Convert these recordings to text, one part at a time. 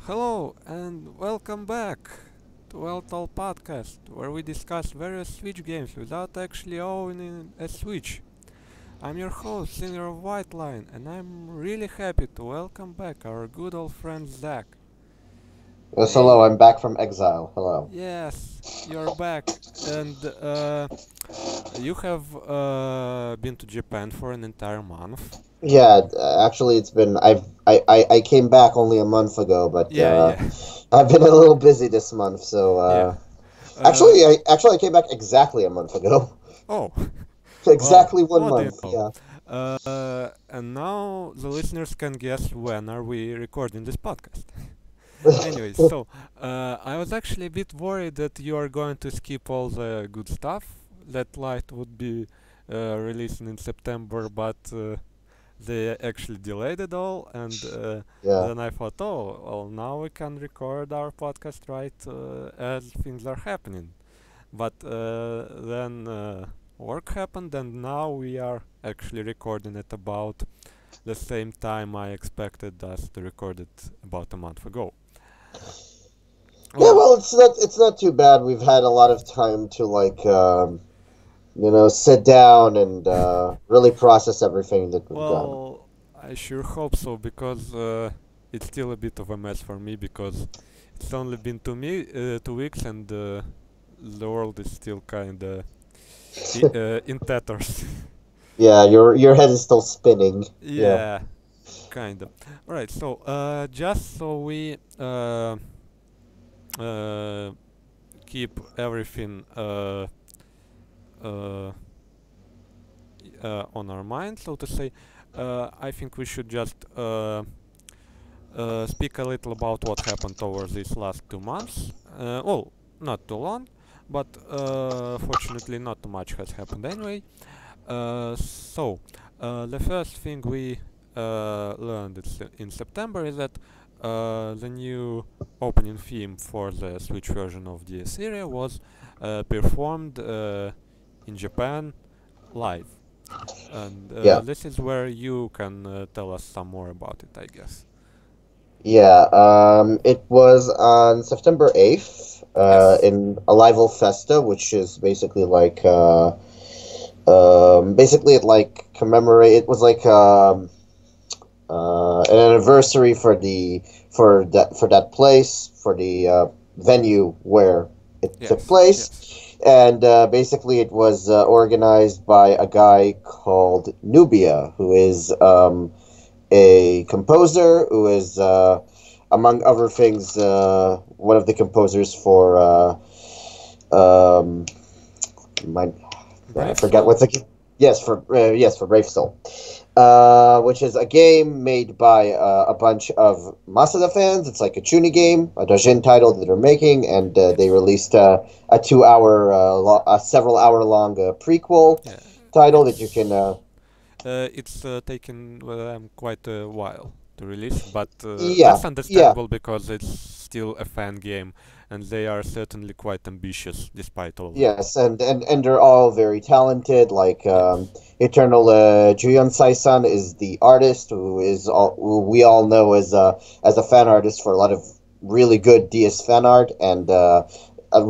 Hello and welcome back to Weltall podcast, where we discuss various Switch games without actually owning a Switch. I'm your host, Senior of White Line, and I'm really happy to welcome back our good old friend Zach. Yes, hello, Hey, I'm back from exile. Hello. yes, you're back, and you have been to Japan for an entire month. Yeah, actually, it's been I came back only a month ago, but Yeah, yeah, I've been a little busy this month. So yeah. Uh, actually I came back exactly a month ago. oh, wow, Exactly one what do you month. know? Yeah. And now the listeners can guess when are we recording this podcast. Anyways, so I was actually a bit worried that you are going to skip all the good stuff that Light would be releasing in September, but they actually delayed it all, and Yeah. then I thought, oh, well, now we can record our podcast right as things are happening. But then work happened, and now we are actually recording it about the same time I expected us to record it about a month ago. Yeah, Well, well, it's not too bad. We've had a lot of time to sit down and really process everything that we've done. well, I sure hope so because it's still a bit of a mess for me because it's only been 2 weeks and the world is still kind of in tatters. Yeah, your head is still spinning. Yeah. Yeah, kind of. All right, so just so we uh, keep everything uh, on our mind, so to say, I think we should just speak a little about what happened over these last 2 months. Well, not too long, but fortunately, not too much has happened anyway. The first thing we learned in September is that the new opening theme for the Switch version of Dies Irae was performed in Japan live. And Yeah. this is where you can tell us some more about it, I guess. Yeah, it was on September 8th, Yes. in Arrival Festa, which is basically basically it like commemorate, it was like, an anniversary for that place, for the venue where it took Yes. Yes. place. And basically it was organized by a guy called Nubia, who is a composer who is, among other things, one of the composers for my I Brave forget Soul? what's the yes, for Brave Soul, which is a game made by a bunch of Masada fans. It's like a Chuni game, a Dojin title that they're making, and they Yes. released a 2 hour, a several hour long prequel Yeah. title that you can. It's taken quite a while to release, but Yeah, that's yeah. understandable because it's still a fan game, and they are certainly quite ambitious despite all that. Yes, and they're all very talented. Like, Yes. Eternal, Juyon Sai-san is the artist who we all know as a fan artist for a lot of really good DS fan art, and a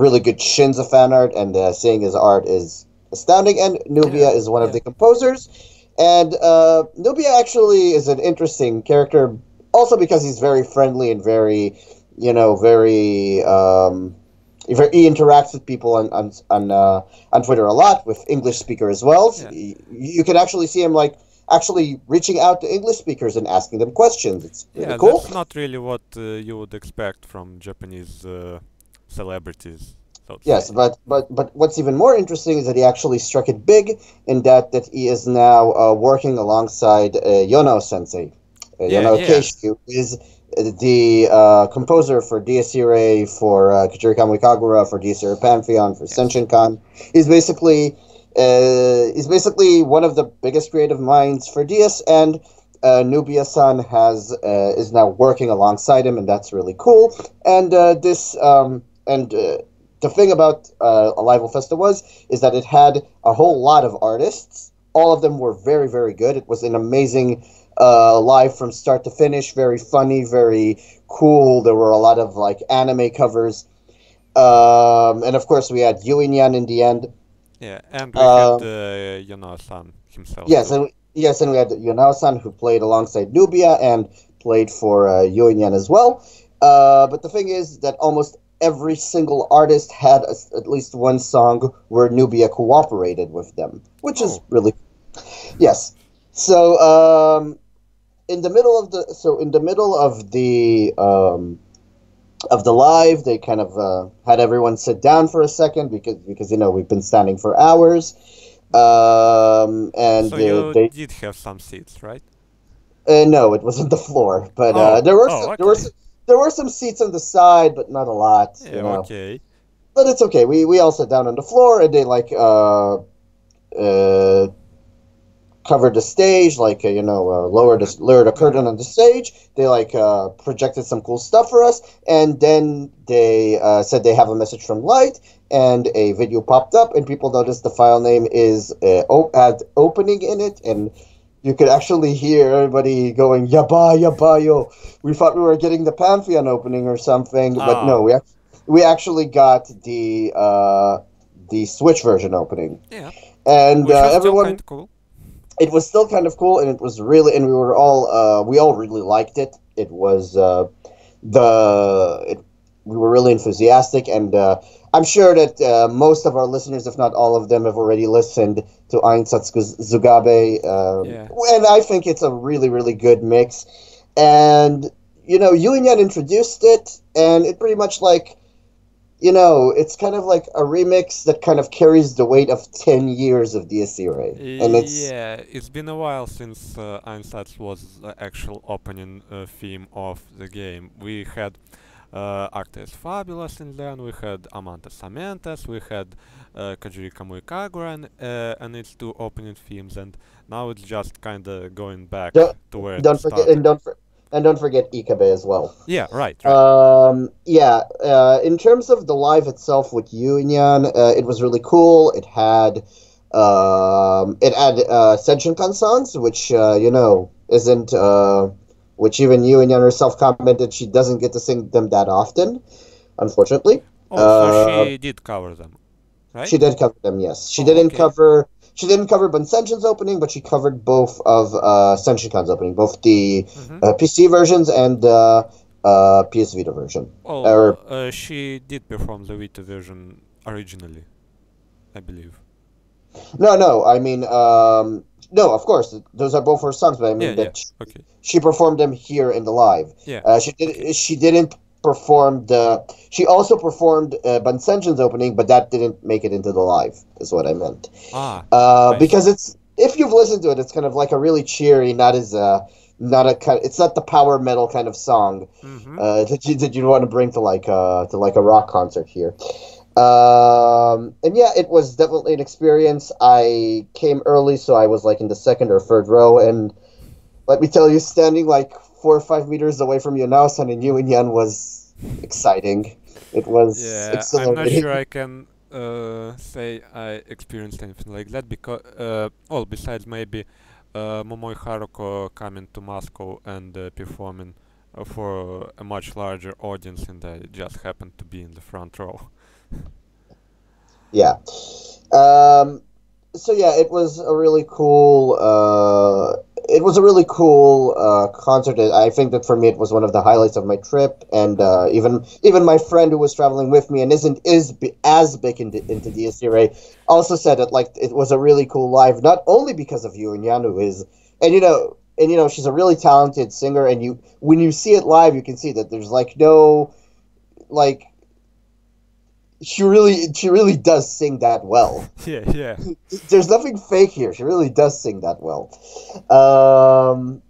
really good Shinza fan art, and seeing his art is astounding. And Nubia Yeah. is one of Yeah. the composers, and Nubia actually is an interesting character, also because he's very friendly and very, very. He interacts with people on Twitter a lot, with English Yeah. speaker as well. Yeah. You can actually see him like actually reaching out to English speakers and asking them questions. It's really Yeah. cool. That's not really what you would expect from Japanese celebrities, so to Yes, say. but what's even more interesting is that he actually struck it big in that he is now working alongside Yono Sensei. Yeah. Yono Yeah. Keishi, who is the composer for Dies Irae, for Kajiri Kagura, for Dies Irae Pantheon, for Yes. Senshinkan. He's basically one of the biggest creative minds for Dies, and Nubia-san is now working alongside him, and that's really cool. And this and the thing about Alival Festa is that it had a whole lot of artists. All of them were very, very good. It was an amazing live from start to finish. Very funny, very cool. There were a lot of like anime covers, and of course we had Yuinyan in the end. Yeah, and we had Uh, San himself yes, too. and yes, and we had Yunao-san who played alongside Nubia and played for Yuinyan as well. But the thing is that almost every single artist had at least one song where Nubia cooperated with them, which is Oh, really yes. So in the middle of the live, they kind of had everyone sit down for a second because we've been standing for hours, and so you they did have some seats, right? no, it wasn't the floor, but Oh, oh, okay. there were some seats on the side, but not a lot, Yeah, okay. But it's okay. We all sat down on the floor, and they like uh covered the stage, like Mhm, lowered a mhm. curtain on the stage. They like projected some cool stuff for us, and then they said they have a message from Light, and a video popped up, and people noticed the file name is had opening in it, and you could actually hear everybody going yaba yaba yo. We thought we were getting the Pantheon opening or something, but no, Ah, we actually got the Switch version opening, yeah, and which was still kind everyone of cool. it was still kind of cool, and it was really, and we all really liked it. It was we were really enthusiastic, and I'm sure that most of our listeners, if not all of them, have already listened to Einsatz Zugabe, Yeah. and I think it's a really, really good mix. And Yuinyan introduced it, and it pretty much like it's kind of like a remix that kind of carries the weight of 10 years of Dies Irae. And it's Yeah, it's been a while since Einsatz was the actual opening theme of the game. We had Artes Fabulous in then, we had Amantes Samentes, we had Kajiri Kamui Kagura and its two opening themes, and now it's just kinda going back don't to where it don't forget started. and don't forget Ikabe as well. Yeah, right, right. Yeah, in terms of the live itself with Union, it was really cool. It had Senshinkan songs, which isn't which even Union herself commented she doesn't get to sing them that often, unfortunately. Oh, so Uh, she did cover them, right? she did cover them, yes. Oh, okay. She didn't cover Bensenshin's opening, but she covered both of Senshinkan's opening, both the Mm-hmm. PC versions and PS Vita version. Or Well, she did perform the Vita version originally, I believe. no, I mean, no, of course, those are both her songs, but I Yeah, mean yeah. that Okay. she performed them here in the live. Yeah. She Okay. did. She didn't perform the. She also performed Bensenshin's opening, but that didn't make it into the live. Is what I meant. Ah, I see. Because if you've listened to it, it's kind of like a really cheery, not a kind. It's not the power metal kind of song Mm-hmm. that you want to bring to like a rock concert here. And yeah, it was definitely an experience. I came early, so I was like in the second or third row, and let me tell you, standing like 4 or 5 meters away from Yonaosan and Yu and Yan was exciting. It was Yeah, I'm not sure exhilarating. I can say I experienced anything like that because, well, besides maybe Momoi Haruko coming to Moscow and performing for a much larger audience, and I just happened to be in the front row. Yeah. Um, so yeah, it was a really cool concert. I think that for me it was one of the highlights of my trip, and Mm-hmm. even my friend who was traveling with me and as big into DSCRA also said that like it was a really cool live, not only because of you and Yanu is, and she's a really talented singer, and you when you see it live you can see that there's like no like she really does sing that well. Yeah, yeah. There's nothing fake here. She really does sing that well. Um,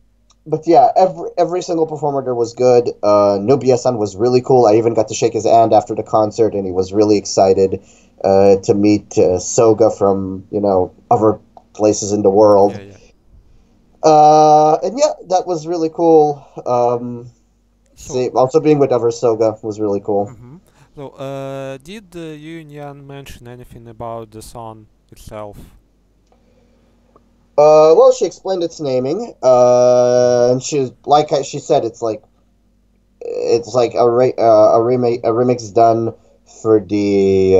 but yeah, every single performer there was good. Nobia-san was really cool. I even got to shake his hand after the concert, and he was really excited to meet Soga from other places in the Yeah, world. yeah. And yeah, that was really cool. So, Also being with other Soga was really cool. mm-hmm. So, did Yu and Yan mention anything about the song itself? Well, she explained its naming, Mm-hmm. and she said, it's like a remix done for the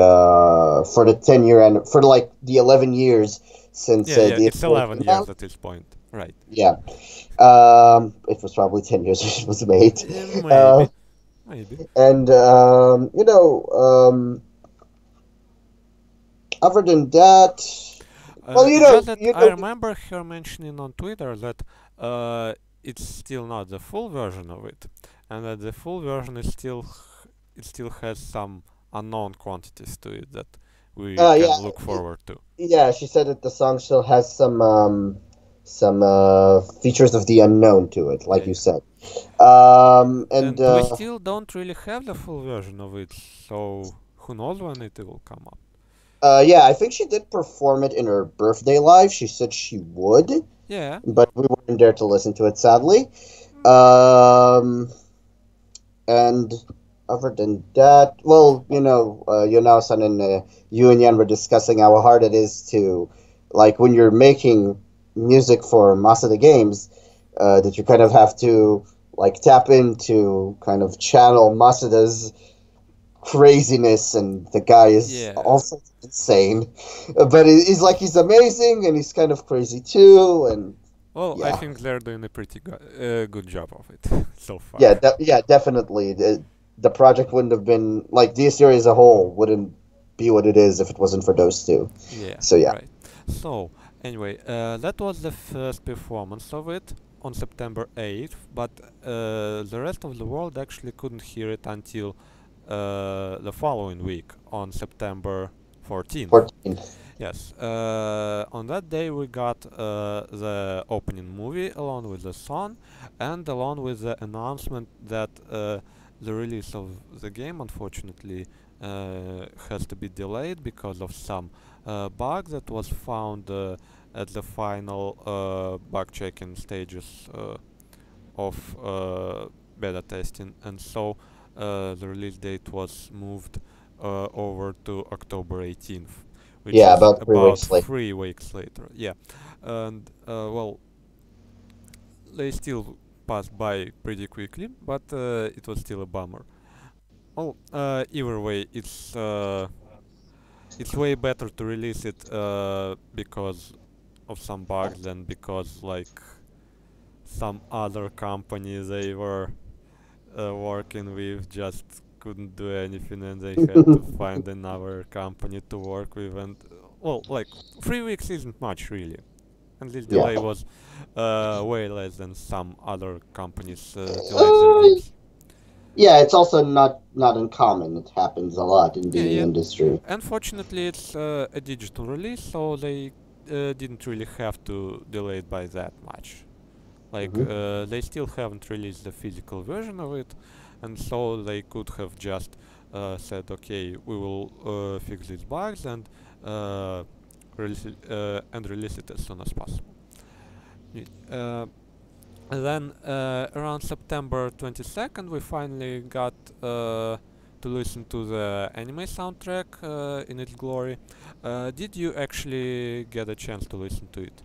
10 year and for like the 11 years since Yeah, yeah, Dies it's Irae 11 came years out. at this point. Right. Yeah, it was probably 10 years when it was made. Uh, Maybe, maybe. and other than that, well, Just that I remember her mentioning on Twitter that uh, it's still not the full version of it, and that the full version is it still has some unknown quantities to it that we yeah, can look forward to. yeah. She said that the song still has some features of the unknown to it, Yeah, like you yeah. said. And And we still don't really have the full version of it, so who knows when it will come up. Yeah, I think she did perform it in her birthday live. She said she would, Yeah. but we weren't there to listen to it, sadly. Mm, And other than that, well, Yonasan and you and Yan were discussing how hard it is to, like, when you're making music for Masada games, that you kind of have to, like, tap into kind of channel Masada's craziness, and the guy is yeah. also insane, but he's amazing, and he's kind of crazy too, and Well, I yeah, think they're doing a pretty good job of it so far. yeah, yeah, definitely. The project wouldn't have been like Dies Irae as a whole wouldn't be what it is if it wasn't for those two. Yeah, So yeah. right. So, anyway, that was the first performance of it on September 8th, but the rest of the world actually couldn't hear it until the following week on September 14th. 14th. Yes, on that day we got the opening movie along with the song and along with the announcement that the release of the game unfortunately has to be delayed because of some bug that was found at the final bug checking stages of beta testing, and so the release date was moved over to October 18th, which Yeah, is about three about weeks late. 3 weeks later. Yeah, and well, they still passed by pretty quickly, but it was still a bummer. Well, either way, it's way better to release it because of some bugs than because like some other company they were working with just couldn't do anything and they had to find another company to work with, and well, like 3 weeks isn't much really, and this Yeah. delay was way less than some other companies delayed their Uh, games. yeah, it's also not uncommon. It happens a lot in Yeah, the yeah. industry. Unfortunately, it's a digital release, so they didn't really have to delay it by that much. Like, Hmm. they still haven't released the physical version of it, and so they could have just said, okay, we will fix these bugs and release it as soon as possible. Uh, and then around September 22nd, we finally got to listen to the anime soundtrack in its glory. Did you actually get a chance to listen to it?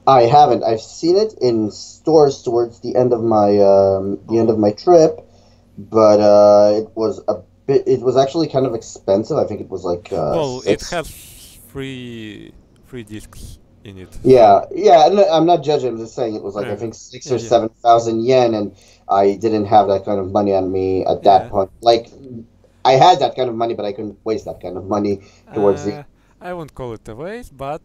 I haven't. I've seen it in stores towards the end of Oh, my trip, but it was a bit. It was actually kind of expensive. I think it was like well, it six. has three discs in it, Yeah, so yeah. I'm not judging. I'm just saying it was like I yeah, think six yeah, or yeah, 7,000 yen, and I didn't have that kind of money on me at that yeah. point. Like I had that kind of money, but I couldn't waste that kind of money towards the Uh, I won't call it a waste, but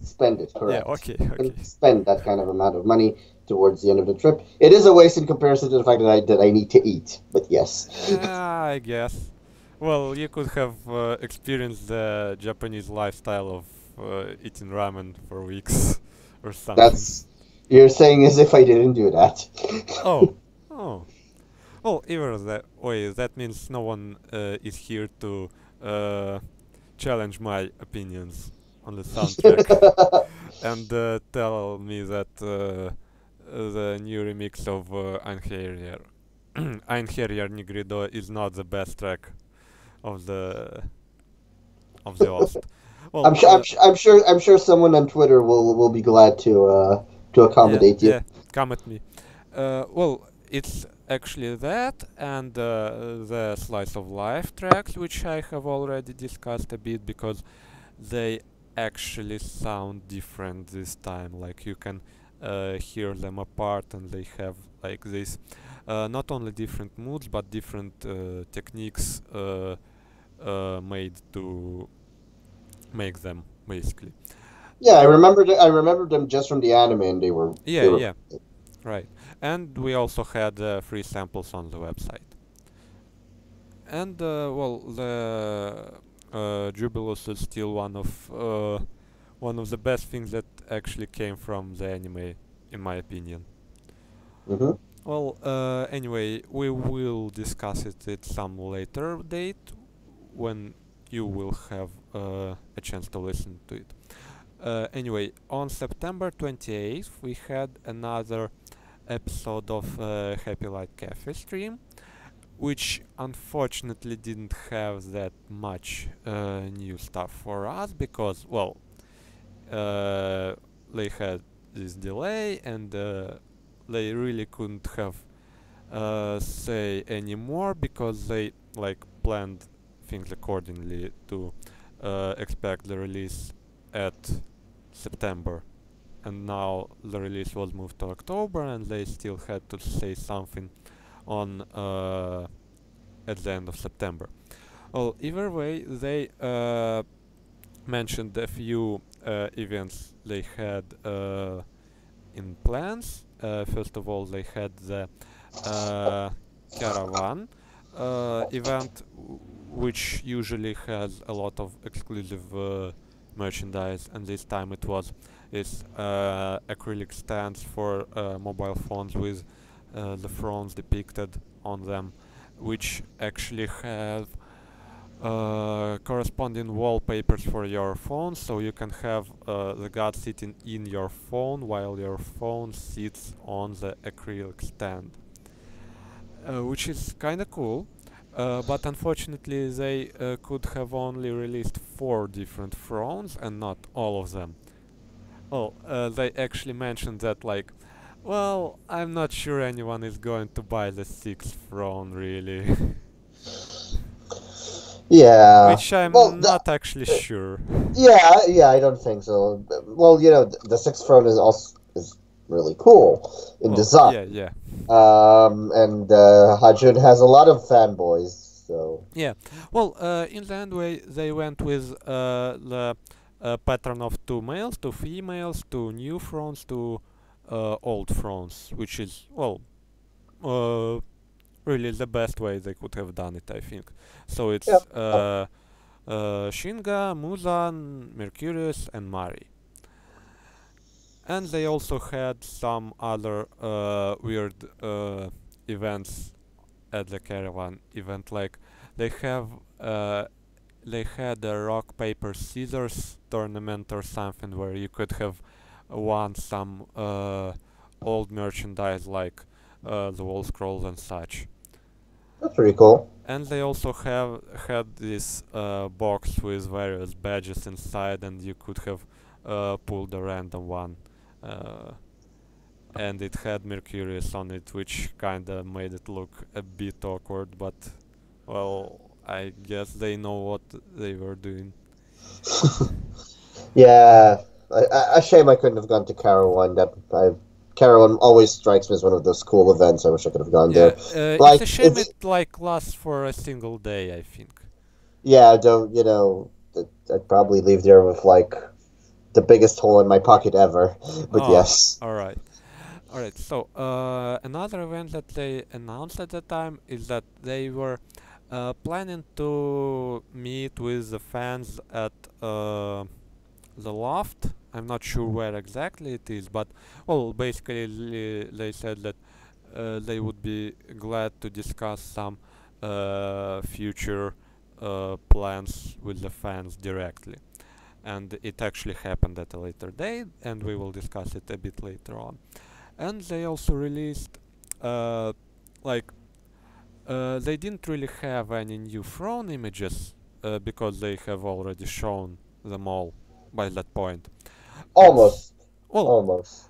spend it, yeah, correct. okay, And okay. spend that kind of amount of money towards the end of the trip. It is a waste in comparison to the fact that I need to eat. But yes, I guess. Well, you could have experienced the Japanese lifestyle of eating ramen for weeks or something. that's you're saying as if I didn't do that. Oh, oh. Well, either that way, that means no one is here to uh, challenge my opinions on the soundtrack and tell me that the new remix of Einherjar Einherjar Nigrido is not the best track of the of the host. Well, I'm sure someone on Twitter will be glad to yeah, accommodate you. yeah, come at me. Well, it's actually that and the slice of life tracks, which I have already discussed a bit because they actually sound different this time. Like you can hear them apart, and they have like this not only different moods but different techniques made to make them basically. Yeah, Uh, I remembered them just from the anime, and yeah, they were yeah, right. And we also had free samples on the website. And well, the Jubilus is still one of the best things that actually came from the anime, in my opinion. hmm Well, anyway, we will discuss it at some later date when you will have a chance to listen to it. Anyway, on September 28th, we had another episode of Happy Light Cafe stream, which unfortunately didn't have that much new stuff for us because, well, uh, they had this delay and they really couldn't have say any more because they like planned things accordingly to expect the release at September, and now the release was moved to October and they still had to say something on at the end of September. Well, either way, they mentioned a few events they had in plans. First of all, they had the uh, caravan event, which usually has a lot of exclusive merchandise, and this time it was this acrylic stands for mobile phones with the phones depicted on them, which actually have corresponding wallpapers for your phone, so you can have the god sitting in your phone while your phone sits on the acrylic stand, which is kind of cool. But unfortunately, they could have only released 4 different phones and not all of them. Oh, they actually mentioned that, like, well, I'm not sure anyone is going to buy the sixth throne, really. Yeah. Which Well, I'm not actually sure. yeah, I don't think so. Well, the sixth throne is also is really cool in Well, design. yeah, yeah. And Hajun has a lot of fanboys, so Yeah. Well, in the end, they went with the pattern of 2 males, 2 females, 2 new thrones, 2 old thrones, which is, well, uh, really the best way they could have done it, I think. So yeah. it's Shinga, Muzan, Mercurius, and Mari. And they also had some other weird events at the caravan event, like they have uh, they had a rock paper scissors tournament or something where you could have won some old merchandise like the wall scrolls and such. That's pretty cool. And they also have had this box with various badges inside, and you could have pulled a random one. Uh, and it had Mercurius on it, which kinda made it look a bit awkward, but well, I guess they know what they were doing. Yeah, a shame I couldn't have gone to Carowin. Carowin always strikes me as one of those cool events. I wish I could have gone Yeah, there. it's a Like shame it's it like lasts for a single day, I think. yeah, I don't I'd probably leave there with like the biggest hole in my pocket ever. But Oh, yes. alright. Alright, so another event that they announced at the time is that they were planning to meet with the fans at the loft. I'm not sure where exactly it is, but well, basically they said that they would be glad to discuss some future plans with the fans directly. And it actually happened at a later date, and we will discuss it a bit later on. And they also released, uh, like, they didn't really have any new throne images because they have already shown them all by that point. And Almost, well, almost.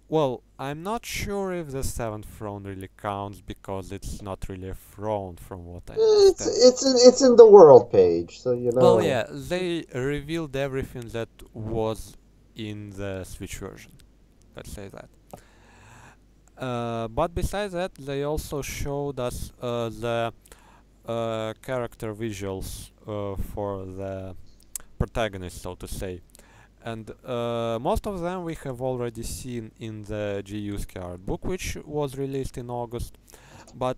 well, I'm not sure if the seventh throne really counts because it's not really a throne from what I It's understand. it's it's in the world page, so you Well, know. yeah, they revealed everything that was in the Switch version. Let's say that. But besides that, they also showed us the character visuals for the protagonist, so to say. And most of them we have already seen in the GUSK art book, which was released in August. But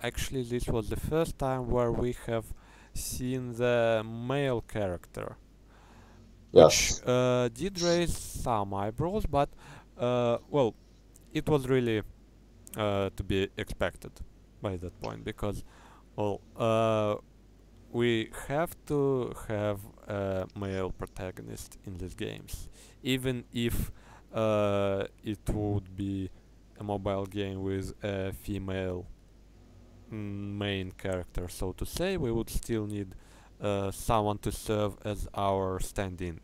actually, this was the first time where we have seen the male character, which Yes. did raise some eyebrows, but well, it was really to be expected by that point because, well, we have to have a male protagonist in these games, even if it would be a mobile game with a female main character, so to say. We would still need someone to serve as our stand-in.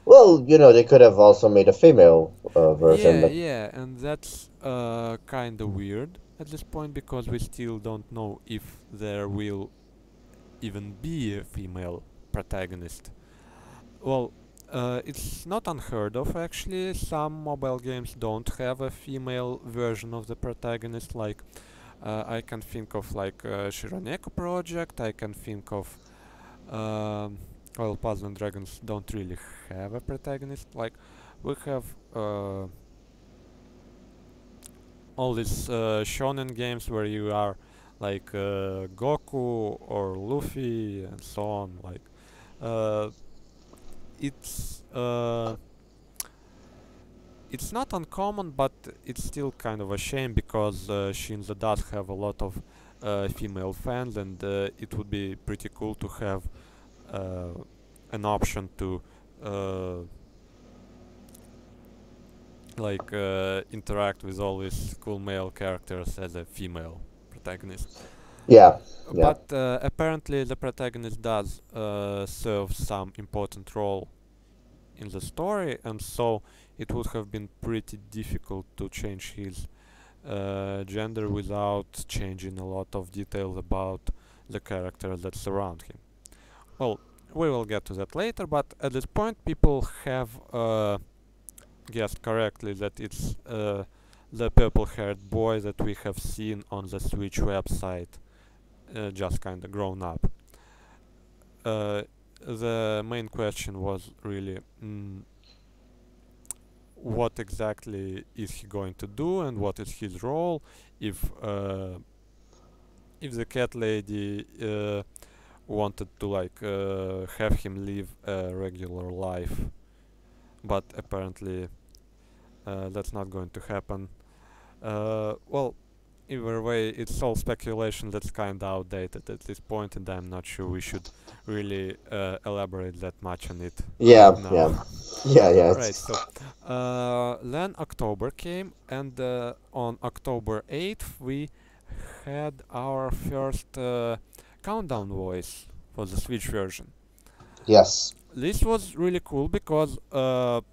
Well, they could have also made a female version, Yeah, but yeah, and that's kind of weird at this point because we still don't know if there will even be a female protagonist. Well, it's not unheard of actually. Some mobile games don't have a female version of the protagonist. Like I can think of like Shironeko Project. I can think of well, Puzzle and Dragons don't really have a protagonist. Like we have all these shonen games where you are like Goku or Luffy and so on. Like uh, it's uh, it's not uncommon, but it's still kind of a shame because Shinza does have a lot of female fans, and it would be pretty cool to have uh, an option to uh, like interact with all these cool male characters as a female protagonist. yeah, yeah. But apparently, the protagonist does serve some important role in the story, and so it would have been pretty difficult to change his gender without changing a lot of details about the characters that surround him. Well, we will get to that later, but at this point, people have guessed correctly that it's the purple-haired boy that we have seen on the Switch website, just kind of grown up. Uh, the main question was really what exactly is he going to do and what is his role if the cat lady wanted to like have him live a regular life, but apparently that's not going to happen. Well, either way, it's all speculation that's kind of outdated at this point, and I'm not sure we should really elaborate that much on it right Yeah, now. yeah, yeah. Right, so then October came, and on October 8th, we had our first countdown voice for the Switch version. Yes. This was really cool because, well,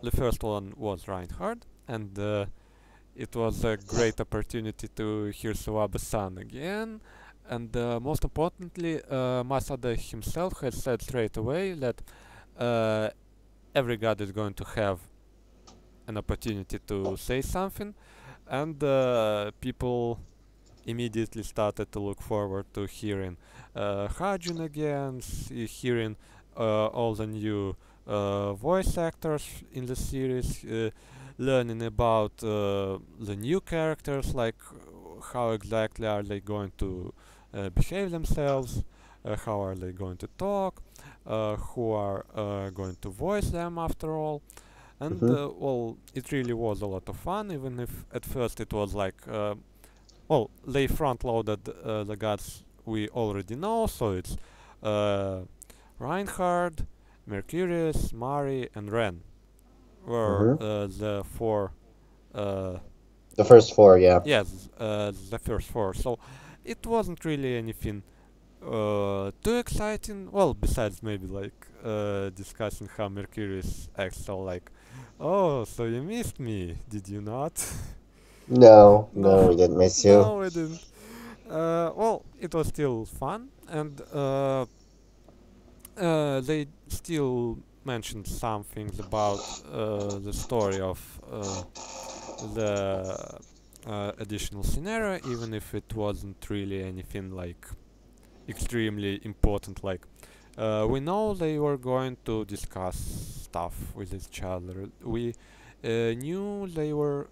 the first one was Reinhard, and it was a great opportunity to hear Suwabe-san again. And most importantly, Masada himself has said straight away that uh, every god is going to have an opportunity to say something, and people immediately started to look forward to hearing Hajun again, hearing all the new voice actors in the series, learning about the new characters, like how exactly are they going to behave themselves, how are they going to talk, who are going to voice them after all. And Hmm. well, it really was a lot of fun, even if at first it was like, well, they front loaded the gods we already know, so it's uh, Reinhard, Mercurius, Mari, and Ren were Hmm. the four, uh, The first four, yeah. yes, the first four. So it wasn't really anything too exciting. Well, besides maybe like discussing how Mercurius acts all like, oh, so you missed me, did you not? No, No, no, we didn't miss you. no, I didn't. Well, it was still fun, and they still mentioned some things about the story of the additional scenario, even if it wasn't really anything like extremely important. Like, we know they were going to discuss stuff with each other. We knew they were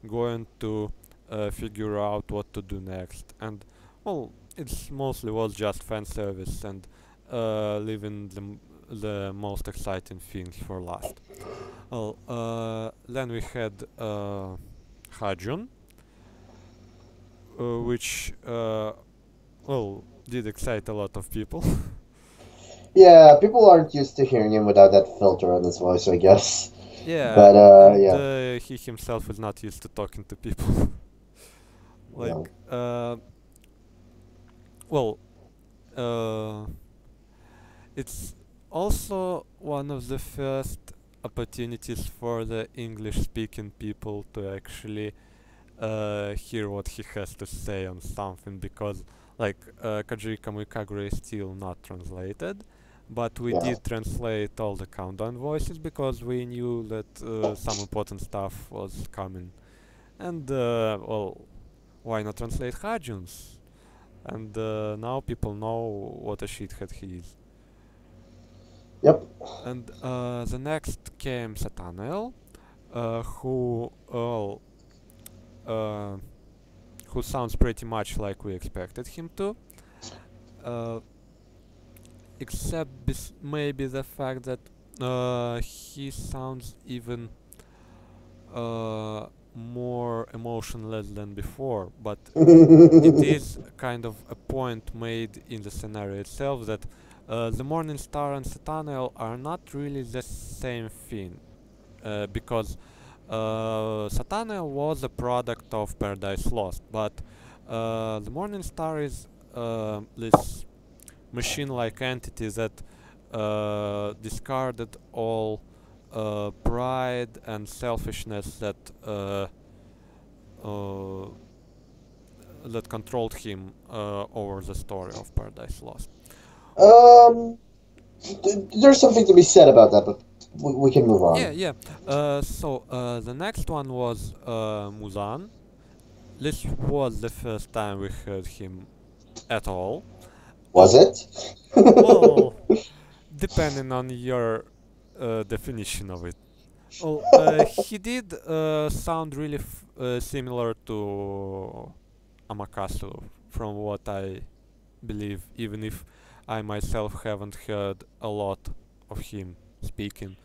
going to figure out what to do next, and well, it's mostly was just fan service and leaving the most exciting things for last. Well, then we had Hajun, which well did excite a lot of people. Yeah, people aren't used to hearing him without that filter on his voice, I guess. Yeah, But and yeah, he himself is not used to talking to people. no. Like, well, uh, it's also one of the first opportunities for the English-speaking people to actually hear what he has to say on something, because like Kajiri Kamikagure is still not translated, but we Yeah. did translate all the countdown voices because we knew that some important stuff was coming. And well, why not translate Hajun's? And now people know what a shithead he is. Yep. And the next came Satanael, who uh, who sounds pretty much like we expected him to, uh, except maybe the fact that he sounds even more emotionless than before. But it is kind of a point made in the scenario itself that the Morning Star and Satanael are not really the same thing, because Satanael was a product of Paradise Lost, but the Morning Star is this machine-like entity that discarded all pride and selfishness uh, that controlled him over the story of Paradise Lost. Um, there's something to be said about that, but we can move Yeah, on. yeah. So the next one was Muzan. This was the first time we heard him at all. Was Well, it? well, depending on your definition of it. Well, he did sound really similar to Amakasu, from what I believe, even if I myself haven't heard a lot of him speaking.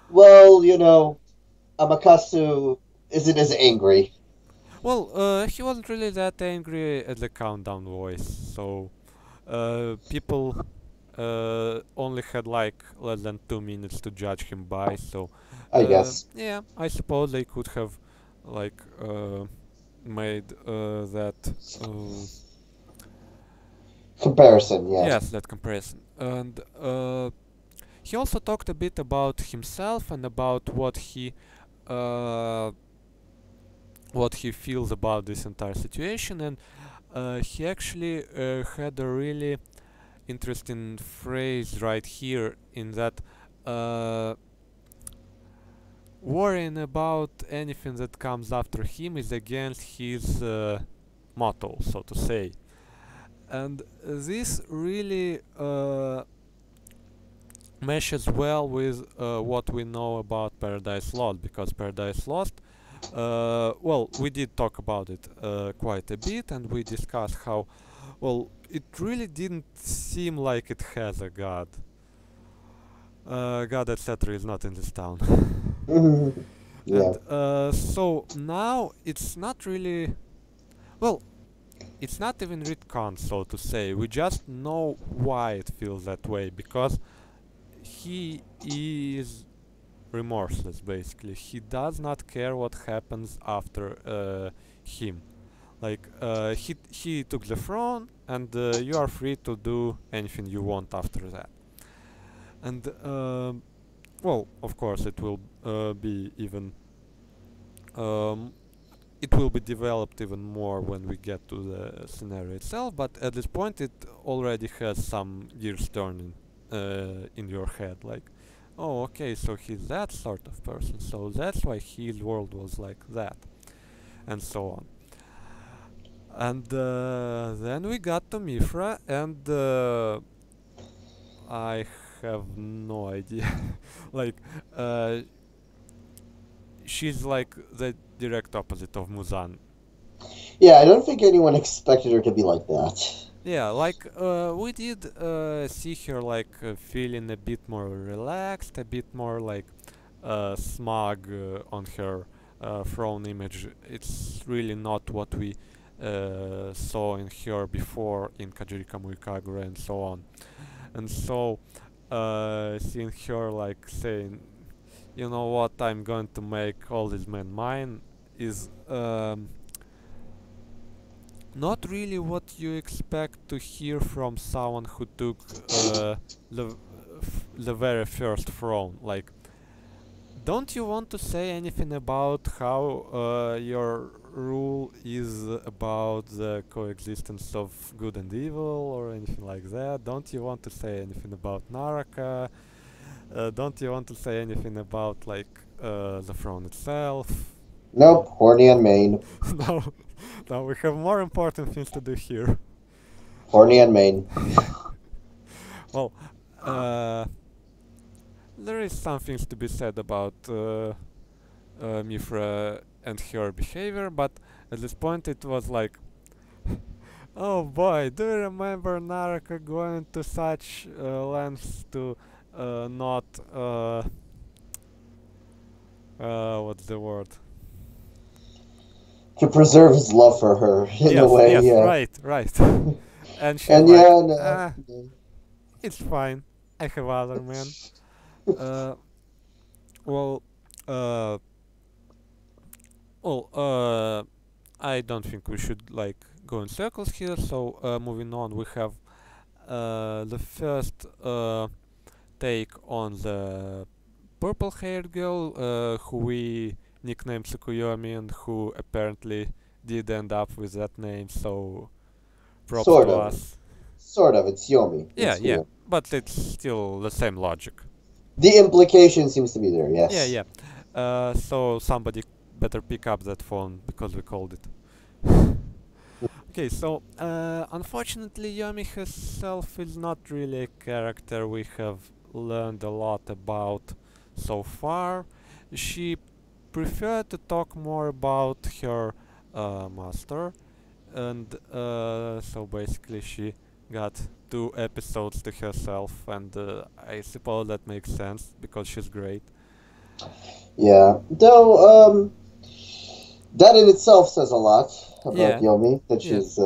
Well, Amakasu isn't as angry. Well, he wasn't really that angry at the countdown voice, so people only had like less than 2 minutes to judge him by. So I guess. yeah, I suppose they could have like made that Comparison, yeah. yes, that comparison. And he also talked a bit about himself and about uh, what he feels about this entire situation, and he actually had a really interesting phrase right here in that worrying about anything that comes after him is against his motto, so to say. And this really meshes well with what we know about Paradise Lost, because Paradise Lost, well, we did talk about it quite a bit, and we discussed how, well, it really didn't seem like it has a god. God, etc. is not in this town. Yeah. And so now it's not really, well, it's not even retcon, so to say. We just know why it feels that way, because he is remorseless, basically. He does not care what happens after him. Like he took the throne, and you are free to do anything you want after that. And well, of course, it will be even um, it will be developed even more when we get to the scenario itself. But at this point, it already has some gears turning in your head, like, oh, okay, so he's that sort of person, so that's why his world was like that, and so on. And then we got to Mifra, and I have no idea. Like, uh, she's like the direct opposite of Muzan. Yeah, I don't think anyone expected her to be like that. Yeah, like we did see her like feeling a bit more relaxed, a bit more like smug on her throne image. It's really not what we saw in her before in Kajirika Muikagure and so on. And so seeing her like saying, you know what, I'm going to make all these men mine, is not really what you expect to hear from someone who took the the very first throne. Like, don't you want to say anything about how your rule is about the coexistence of good and evil or anything like that? Don't you want to say anything about Naraka? Don't you want to say anything about like the throne itself? Nope, horny and main. No, no, we have more important things to do here. Horny and main. Well, uh, there is some things to be said about Mifra and her behavior, but at this point it was like, oh boy, do you remember Naraka going to such lengths to not what's the word? To preserve his love for her, in a Yes, way, yes, yeah. right, right. And she's And like, yeah, no, ah, it's fine. I have other men. Uh, well, uh, well, I don't think we should like go in circles here. So moving on, we have the first take on the purple-haired girl, who we nicknamed Tsukuyomi, and who apparently did end up with that name. So props sort to of. us. Sort of. It's Yomi. Yeah, It's yeah, weird. but it's still the same logic. The implication seems to be there, Yeah, yes. yeah. So somebody better pick up that phone because we called it. Okay, so unfortunately, Yomi herself is not really a character we have learned a lot about so far. She preferred to talk more about her master, and so basically she got 2 episodes to herself, and I suppose that makes sense because she's great. Yeah. Though, that in itself says a lot about Yeah, Yomi, that yeah, she's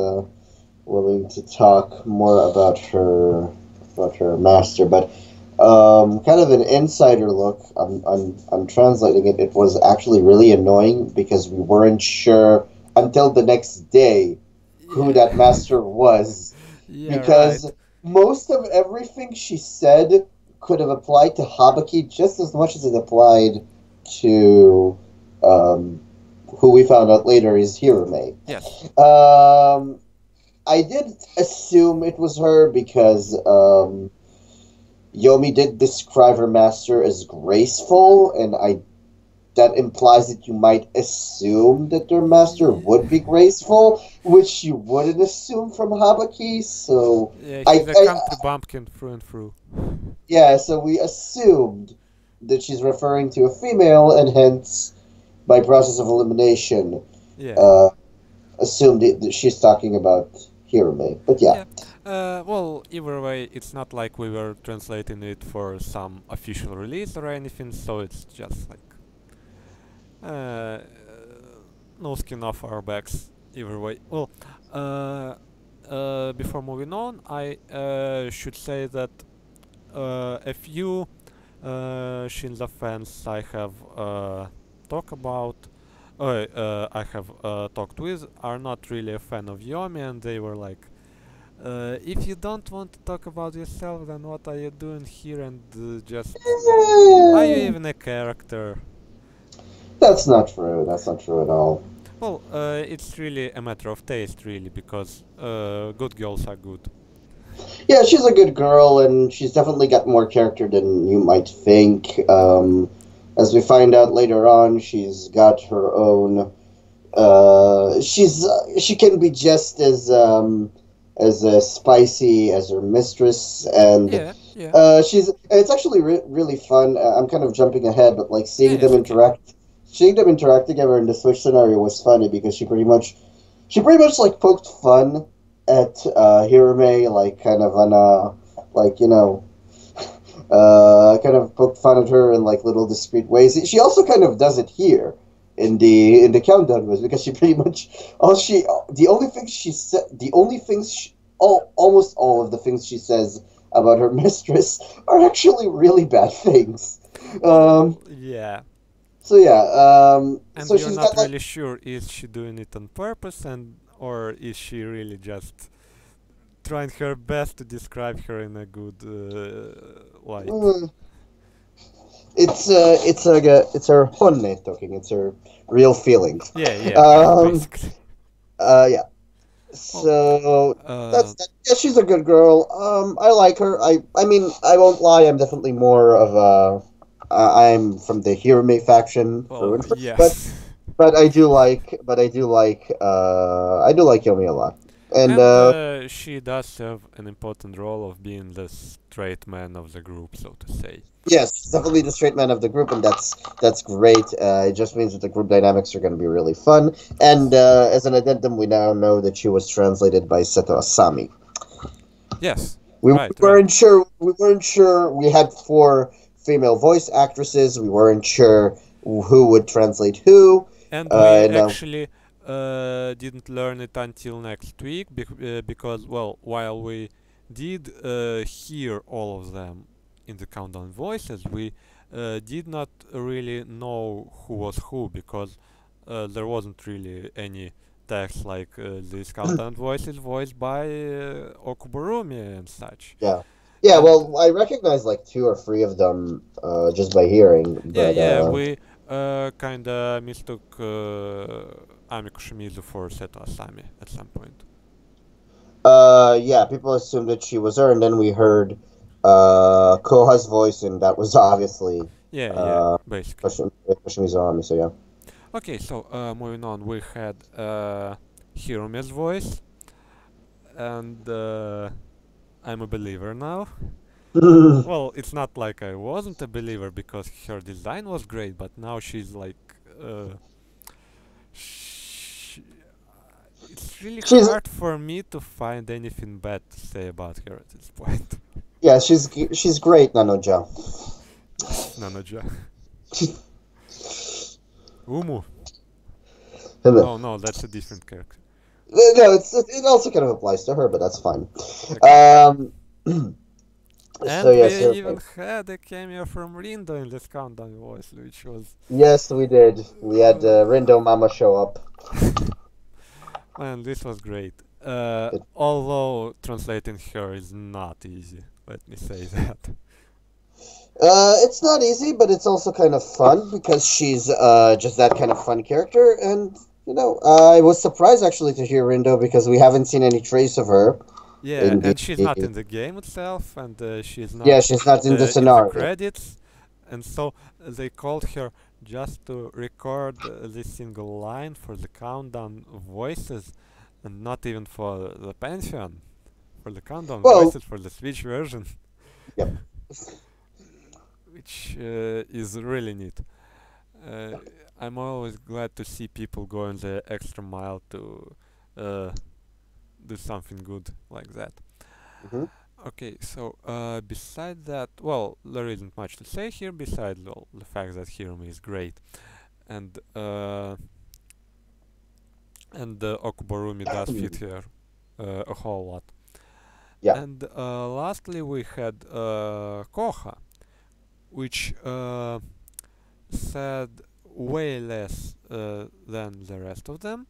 willing to talk more about her master. But kind of an insider look. I'm translating it. It was actually really annoying because we weren't sure until the next day who yeah, that master was, yeah, right. because most of everything she said could have applied to Habaki just as much as it applied to um, who we found out later is Hirame. Yes. Um, I did assume it was her because Yomi did describe her master as graceful, and I that implies that you might assume that their master would be Yeah. graceful, which you wouldn't assume from Habaki. So Yeah, I, he's a I country bumpkin through and through. yeah, so we assumed that she's referring to a female, and hence, by process of elimination, Yeah. uh, assumed that she's talking about Hirame. But yeah, Yeah. Well, either way, it's not like we were translating it for some official release or anything, so it's just like uh, no skin off our backs. Either way. Well, uh, before moving on, I should say that a few Shinza fans I have talked about I have talked with are not really a fan of Yomi, and they were like, if you don't want to talk about yourself, then what are you doing here? And just are you Eh, even a character? that's not true. That's not true at all. Well, it's really a matter of taste, really, because good girls are good. Yeah, she's a good girl, and she's definitely got more character than you might think. As we find out later on, she's got her own. She can be just as spicy as her mistress, and Yeah, yeah. she's. It's actually really fun. I'm kind of jumping ahead, but like Yes, okay. seeing them interact together in the Switch scenario was funny because she pretty much like poked fun at Hirame, like kind of on a like kind of poked fun at her in like little discreet ways. She also kind of does it here in the countdown was because she pretty much all she the only things she said the only things she, all almost all of the things she says about her mistress are actually really bad things. Um, Well, yeah. so yeah, And so you're she's not got like really sure is she doing it on purpose and or is she really just trying her best to describe her in a good light? uh, it's her honne talking. It's her real feelings. Yeah, yeah, Um, basically. yeah. Well, So uh, that's that. Yeah, she's a good girl. I like her. I mean, I won't lie. I'm definitely more of a. I'm from the Hirame faction through well, and through, yes. I do like Yomi a lot. And And she does have an important role of being the straight man of the group, so to say. yes, she's definitely the straight man of the group, and that's great. It just means that the group dynamics are going to be really fun. And Yes. as an addendum, we now know that she was translated by Seto Asami. Yes. We Right, right. weren't sure. We weren't sure. We had four female voice actresses. We weren't sure who would translate who. And we And actually didn't learn it until next week because, well, while we did hear all of them in the countdown voices, we did not really know who was who because there wasn't really any text like this countdown voice is voiced by Okuburumi and such. yeah, yeah. And Well, I recognize like two or three of them just by hearing, yeah, but yeah, we kinda mistook Ami Kushimizu for Seto Asami at some point. yeah, people assumed that she was her, and then we heard Koha's voice, and that was obviously Yeah, yeah, uh, basically. Koshimizarami. So yeah. Okay, so moving on, we had Hirome's voice, and I'm a believer now. Well, it's not like I wasn't a believer because her design was great, but now she's like, sh- it's really she's hard for me to find anything bad to say about her at this point. yeah, she's great, Nanoja. Yes, Nanaja. Umu. No, Oh no, that's a different character. it also kind of applies to her, but that's fine. Okay. Um, so And yes, we her even had a cameo from Rindo in this countdown voice, which was yes, we did. We had uh, Rindo Mama show up. man, this was great. It, Although translating her is not easy, let me say that. it's not easy, but it's also kind of fun because she's just that kind of fun character. And I was surprised actually to hear Rindo because we haven't seen any trace of her Yeah, in the. and she's not in the game itself, and she's not Yeah, she's not in the in the scenario. credits, and so they called her just to record this single line for the countdown voices, and not even for the Pantheon, for the countdown Well, voices for the Switch version, yep. which is really neat. Uh, I'm always glad to see people going the extra mile to uh, do something good like that. Hmm. Okay, so beside that, well, there isn't much to say here besides well, the fact that Hirumi is great, and Okuborumi does fit her a whole lot. Yeah. And lastly, we had Koha, which said way less than the rest of them.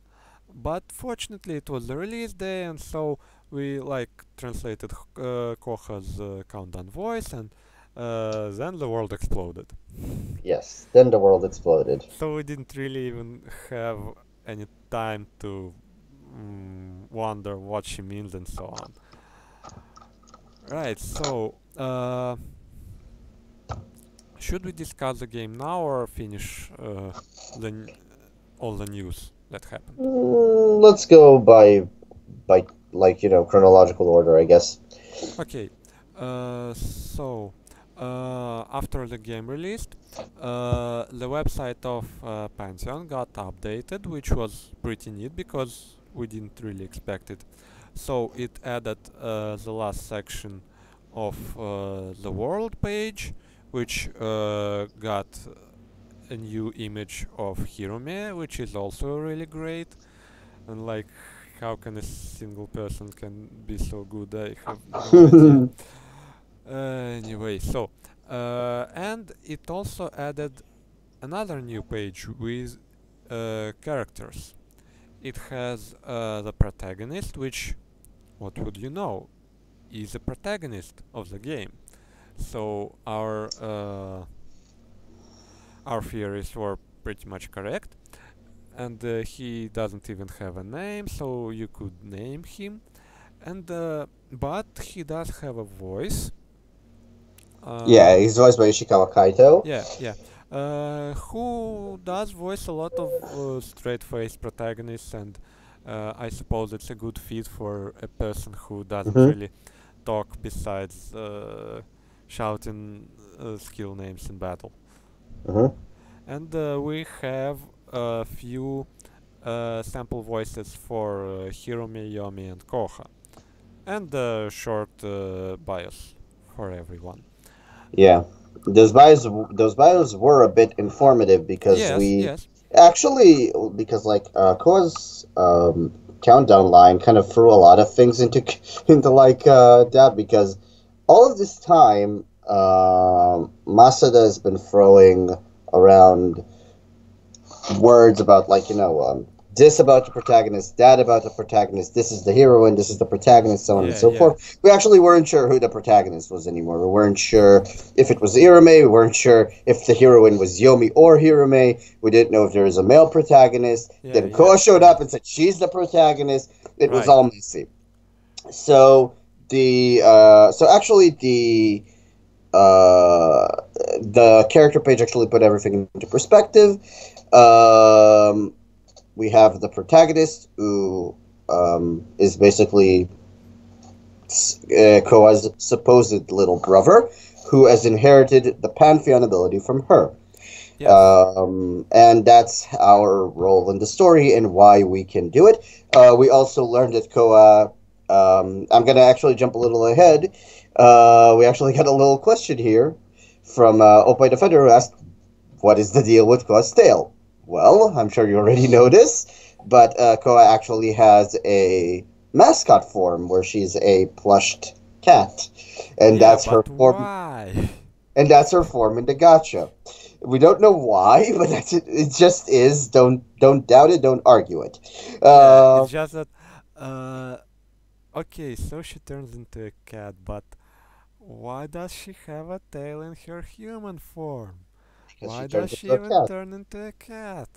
But fortunately, it was the release day, and so we like translated Koha's countdown voice, and then the world exploded. Yes. Then the world exploded. So we didn't really even have any time to wonder what she means and so on. Right. So should we discuss the game now or finish all the news that happened? Let's go by like chronological order, I guess. Okay, so after the game released, the website of Pantheon got updated, which was pretty neat because we didn't really expect it. So it added the last section of the world page, which got a new image of Hirome, which is also really great. And like, how can a single person can be so good? I have no idea. Anyway, so and it also added another new page with characters. It has the protagonist, which, what would you know, is the protagonist of the game. So our theories were pretty much correct, and he doesn't even have a name, so you could name him. And but he does have a voice. Yeah, he's voiced by Ishikawa Kaito. Yeah. Who does voice a lot of straight-faced protagonists, and I suppose it's a good fit for a person who doesn't Hmm. really talk besides shouting skill names in battle. Hmm. And we have a few sample voices for Hirome, Yomi, and Koha, and a short bios for everyone. Yeah, those bios were a bit informative because Yes, we yes, actually because like Koa's countdown line kind of threw a lot of things into into like that because all of this time Masada has been throwing around words about like this about the protagonist, that about the protagonist, this is the heroine, this is the protagonist, so on and so yeah. forth. We actually weren't sure who the protagonist was anymore. We weren't sure if it was Irame. We weren't sure if the heroine was Yomi or Hirame. We didn't know if there was a male protagonist. Then Koa showed Yeah. up and said she's the protagonist. It was Right. all messy. So actually uh, the character page actually put everything into perspective. Um, we have the protagonist who is basically Koa's supposed little brother, who has inherited the Pantheon ability from her. Yes. And that's our role in the story and why we can do it. We also learned that Koa. I'm going to actually jump a little ahead. We actually got a little question here from Opie Defender who asked, what is the deal with Koa's tail? Well, I'm sure you already know this, but Koa actually has a mascot form where she's a plushed cat, and Yeah, that's her but form. why? And that's her form in the gacha. We don't know why, but that's it. It just is. Don't doubt it. Don't argue it. Yeah, Uh, it's just that. Uh, okay, so she turns into a cat, but why does she have a tail in her human form? because she Why does turns she into a even cat. turn into a cat?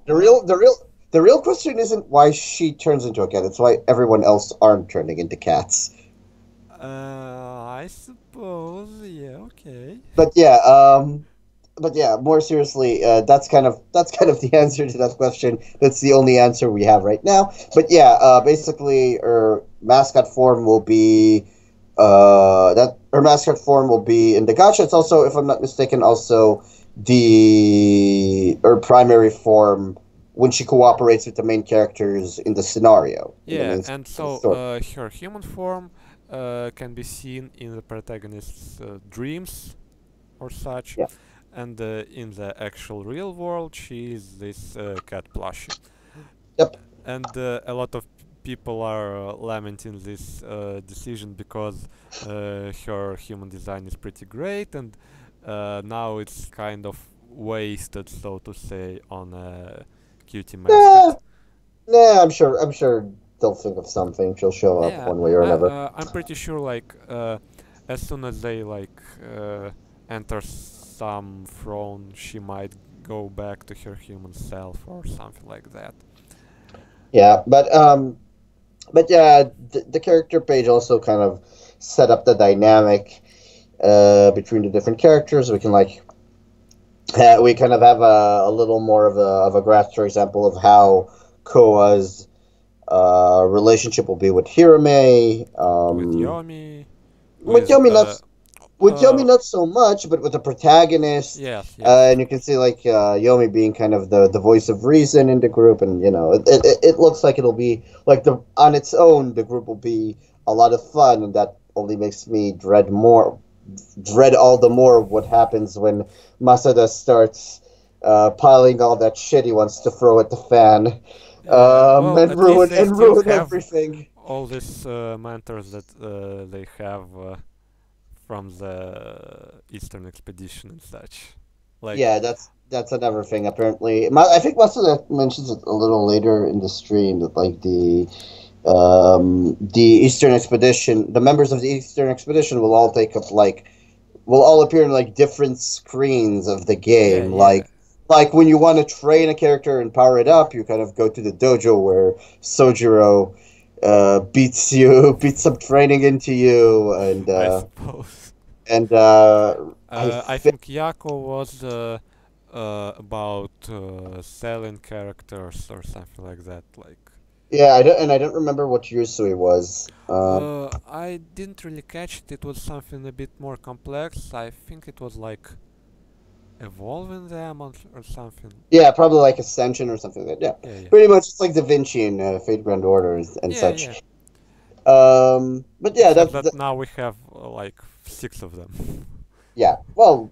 The Well, real, the real, the real question isn't why she turns into a cat. It's why everyone else aren't turning into cats. I suppose, yeah, okay. But yeah, more seriously, that's kind of the answer to that question. That's the only answer we have right now. But yeah, basically, her mascot form will be in the gacha. It's also, if I'm not mistaken, also the her primary form when she cooperates with the main characters in the scenario in the Yeah, main and so story. her human form can be seen in the protagonist's dreams or such, Yeah. and in the actual real world, she is this cat plushie. Yep. And a lot of people are lamenting this decision because her human design is pretty great, and now it's kind of wasted, so to say, on a cutie Nah, mascot. nah. I'm sure they'll think of something. She'll show up Yeah, one way or another. I'm pretty sure like as soon as they like enter some throne, she might go back to her human self or something like that. Yeah, but yeah, the character page also kind of set up the dynamic between the different characters. We can like we kind of have a little more of a grasp, for example, of how Koa's relationship will be with Hirame. With Yomi, With with Yomi not with Yomi uh not so much, but with the protagonist. yes, yes, And you can see like Yomi being kind of the voice of reason in the group, and you know it looks like it'll be like the on its own the group will be a lot of fun, and that only makes me dread all the more what happens when Masada starts piling all that shit he wants to throw at the fan, well, and at least they still ruin have everything. all these mentors that they have from the Eastern Expedition and such. Like, Yeah, that's another thing. Apparently, I think Masada mentions it a little later in the stream that like the Eastern Expedition, the members of the Eastern Expedition will all take up like will all appear in like different screens of the yeah, game. yeah. Like when you want to train a character and power it up, you kind of go to the dojo where Sojiro beats some training into you, I suppose. and I think Yako was about selling characters or something like that. Like, yeah, I don't remember what Yusui was. I didn't really catch it. It was something a bit more complex. I think it was like evolving them or something. Yeah, probably like Ascension or something like that. Yeah, Yeah, yeah, pretty much it's like Da Vinci and Fate Grand Order and yeah, yeah. such. But yeah, Except that now we have like six of them. yeah. Well,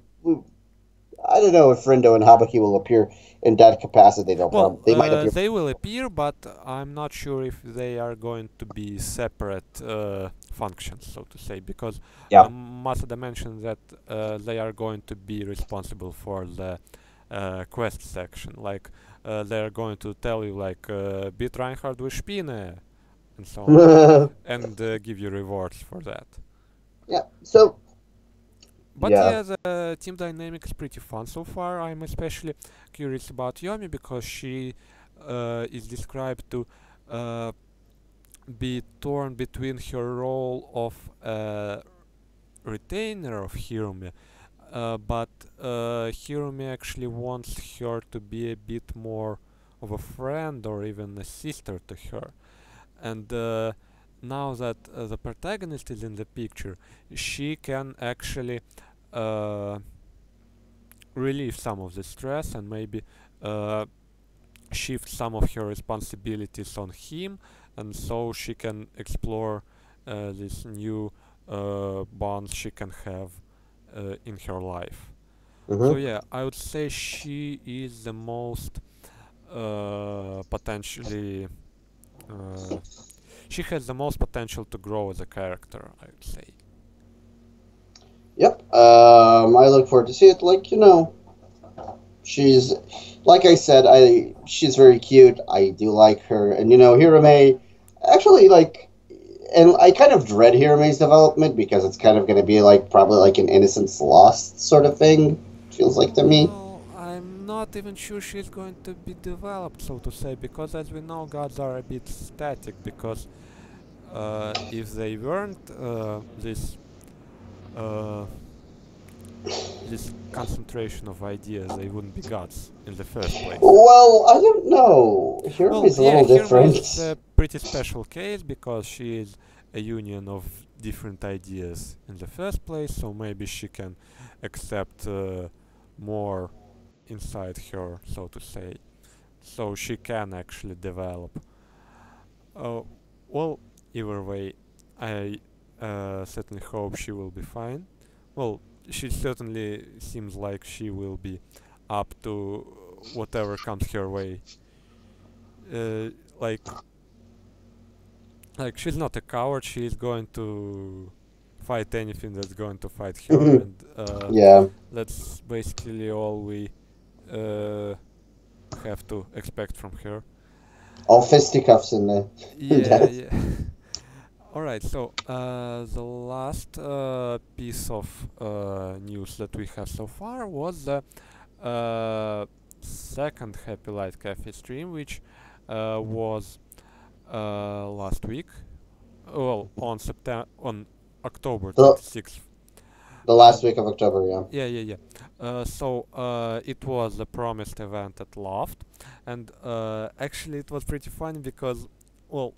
I don't know if Rindo and Habaki will appear in that capacity. Well, They might appear. they will appear, but I'm not sure if they are going to be separate functions, so to say, because Yeah. Masada mentioned that they are going to be responsible for the quest section. Like, they are going to tell you, like, beat Reinhard with Spine, and so on, and give you rewards for that. Yeah. So But yeah. yeah, the team dynamic is pretty fun so far. I'm especially curious about Yomi because she is described to uh, be torn between her role of retainer of Hirumi, but Hirumi actually wants her to be a bit more of a friend or even a sister to her. And now that the protagonist is in the picture, she can actually uh, relieve some of the stress and maybe uh, shift some of her responsibilities on him, and so she can explore this new bonds she can have in her life. So Hmm. yeah, I would say she is the most potentially she has the most potential to grow as a character, I would say. Yep. I look forward to see it. Like she's like I said, she's very cute. I do like her, and Hirame actually like, and I kind of dread Hirame's development because it's kind of going to be like probably like an Innocence Lost sort of thing. Feels like to me. Well, I'm not even sure she's going to be developed, so to say, because as we know, gods are a bit static. Because if they weren't uh, this concentration of ideas, they wouldn't be gods in the first place. Well, I don't know. Well, Hirame's a yeah, little Hirma different. is a pretty special case because she is a union of different ideas in the first place, so maybe she can accept more inside her, so to say, so she can actually develop. Uh, well, either way, I certainly hope she will be fine. Well, she certainly seems like she will be up to whatever comes her way. Uh, like, like she's not a coward. She's going to fight anything that's going to fight her, and Yeah. that's basically all we uh, have to expect from her. All fisticuffs in the in Yeah, that. yeah. Alright, so the last piece of news that we have so far was the second Happy Light Cafe stream, which was last week. Well, on October the 26th. the last And week of October. Yeah. yeah, yeah, yeah. So it was the promised event at Loft, and actually it was pretty funny because, well,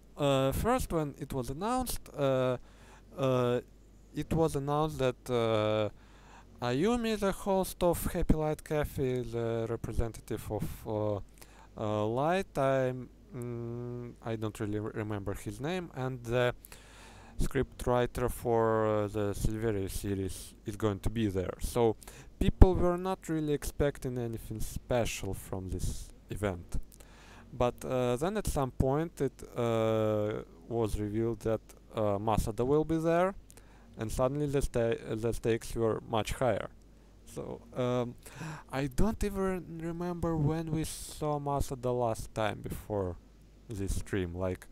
first when it was announced, uh, it was announced that Ayumi, the host of Happy Light Cafe, the representative of Light, I don't really remember his name, and the script writer for the Silveria series is going to be there. So people were not really expecting anything special from this event. But then at some point it was revealed that Masada will be there, and suddenly the stakes were much higher. So I don't even remember when we saw Masada last time before this stream. Like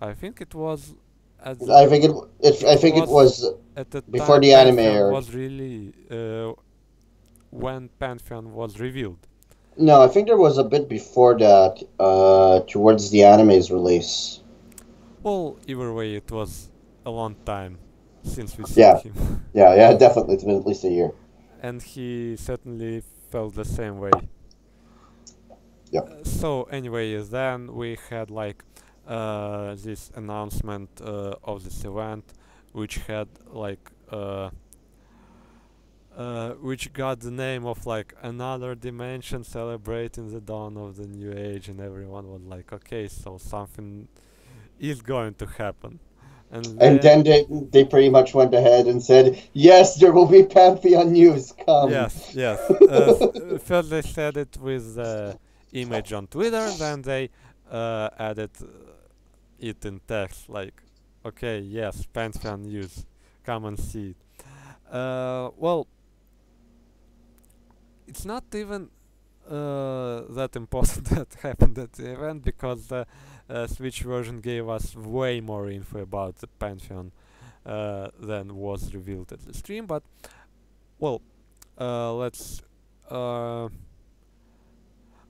I think it was at the I think I it think it was was at the before time the anime Pantheon aired. was really when Pantheon was revealed. No, I think there was a bit before that, towards the anime's release. Well, either way, it was a long time since we seen Yeah, him, yeah, definitely. It's been at least a year. and he certainly felt the same way. Yeah. So anyway, then we had like this announcement of this event, which had like which got the name of like another dimension celebrating the dawn of the new age, and everyone was like, okay, so something is going to happen. And And then, then they pretty much went ahead and said, "Yes, there will be Pantheon news. Come." yes, yes. First they said it with the image on Twitter, then they added it in text, like, okay, yes, Pantheon news, come and see it. Well, it's not even that important that happened at the event because the Switch version gave us way more info about the Pantheon than was revealed at the stream. But well, let's.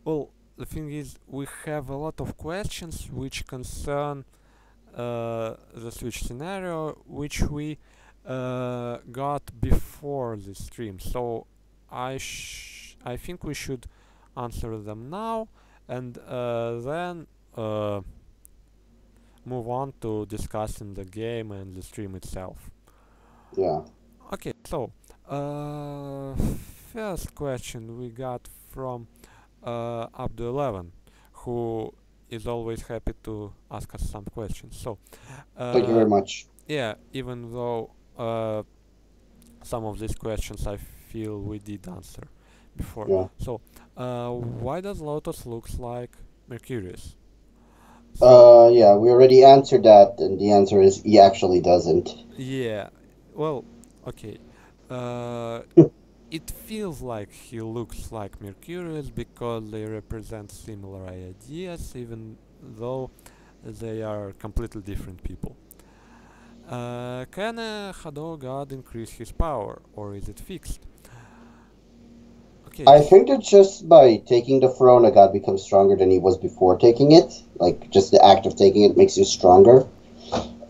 Well, the thing is, we have a lot of questions which concern the Switch scenario, which we got before the stream. So I think we should answer them now, and then move on to discussing the game and the stream itself. Yeah. Okay, so first question we got from Abdu11, who is always happy to ask us some questions. So, Thank you very much. yeah, even though some of these questions I feel we did answer before. Yeah. So, why does Lotus looks like Mercurius? So, Yeah, we already answered that, and the answer is he actually doesn't. yeah, well, okay. Uh, it feels like he looks like Mercurius because they represent similar ideas, even though they are completely different people. Can a Hado god increase his power, or is it fixed? Okay, I think that just by taking the throne, a god becomes stronger than he was before taking it. Like, just the act of taking it makes you stronger.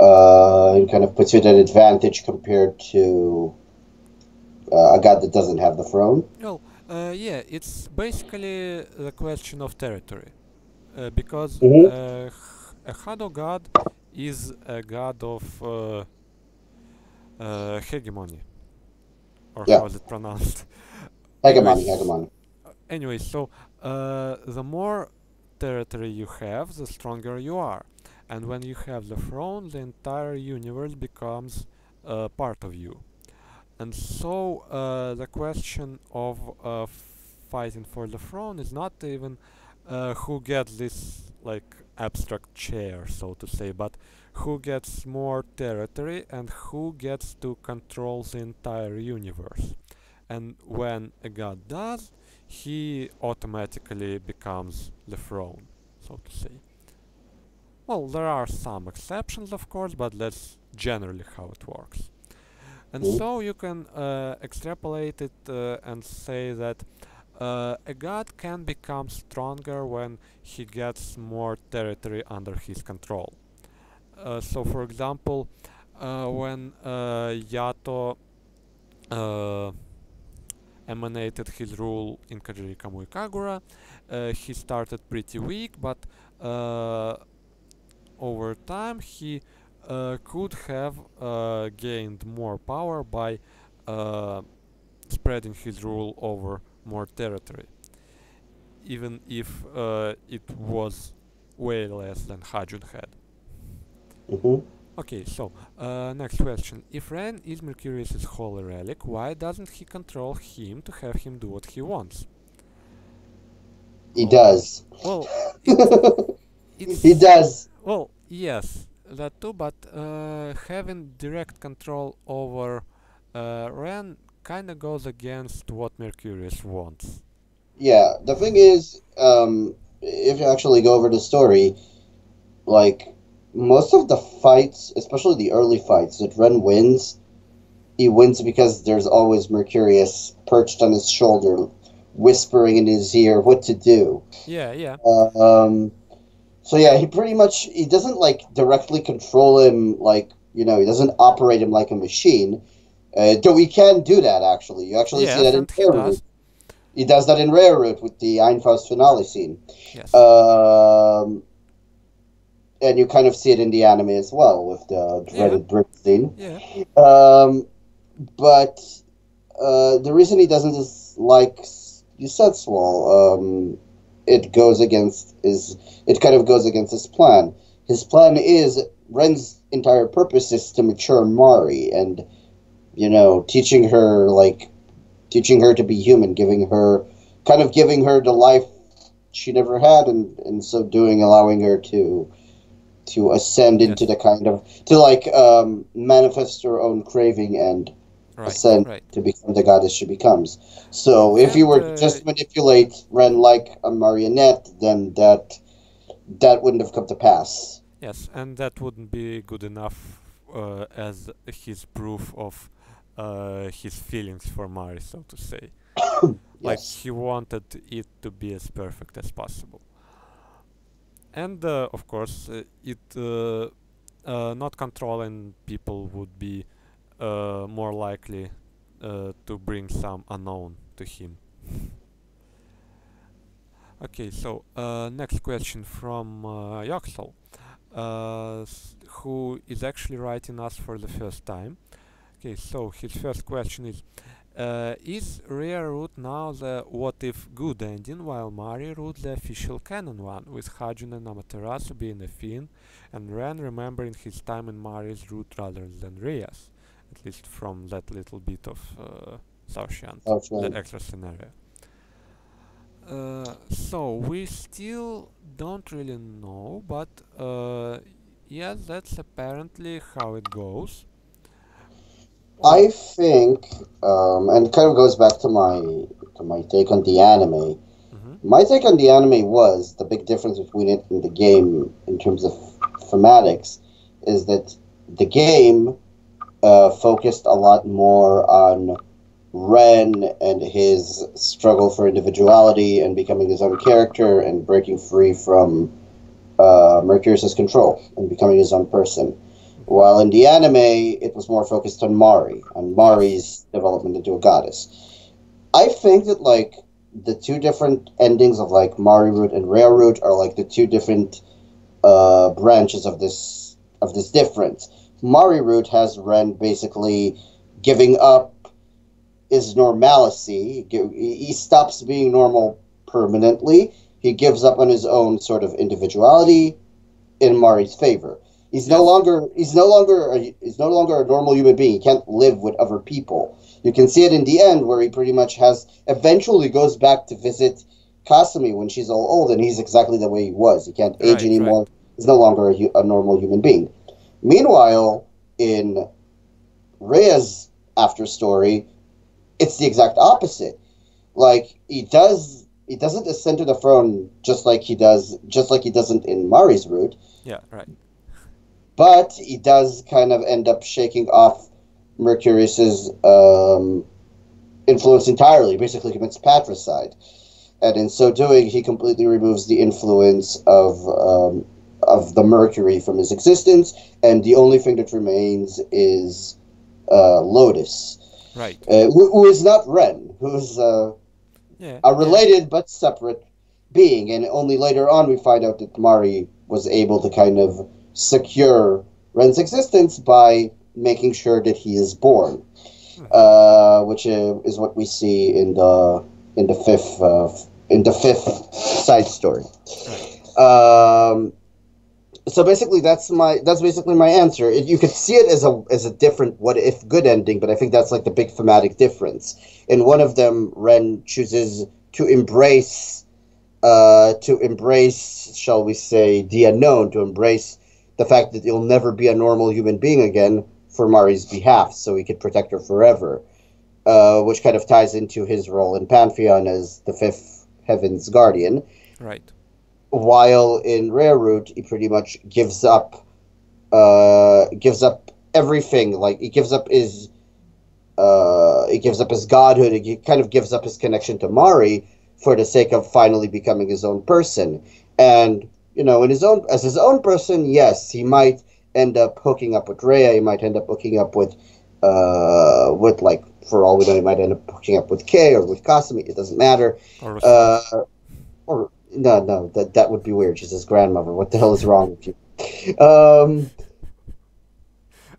And kind of puts you at an advantage compared to a god that doesn't have the throne. well, yeah, it's basically the question of territory. Because Mm-hmm. a Hado god is a god of hegemony, or Yeah, how is it pronounced? hegemony, anyways, hegemony. anyways, so the more territory you have, the stronger you are, and when you have the throne, the entire universe becomes part of you. And so the question of fighting for the throne is not even who gets this like abstract chair, so to say, but who gets more territory and who gets to control the entire universe. And when a god does, he automatically becomes the throne, so to say. Well, there are some exceptions, of course, but that's generally how it works. And Mhm. so you can extrapolate it and say that a god can become stronger when he gets more territory under his control. So, for example, when Yato uh, emanated his rule in Kajiri Kamui Kagura, he started pretty weak, but uh, over time he could have gained more power by uh, spreading his rule over more territory, even if it was way less than Hajun had. Mhm. Okay, so next question. If Ren is Mercurius' holy relic, why doesn't he control him to have him do what he wants? He Well, does. well, it He it's does. well, yes, that too, but having direct control over Ren kind of goes against what Mercurius wants. Yeah, the thing is, if you actually go over the story, like most of the fights, especially the early fights that Ren wins, he wins because there's always Mercurius perched on his shoulder, whispering in his ear what to do. Yeah, yeah, Um, so yeah, he pretty much he doesn't like directly control him like he doesn't operate him like a machine. Though he can do that actually. You actually see yes, that in and he Rare Root. does. He does that in Rare Root with the Einfaust finale scene. Yes, Um, and you kind of see it in the anime as well with the yeah, dreaded brick scene. yeah, Um, but the reason he doesn't is like you said, Swall. It goes against his. It kind of goes against his plan. His plan is Ren's entire purpose is to mature Mari and teaching her to be human, giving her the life she never had, and in so doing, allowing her to ascend into yes, the kind of to manifest her own craving and right, ascend right. to become the goddess she becomes. So if you And were to just manipulate Ren like a marionette, then that wouldn't have come to pass. yes, and that wouldn't be good enough as his proof of his feelings for Mari, so to say. Like Yes. he wanted it to be as perfect as possible. And of course, it not controlling people would be more likely to bring some unknown to him. Okay, so next question from Yoxel, who is actually writing us for the first time. Okay, so his first question is Rare Root now the what if good ending, while Mari Root the official canon one, with Hajun and Amaterasu being a Finn, and Ren remembering his time in Mari's root rather than Ria's, at least from that little bit of Saoshyant, the Okay. extra scenario. So we still don't really know, but yeah, that's apparently how it goes. I Well, think, and it kind of goes back to my take on the anime. mhm, My take on the anime was the big difference between it and the game in terms of thematics is that the game focused a lot more on Ren and his struggle for individuality and becoming his own character and breaking free from Mercurius' control and becoming his own person. mhm, While in the anime, it was more focused on yes, Mari's development into a goddess. I think that the two different endings of like Mari Root and Rare Root are like the two different branches of this difference. Mari Root has Ren basically giving up his normalcy. He stops being normal permanently. He gives up on his own sort of individuality in Mari's favor. yes, He's no longer a normal human being. He can't live with other people. You can see it in the end where he pretty much has eventually goes back to visit Kasumi when she's all old, and he's exactly the way he was. He can't age right, right, anymore. He's no longer a normal human being. Meanwhile, in Rhea's after story, it's the exact opposite. like he doesn't ascend to the throne just like he doesn't in Mari's route, Yeah, right. but he does kind of end up shaking off Mercurious's influence entirely. Basically, commits patricide, and in so doing, he completely removes the influence of the Mercury from his existence, and the only thing that remains is Lotus, Right. who is not Ren, who's Yeah, a yeah. related but separate being, and only later on we find out that Mari was able to kind of secure Ren's existence by making sure that he is born, Mm-hmm. which is what we see in the fifth side story. Right. Um, so basically, that's basically my answer. You could see it as a different what if good ending, but I think that's like the big thematic difference. In one of them, Ren chooses to embrace, shall we say, the unknown, to embrace the fact that he'll never be a normal human being again for Mari's behalf, so he could protect her forever. Which kind of ties into his role in Pantheon as the fifth heaven's guardian. Right. While in Rare Root, he pretty much gives up everything. Like he gives up his godhood. He kind of gives up his connection to Mari for the sake of finally becoming his own person. And in his own person, yes, he might end up hooking up with Rhea. He might end up hooking up with like, for all we know, he might end up hooking up with Kay or with Kasumi. It doesn't matter. Or Uh, Rousseau. or no, that would be weird. She's his grandmother. What the hell is wrong with you?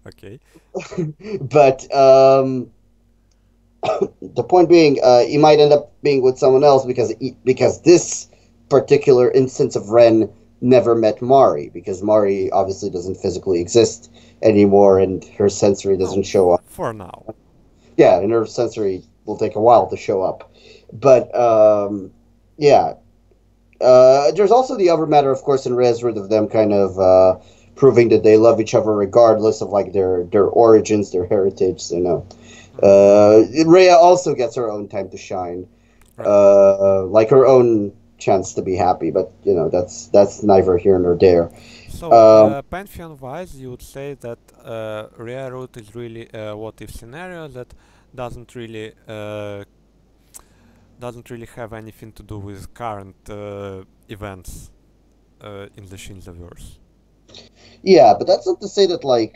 Okay. But the point being, he might end up being with someone else because this particular instance of Ren never met Mari, because Mari obviously doesn't physically exist anymore, and her sensory No, doesn't show up. for now. Yeah, and her sensory will take a while to show up. But yeah, there's also the other matter, of course, in Resrid of them kind of proving that they love each other regardless of like their origins, their heritage. Mm-hmm. Rhea also gets her own time to shine, Right. like her own chance to be happy. But that's neither here nor there. So, Um, Pantheon-wise, you would say that Rare Root is really a what-if scenario that doesn't really doesn't really have anything to do with current events in the Shinzaverse. yeah, but that's not to say that like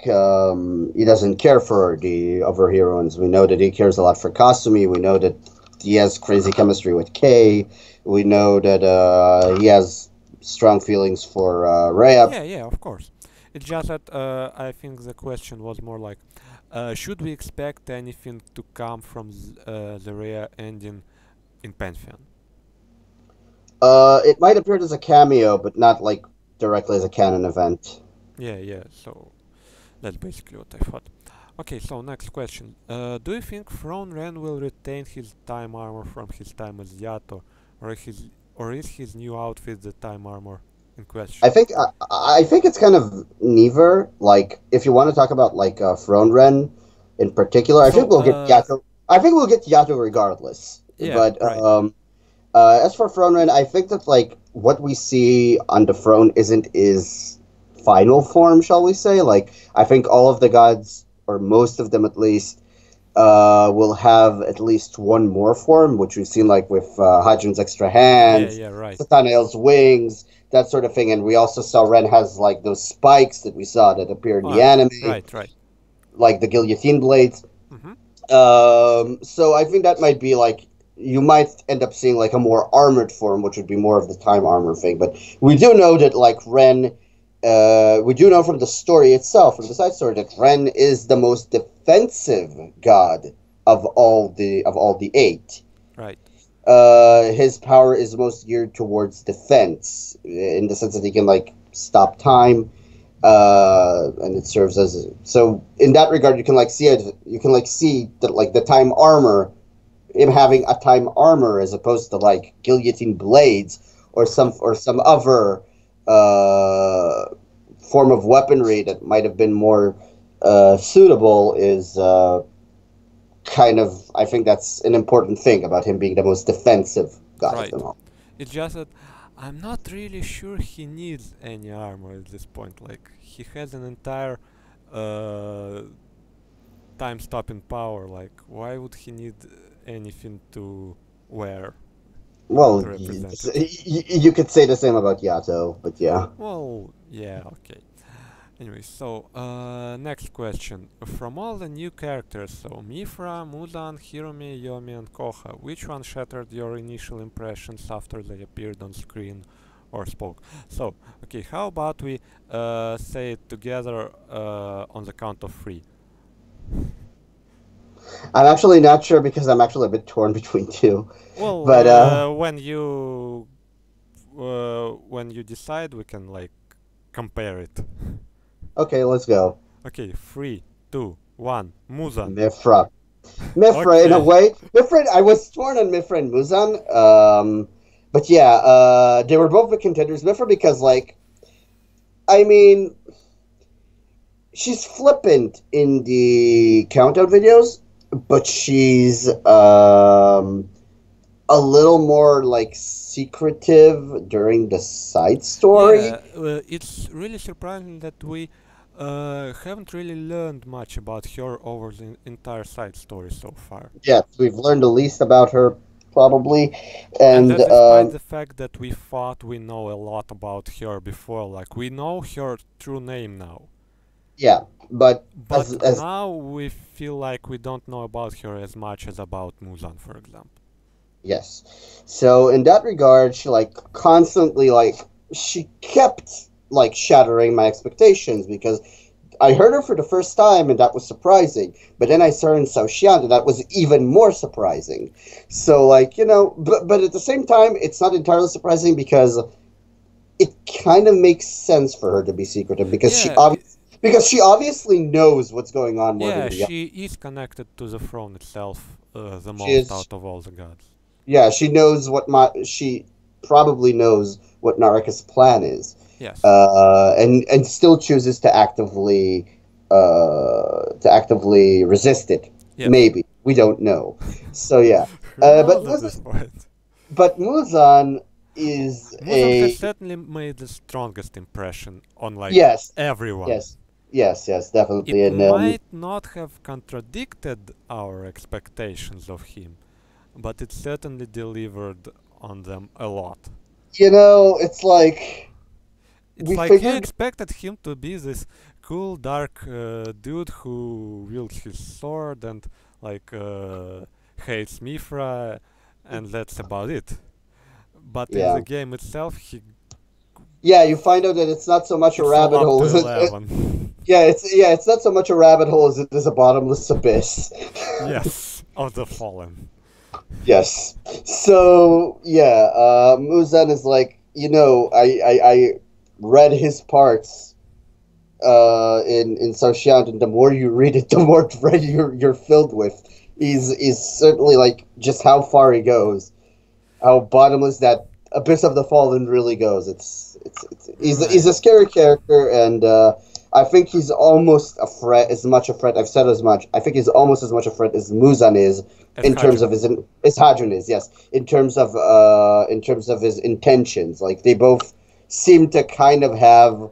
he doesn't care for the other heroines. We know that he cares a lot for Kasumi. We know that he has crazy chemistry with Kay. We know that he has strong feelings for Rhea. Yeah, yeah, of course. It's just that I think the question was more like, should we expect anything to come from the Rare ending in Pantheon? It might appear as a cameo, but not like directly as a canon event. Yeah, yeah. So that's basically what I thought. Okay, so next question. Do you think Throne Ren will retain his time armor from his time as Yato, or is his new outfit the time armor in I question? think I think it's kind of neither. Like, if you want to talk about like Throne Ren in particular, I think So, we'll get Yato. I think we'll get Yato regardless. yeah, But right. as for Throne Ren, I think that like what we see on the throne isn't his final form, shall we say? Like, I think all of the gods, or most of them at least, will have at least one more form, which we've seen like with Hajin's extra Yeah, hands, yeah, right. Satanael's wings, that sort of thing. And we also saw Ren has like those spikes that we saw that appeared in the anime, Right, right. like the guillotine blades. Mm-hmm. So I think that might be like you might end up seeing like a more armored form, which would be more of the time armor thing. But we do know that like Ren, we do know from the story itself, from the side story, that Ren is the most defensive god of all the eight. Right. His power is most geared towards defense, in the sense that he can like stop time, and it serves as so. In that regard, you can like see it. You can like see that like the time armor, him having a time armor as opposed to like guillotine blades Uh-huh. or some other uh, form of weaponry that might have been more suitable is I think that's an important thing about him being the most defensive god of Right. them all. It's just that I'm not really sure he needs any armor at this point. Like, he has an entire uh, time stopping power. Like, why would he need anything to wear Well, to represent it? you could say the same about Yato, but yeah. Well, yeah, okay. Anyway, so next question. From all the new characters, so Mifra, Muzan, Hirumi, Yomi, and Koha, which one shattered your initial impressions after they appeared on screen or spoke? So, okay, how about we say it together on the count of three? I'm actually not sure because I'm actually a bit torn between two. Well, But when you decide, we can like compare it. okay, let's go. Okay, three, two, one, Muzan. Mifra. Mifra, in a Okay. way. Mifra, I was torn on Mifra and Muzan. But yeah, they were both the contenders. Mifra because, like, I mean, she's flippant in the countdown videos, but she's a little more like secretive during the side story. Yeah, it's really surprising that we haven't really learned much about her over the entire side story so far. Yes, we've learned the least about her probably, And and that despite the fact that we thought we know a lot about her before, like we know her true name now. yeah, but But as now we feel like we don't know about her as much as about Muzan, for example. yes, so in that regard, she like constantly like she kept like shattering my expectations because I heard her for the first time and that was surprising. But then I saw her in Saoshyant and that was even more surprising. So like, but at the same time it's not entirely surprising because it kind of makes sense for her to be secretive Yeah, because she obviously knows what's going on more than yeah, the other. she is connected to the throne itself the She most is out of all the gods. Yeah, she knows she probably knows what Naraka's plan is. Yes. And still chooses to actively resist it. Yes. Maybe we don't know. So yeah, Who but knows at this point? Muzan is Muzan has a certainly made the strongest impression on like yes, everyone. yes, yes, definitely, It and might not have contradicted our expectations of him, but it certainly delivered on them a lot. it's like It's we like you figured. expected him to be this cool, dark dude who wields his sword and like hates Mifra, and that's about it. But in Yeah, the game itself, he yeah, you find out that it's not so much a it's all rabbit up hole to as it, 11. it's not so much a rabbit hole as it is a bottomless abyss. Yes, of the fallen. Yes. So yeah, Muzan is like, I read his parts in Saoshyant, and the more you read it, the more dread you're filled with. He's certainly like just how far he goes, how bottomless that abyss of the fallen really goes. He's Right. a scary character, and I think he's almost a threat, as much a threat. I've said as much. I think he's almost as much a threat as Muzan is As in terms of Hajun. his Hadron is, yes, in terms of his intentions. Like they both seem to kind of have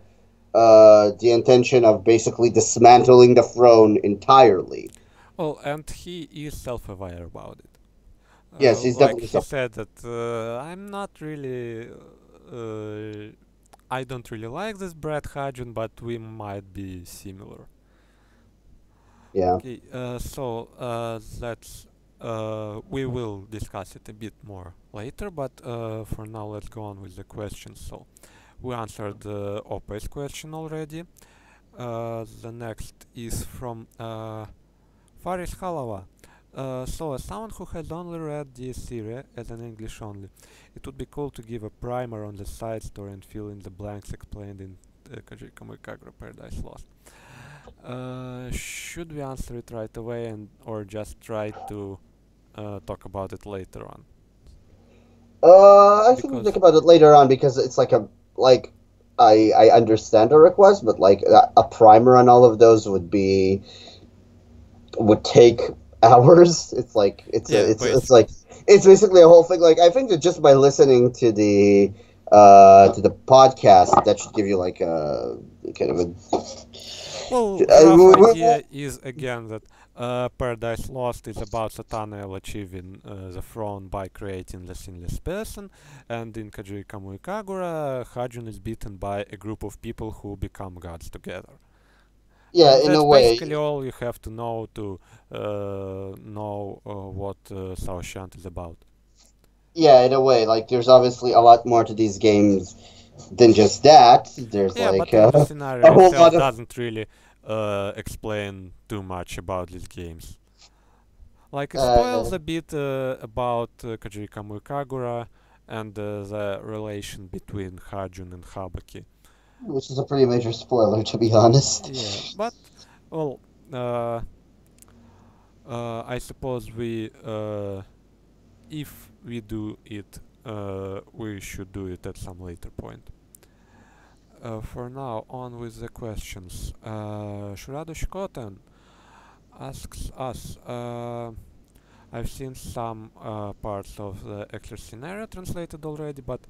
the intention of basically dismantling the throne entirely. Oh, and he is self-aware about it. Yes, he's Like definitely he so. said that I'm not really, I don't really like this Brad Hajun, but we might be similar. Yeah. Okay, so that's we will discuss it a bit more later, but for now let's go on with the questions. So we answered Ope's question already. The next is from Faris Halava. So, as someone who has only read Dies Irae as an English only, it would be cool to give a primer on the side story and fill in the blanks explained in Kajika Kagura Paradise Lost. Should we answer it right away and or just try to talk about it later on? I think we think Because about it later on because it's like I understand the request, but like a primer on all of those would take hours. It's like Yeah, it's basically. like it's basically a whole thing. Like I think that just by listening to the podcast, that should give you like a kind of a Well, the rough uh, idea is again that Paradise Lost is about Satanael achieving the throne by creating the sinless person, and in Kajiri Kamui Kagura, Hajun is beaten by a group of people who become gods together. yeah, And in a that's way. basically all you have to know to know what Saoshyant is about. Yeah, in a way, like there's obviously a lot more to these games than just that. There's Yeah, like but the scenario a whole itself lot of doesn't really explain too much about these games. Like it uh, spoils a bit about Kajiri Kamui Kagura and the relation between Hajun and Habaki. which is a pretty major spoiler, to be honest. Yeah, but well, uh, I suppose if we do it, we should do it at some later point. For now, on with the questions. Shurado Shkotan asks us. I've seen some parts of the extra scenario translated already, but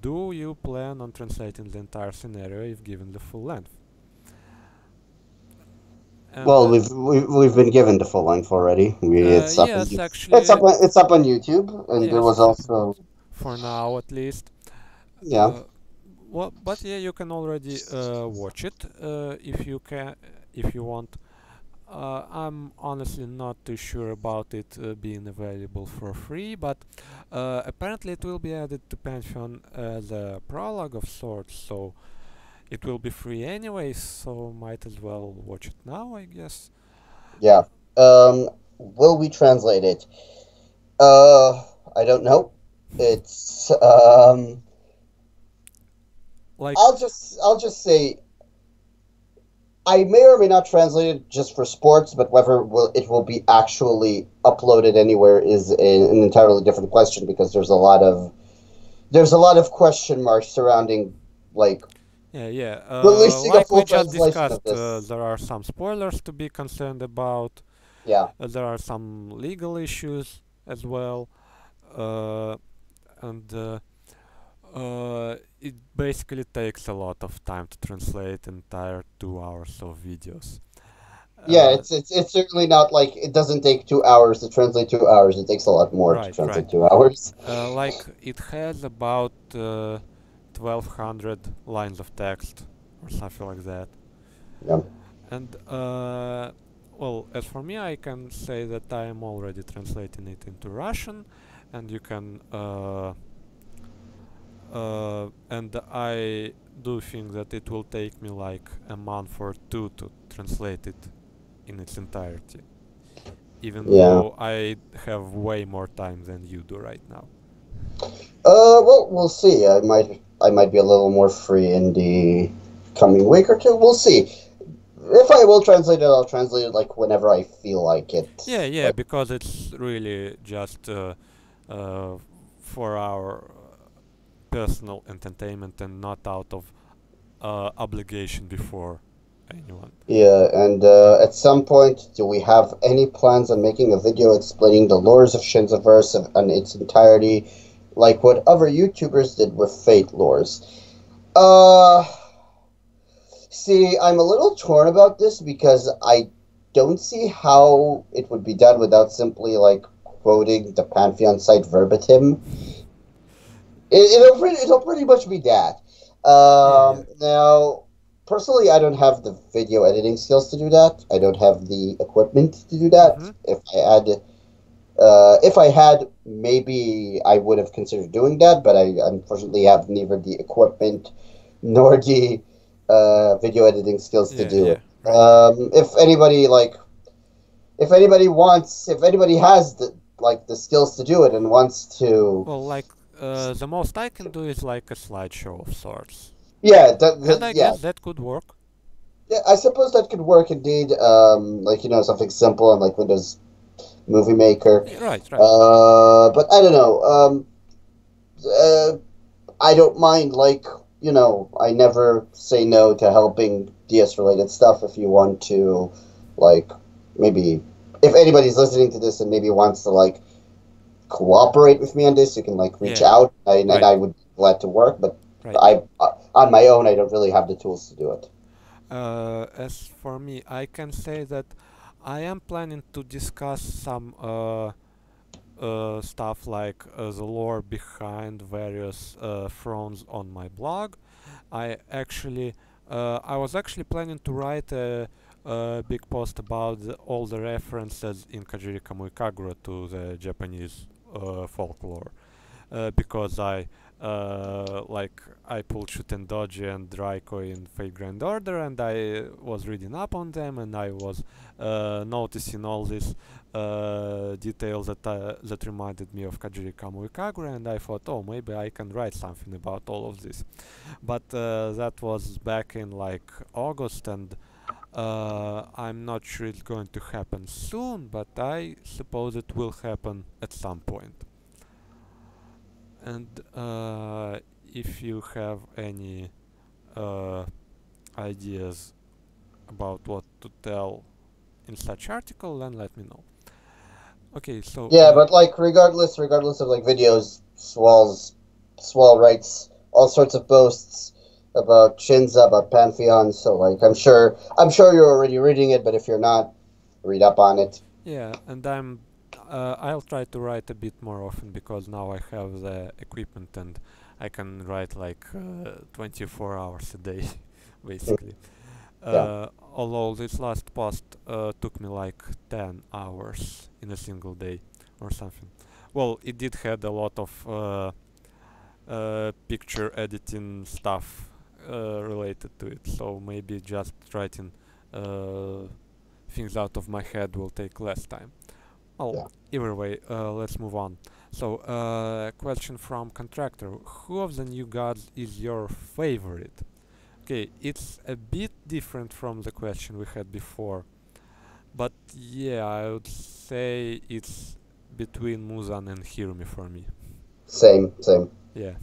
do you plan on translating the entire scenario if given the full length? And Well, we've been given the full length already. yes, actually, It's up on YouTube, and there yes, was it's up on also YouTube for now at least. yeah. Uh, well, but yeah, you can already watch it if you want. I'm honestly not too sure about it being available for free, but apparently it will be added to Pantheon as a prologue of sorts, so it will be free anyway, so might as well watch it now, I guess. Yeah. Will we translate it? Uh, I don't know. It's Like, I'll just say I may or may not translate it just for sports, but whether it will be actually uploaded anywhere is an entirely different question because there's a lot of question marks surrounding like yeah. releasing a Like we full just translation of discussed, this. there are some spoilers to be concerned about. Yeah. There are some legal issues as well, uh, and it basically takes a lot of time to translate entire 2 hours of videos. Yeah, Uh, it's certainly not like it doesn't take 2 hours to translate 2 hours. It takes a lot more to right, right. translate 2 hours. Like it has about 1200 lines of text or something like that. Yeah. And well, as for me, I can say that I am already translating it into Russian, and you can. And I do think that it will take me like a month or two to translate it in its entirety, even Yeah. though I have way more time than you do right now. Well, we'll see. I might be a little more free in the coming week or two. We'll see. If I will translate it, I'll translate it like whenever I feel like it. Yeah, Like, because it's really just uh, for our personal entertainment and not out of obligation before anyone. yeah, and at some point, do we have any plans on making a video explaining the lores of Shinzaverse in its entirety, like what other YouTubers did with Fate lores? Uh, See, I'm a little torn about this because I don't see how it would be done without simply like quoting the Pantheon site verbatim. It'll pretty much be that. Yeah. Now, personally, I don't have the video editing skills to do that. I don't have the equipment to do that. Mm-hmm. If I had, maybe I would have considered doing that, but I unfortunately have neither the equipment nor the video editing skills to do Yeah, it. right. If anybody has the skills to do it and wants to, Well, like the most I can do is like a slideshow of sorts, yeah, and I yeah, guess that could work. yeah, I suppose that could work indeed. Like something simple on like Windows Movie Maker. Yeah, right, right. But I don't know. Uh, I don't mind, like, I never say no to helping DS related stuff if you want to, like, maybe if anybody's listening to this and maybe wants to like cooperate with me on this, you can like reach Yeah, out, and right, I would be glad to work. But right. on my own, I don't really have the tools to do it. As for me, I can say that I am planning to discuss some stuff like the lore behind various thrones on my blog. I was actually planning to write a big post about all the references in Kajiri Kamui Kagura to the Japanese folklore, because I pulled Shuten Doji and Draiko in Fate Grand Order, and I was reading up on them, and I was noticing all these details that reminded me of Kajiri Kamui Kagura, and I thought, oh, maybe I can write something about all of this. But that was back in like August, and I'm not sure it's going to happen soon, but I suppose it will happen at some point. And if you have any uh, ideas about what to tell in such article, then let me know. Okay, so Yeah, but like regardless of like videos, Swall writes all sorts of posts about Shinza, about Pantheon. So like I'm sure you're already reading it, but if you're not, read up on it. yeah, and I'll try to write a bit more often because now I have the equipment and I can write like 24 hours a day, basically. Yeah, Although this last post took me like 10 hours in a single day or something. Well, it did had a lot of picture editing stuff related to it, so maybe just writing uh, things out of my head will take less time. Well, yeah. either way, let's move on. So, question from contractor: who of the new gods is your favorite? Okay, it's a bit different from the question we had before, but yeah, I would say it's between Muzan and Hirumi for me. Same. Yeah.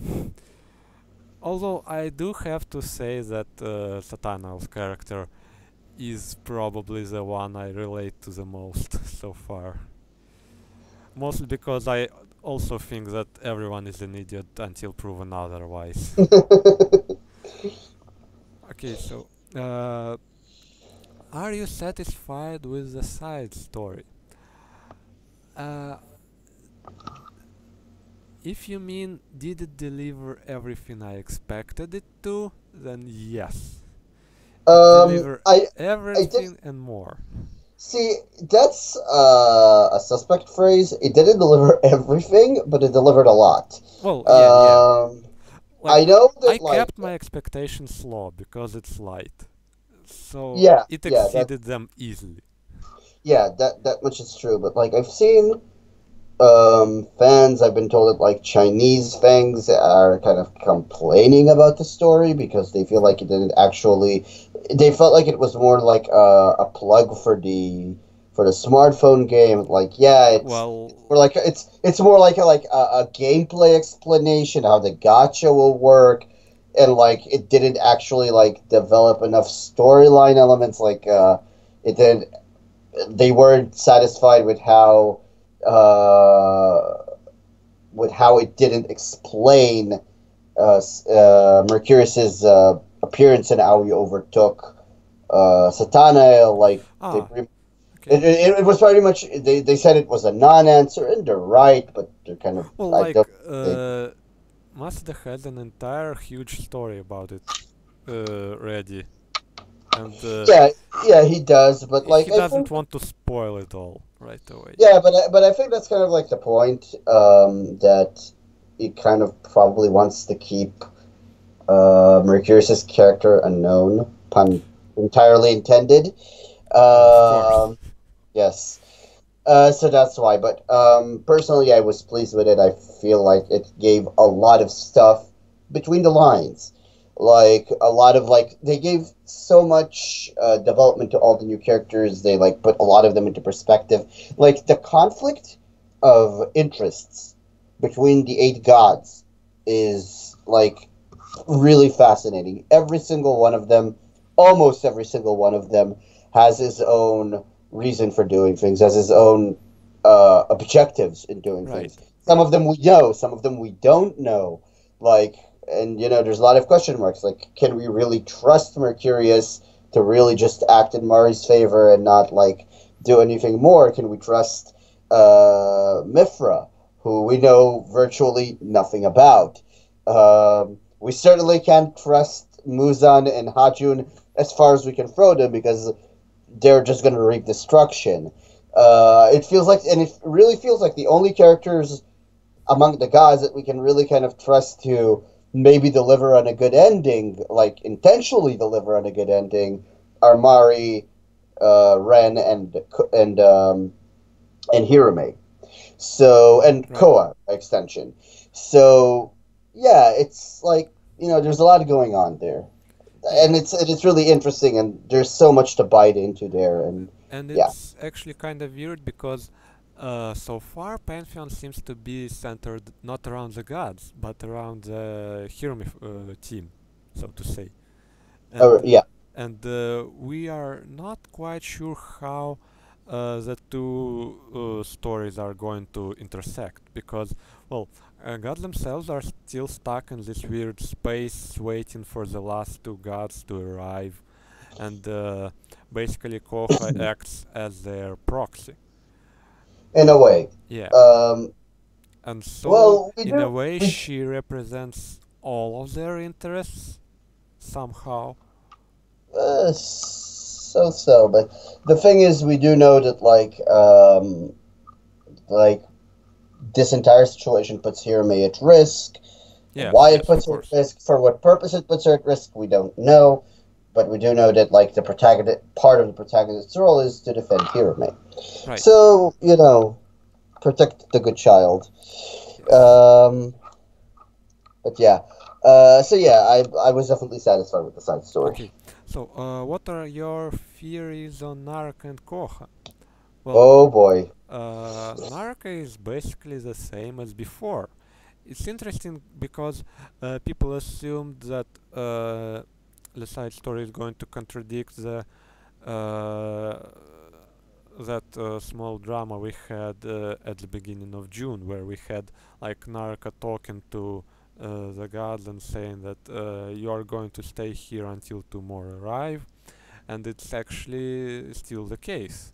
Although I do have to say that Satana's character is probably the one I relate to the most so far. Mostly because I also think that everyone is an idiot until proven otherwise. Okay, so are you satisfied with the side story? Uh, if you mean did it deliver everything I expected it to, then yes. It um, delivered I I did everything and more. see that's a suspect phrase. It didn't deliver everything, but it delivered a lot. Well, yeah, yeah. Um, I Like, know I that like kept my expectations low because it's light. So yeah it yeah that exceeded them easily. yeah that much is true. But like I've seen fans, I've been told that like Chinese fans are kind of complaining about the story because they feel Mhm. like it didn't actually. They felt like it was more like a plug for the smartphone game. Like, yeah, it's Well, more like it's more like a gameplay explanation how the gacha will work, and like it didn't actually like develop enough storyline elements. Like, it did they weren't satisfied uh, with how it didn't explain Mercurious's appearance and how he overtook Satana. Like ah, it, okay. it, it was pretty much they said it was a non-answer, and they're right, but they're kind of Well, I like, don't think Masuda had an entire huge story about it ready, and yeah he does, but like he I doesn't think want to spoil it all right away. yeah, but I think that's kind of like the point that he kind of probably wants to keep Mercurious's character unknown, pun entirely intended. Well, of course. Um, yes. So that's why. But personally, I was pleased with it. I feel like it gave a lot of stuff between the lines. Like a lot of like they gave so much development to all the new characters. They like put a lot of them into perspective. Like the conflict of interests between the eight gods is like really fascinating. Every single one of them, almost every single one of them, has his own reason for doing things, has his own objectives in doing Right. things. Some Right. of them we know, some of them we don't know. Like, and there's a lot of question marks. Like, can we really trust Mercurius to really just act in Mari's favor and not like do anything more? Can we trust Mithra, who we know virtually nothing about? We certainly can't trust Muzan and Hajun as far as we can throw them because they're just going to wreak destruction. It feels like, and it really feels like the only characters among the gods that we can really kind of trust to maybe deliver on a good ending, like intentionally deliver on a good ending, are Mari, Ren, and Hirame. So, and Right. Koa by extension. So yeah, it's like there's a lot going on there, Yeah. and it's really interesting, and there's so much to bite into there, and And yeah. it's actually kind of weird because so far Pantheon seems to be centered not around the gods, but around the Hirumi team, so to say. And Yeah. we are not quite sure how the two stories are going to intersect because, well, gods themselves are still stuck in this weird space waiting for the last two gods to arrive, and basically Koha acts as their proxy. In a way. Yeah, Um, and so well, we in a do. way We she represents all of their interests somehow. so, but the thing is, we do know that like this entire situation puts Hirame at risk. Yes, Why it yes, of puts her at course. risk, for what purpose it puts her at risk, we don't know. But we do know that like the protagonist, part of the protagonist's role is to defend Hirame. Right. So protect the good child. Yes. Um, but yeah. So yeah, I was definitely satisfied with the side story. Okay. So, what are your theories on Naraka and Koha? Well, Oh boy. Naraka is basically the same as before. It's interesting because people assumed that the side story is going to contradict the uh, that small drama we had at the beginning of June, where we had like Naraka talking to the gods and saying that you are going to stay here until tomorrow arrive, and it's actually still the case.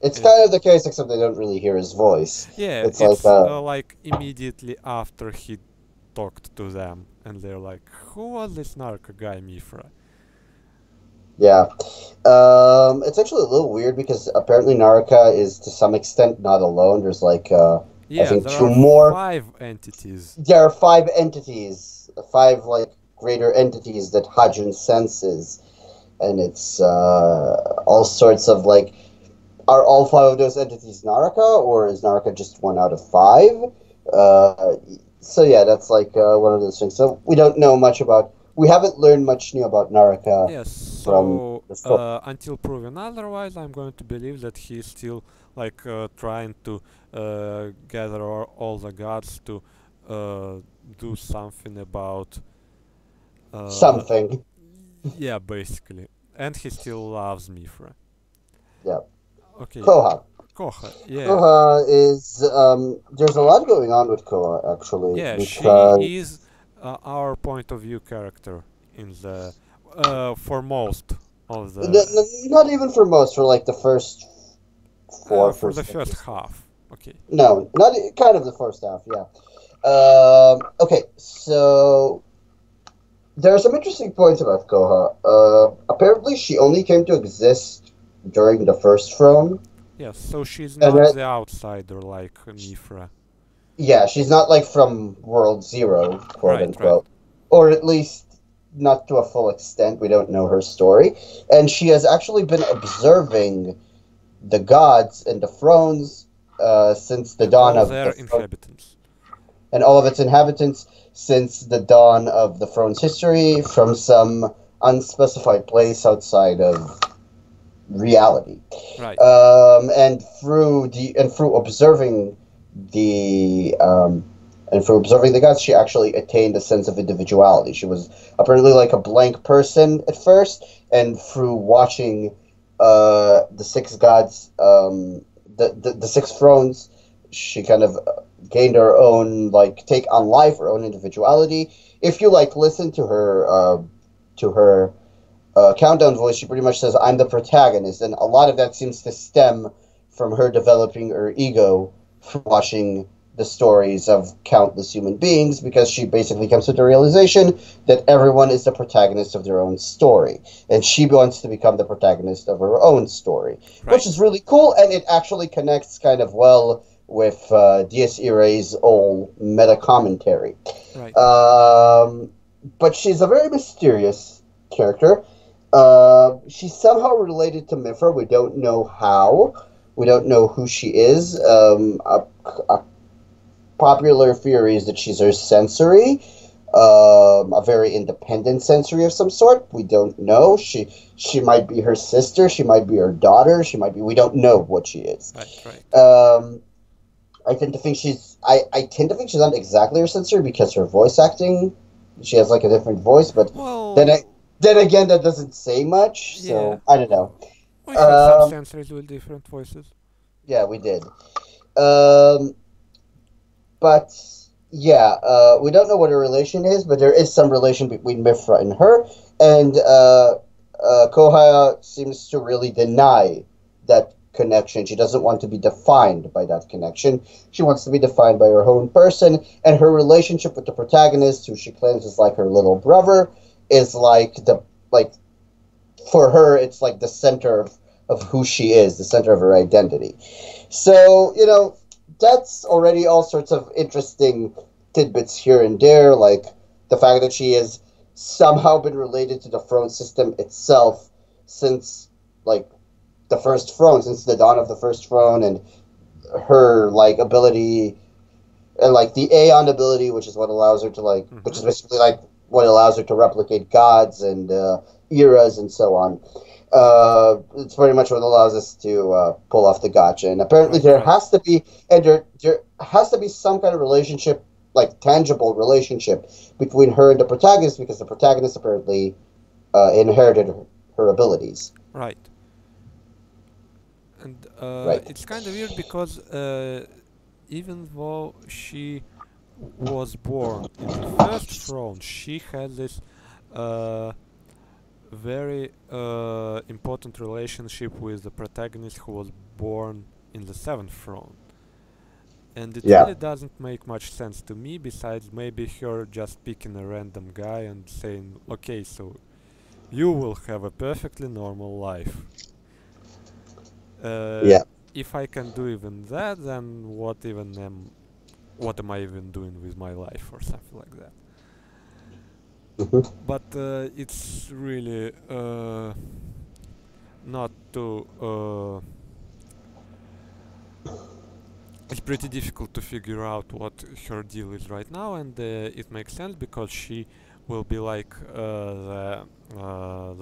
It's Uh, kind of the case, except they don't really hear his voice. yeah, It's like, it's like immediately after he talked to them, and they're like, "Who was this Naraka guy, Mifra?" yeah. It's actually a little weird because apparently Naraka is to some extent not alone. There's I Yeah, think there two are more. five entities. There are five entities, five like greater entities that Hajun senses, and it's all sorts of like. Are all five of those entities Naraka, or is Naraka just one out of five? Uh, so yeah, that's one of those things. So we don't know much about. We haven't learned much new about Naraka Yes, from so the story. until proven otherwise, I'm going to believe that he's still like trying to gather all the gods to uh, do something about. Uh, Something. yeah, basically, and he still loves Mifra. Yeah. Okay, Koha. Koha. Yeah, Koha is there's a lot going on with Koha actually yeah, she is because our point of view character in the for most of the not even for most, for like the first four for the first first issues. half. Okay. No, not kind of the first half. Yeah. Okay, so there are some interesting points about Koha. Apparently, she only came to exist during the first throne, Yes, so she's and not the outsider like Mifra. yeah, she's not like from World Zero, quote Right, right. unquote, or at least not to a full extent. We don't know her story, and she has actually been observing the gods and the thrones since the And dawn all of their the throne inhabitants. and all of its inhabitants since the dawn of the throne's history from some unspecified place outside of reality. Right. Through observing the and through observing the gods, she actually attained a sense of individuality. She was apparently like a blank person at first, and through watching the six gods, the six thrones. She kind of gained her own like take on life, her own individuality. If you like listen to her countdown voice, she pretty much says, "I'm the protagonist," and a lot of that seems to stem from her developing her ego from watching the stories of countless human beings, because she basically comes to the realization that everyone is the protagonist of their own story, and she wants to become the protagonist of her own story, which Right. is really cool, and it actually connects kind of well with Dies Irae's old meta commentary. Right. But she's a very mysterious character. She's somehow related to Mithra. We don't know how. We don't know who she is. A popular theory is that she's her sensory, a very independent sensory of some sort. We don't know. She might be her sister. She might be her daughter. She might be. We don't know what she is. Right. Right. I tend to think she's. I tend to think she's not exactly her sensory because her voice acting. She has like a different voice, but then I, Well, then again, that doesn't say much. yeah. So I don't know. We had some Um, sensories with different voices. yeah, we did. Um, but yeah, we don't know what her relation is, but there is some relation between Mifra and her, and Kohaya seems to really deny that connection. She doesn't want to be defined by that connection. She wants to be defined by her own person, and her relationship with the protagonist, who she claims is like her little brother, is like for her, it's like the center of who she is, the center of her identity. So, that's already all sorts of interesting tidbits here and there, like the fact that she has somehow been related to the throne system itself since, like, the first throne, since the dawn of the first throne, and her, like, ability, and, like, the Aeon ability, which is what allows her to, like, which Mm-hmm. is basically, like, what allows her to replicate gods and eras and so on. It's pretty much what allows us to pull off the gotcha. And apparently Right. Right. there has to be some kind of relationship, like tangible relationship between her and the protagonist, because the protagonist apparently inherited her abilities. Right. And Right. it's kind of weird because even though she was born in the first throne, she had this uh, very important relationship with the protagonist who was born in the seventh throne. And it Yeah. really doesn't make much sense to me, besides maybe her just picking a random guy and saying, okay, so you will have a perfectly normal life. Uh, Yeah. if I can do even that, then what am I even doing with my life or something like that? Hmm. But it's really not too. It's pretty difficult to figure out what her deal is right now, and it makes sense because she will be like the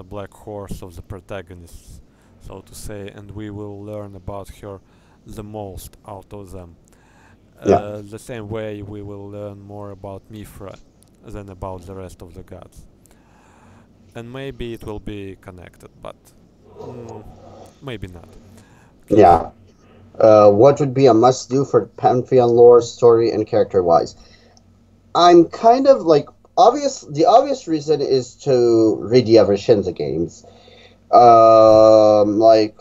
black horse of the protagonists, so to say, and we will learn about her the most out of them. Yeah. The same way we will learn more about Mithra than about the rest of the gods. And maybe it will be connected, but mm, maybe not. Cause Yeah. What would be a must do for Pantheon lore, story, and character wise? I'm kind of like obvious. The obvious reason is to read the other Shinza games. Like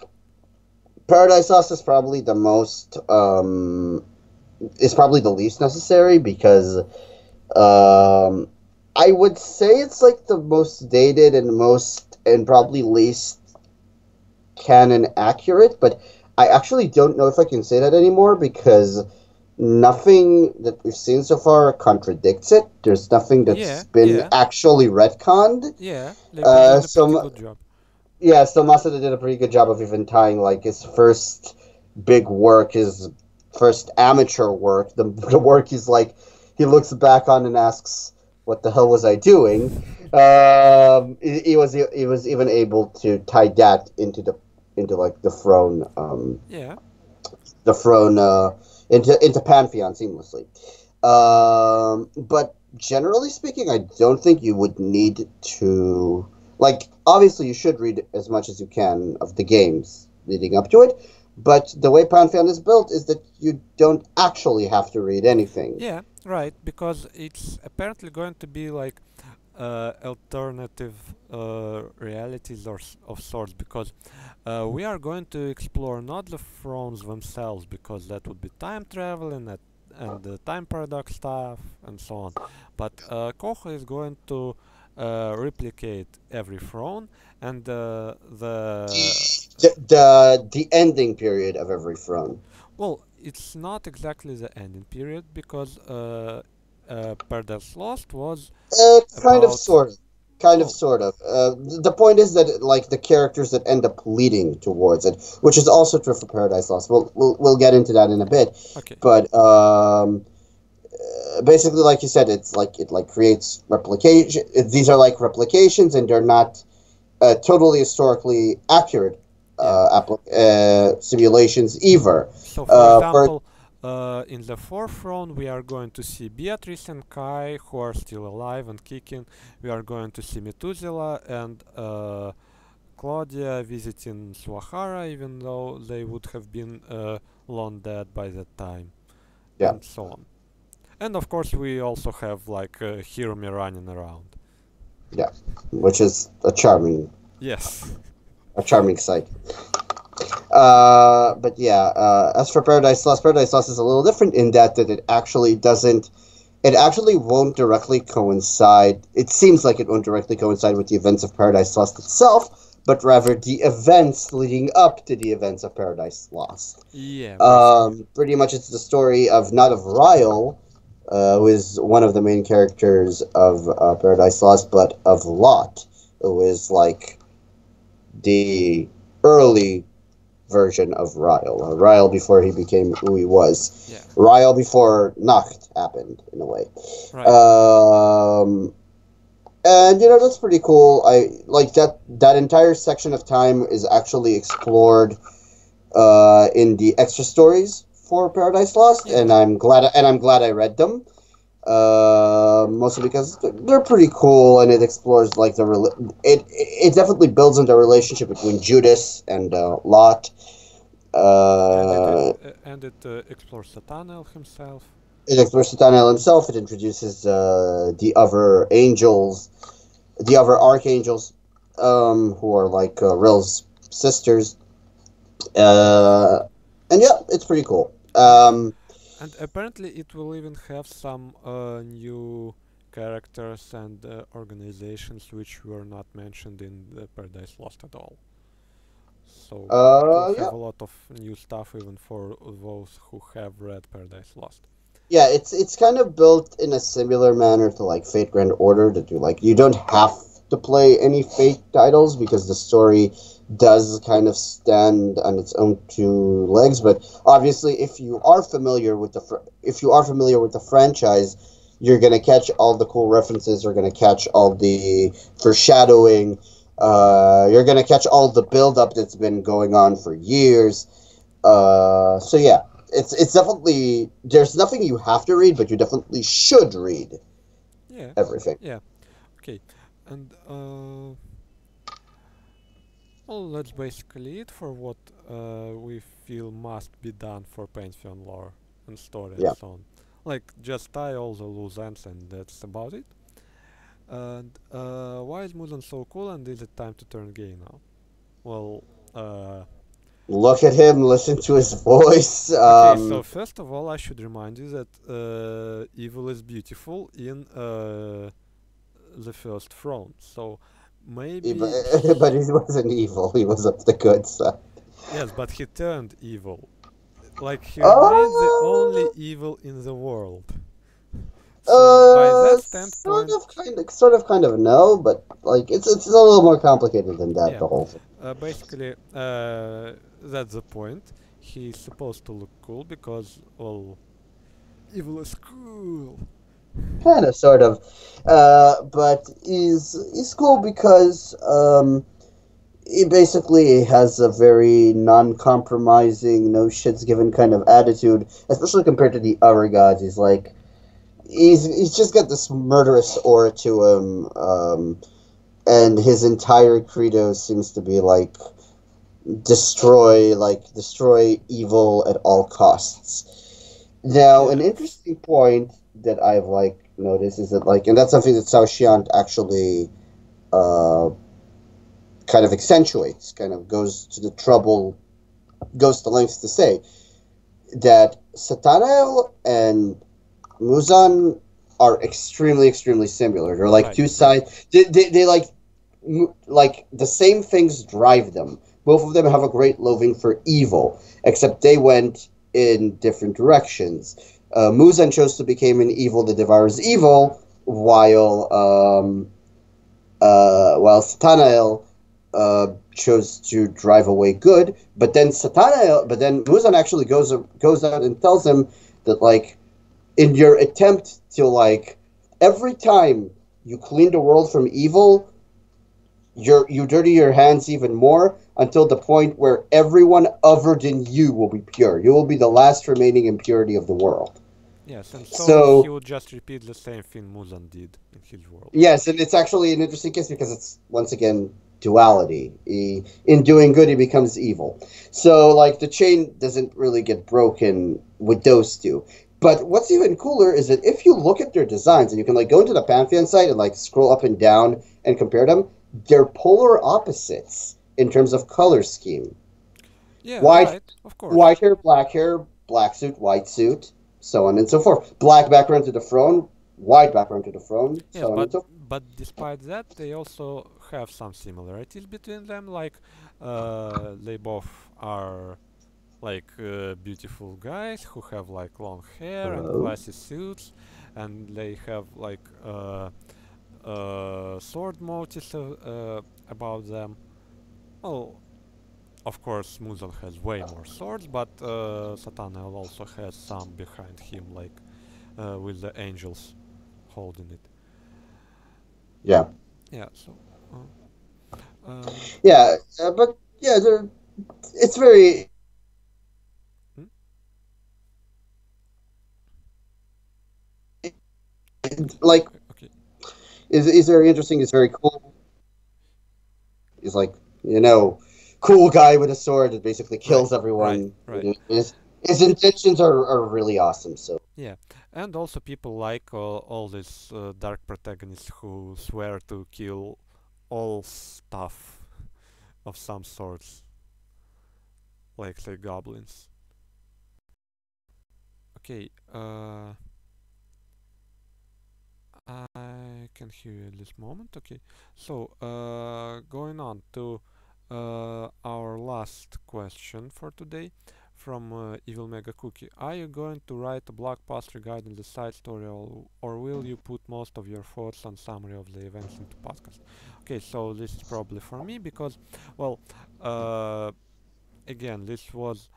Paradise Lost is probably the most. Is probably the least necessary because I would say it's like the most dated and most and probably least canon accurate, but I actually don't know if I can say that anymore because nothing that we've seen so far contradicts it. There's nothing that's yeah, been yeah, actually retconned. yeah, they've been doing a pretty So good job. yeah, so Masada did a pretty good job of even tying like his first big work, his first amateur work, the work he's like he looks back on and asks, "What the hell was I doing?" He was even able to tie that into like Yeah, the throne into Pantheon seamlessly. But generally speaking, I don't think you would need to like. obviously you should read as much as you can of the games leading up to it, but the way Pantheon is built is that you don't actually have to read anything. Yeah, right, because it's apparently going to be like alternative realities of sorts, because we are going to explore not the thrones themselves, because that would be time traveling and the time paradox stuff and so on, but Koho is going to replicate every throne, and The ending period of every throne. well, it's not exactly the ending period, because Paradise Lost was Kind of, about. sort of. Kind of, Oh, sort of. The point is that, like, the characters that end up leading towards it, which is also true for Paradise Lost. We'll get into that in a bit, okay. but basically, like you said, it like creates replication. These are like replications, and they're not totally historically accurate Yeah. simulations either. So, for For example, in the fourth round, we are going to see Beatrice and Kai, who are still alive and kicking. We are going to see Methuselah and Claudia visiting Suahara, even though they would have been long dead by that time, Yeah, and so on. And of course, we also have like Hirumi running around. yeah, which is Yes. a charming sight. But yeah, as for Paradise Lost is a little different in that it actually doesn't. It actually won't directly coincide. It seems like it won't directly coincide with the events of Paradise Lost itself, but rather the events leading up to the events of Paradise Lost. Yeah, basically. Pretty much, it's the story of not of Ryle, who is one of the main characters of Paradise Lost, but of Lot, who is like the early version of Ryle. Ryle before he became who he was. Yeah. Ryle before Nacht happened, in a way. Right. And that's pretty cool. I like that entire section of time is actually explored in the extra stories for Paradise Lost, Yeah. and I'm glad I read them. Mostly because they're pretty cool, and it explores like it definitely builds on the relationship between Judas and Lot. And it explores Satanel himself. It explores Satan himself. It introduces the other angels, the other archangels, who are like Ril's sisters. And yeah, it's pretty cool. And apparently it will even have some new characters and organizations which were not mentioned in the Paradise Lost at all. So it will have Yeah, a lot of new stuff even for those who have read Paradise Lost. yeah. It's kind of built in a similar manner to like Fate Grand Order, that you don't have to play any Fate titles because the story does kind of stand on its own two legs. But obviously, if you are familiar with the franchise, you're gonna catch all the cool references. You're gonna catch all the foreshadowing. You're gonna catch all the build up that's been going on for years. So yeah, it's definitely, there's nothing you have to read, but you definitely should read Yeah, everything. yeah, okay. And well, that's basically it for what we feel must be done for Pantheon lore and story and Yeah. so on. Like, just tie all the loose ends and that's about it. And why is Mudan so cool and is it time to turn gay now? Well, Look at him, listen to his voice. okay, so first of all, I should remind you that evil is beautiful in the first throne. So maybe But he wasn't evil. He was of the good side. yes, but he turned evil. Like he remains the only Uh, evil in the world. So by that standpoint, kind of no, but like it's a little more complicated than that. yeah, The whole thing. basically that's the point. He's supposed to look cool because, well, evil is cool. Kind of, sort of, but he's cool because he basically has a very non-compromising, no shits given kind of attitude, especially compared to the other gods. He's just got this murderous aura to him, and his entire credo seems to be destroy evil at all costs. Now, an Yeah. interesting point that I've noticed is that and that's something that Saoshyant actually uh, kind of accentuates, kind of goes to lengths to say that Satanael and Muzan are extremely, extremely similar. They're like Right. two Right. sides. They like the same things drive them. Both of them have a great loathing for evil, except they went in different directions. Muzan chose to become an evil that devours evil, while Satanael chose to drive away good. But then Muzan actually goes out and tells him that in your attempt to every time you clean the world from evil, you dirty your hands even more until the point where everyone other than you will be pure. You will be the last remaining impurity of the world. Yes, and so he So would just repeat the same thing Muzan did in his world. yes, and it's actually an interesting case because it's once again duality. In doing good, he becomes evil. So the chain doesn't really get broken with those two. But what's even cooler is that if you look at their designs and you can go into the Pantheon site and scroll up and down and compare them, they're polar opposites in terms of color scheme. Yeah, White right, of course. white hair, black suit, white suit, so on and so forth. Black background to the throne, white background to the throne, Yes, so on and so forth. but despite that, they also have some similarities between them. Like, they both are like beautiful guys who have like long hair and Hello. classy suits, and they have like sword motifs about them. Well, of course, Muzan has way more swords, but Satanel also has some behind him, like with the angels holding it. Yeah. Yeah, so. And Yeah, but yeah, it's very hmm? like Okay, is very interesting. It's very cool. He's you know, cool guy with a sword that basically right, kills right, everyone. right. His intentions are really awesome. So Yeah, and also people like all these dark protagonists who swear to kill all stuff of some sorts, like say goblins. Okay, I can hear you at this moment. Okay, so going on to our last question for today from Evil Mega Cookie. Are you going to write a blog post regarding the side story, or will you put most of your thoughts and summary of the events into podcast? Okay, so this is probably for me because, well, uh, again, this was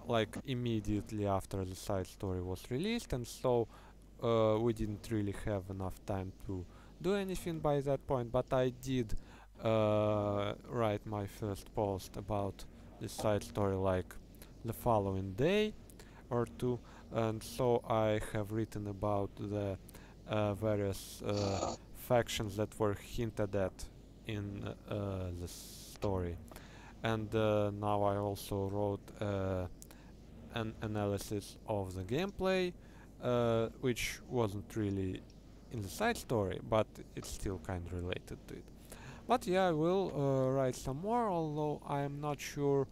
like immediately after the side story was released, and so we didn't really have enough time to do anything by that point, but I did write my first post about this side story like the following day or two, and so I have written about the various factions that were hinted at in the story. And now I also wrote an analysis of the gameplay, which wasn't really in the side story, but it's still kind of related to it. But yeah, I will write some more, although I am not sure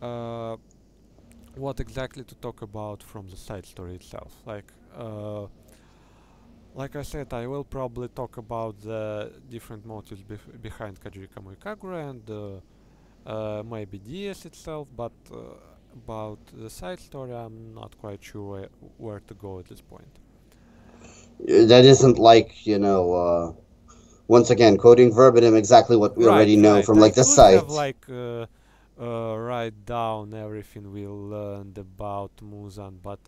uh, what exactly to talk about from the side story itself. Like I said, I will probably talk about the different motives behind Kajiri Kamui Kagura and maybe DS itself, but about the side story, I'm not quite sure where to go at this point. that isn't once again quoting verbatim exactly what we Right, already know right. from I the could have site. like write down everything we learned about Muzan, but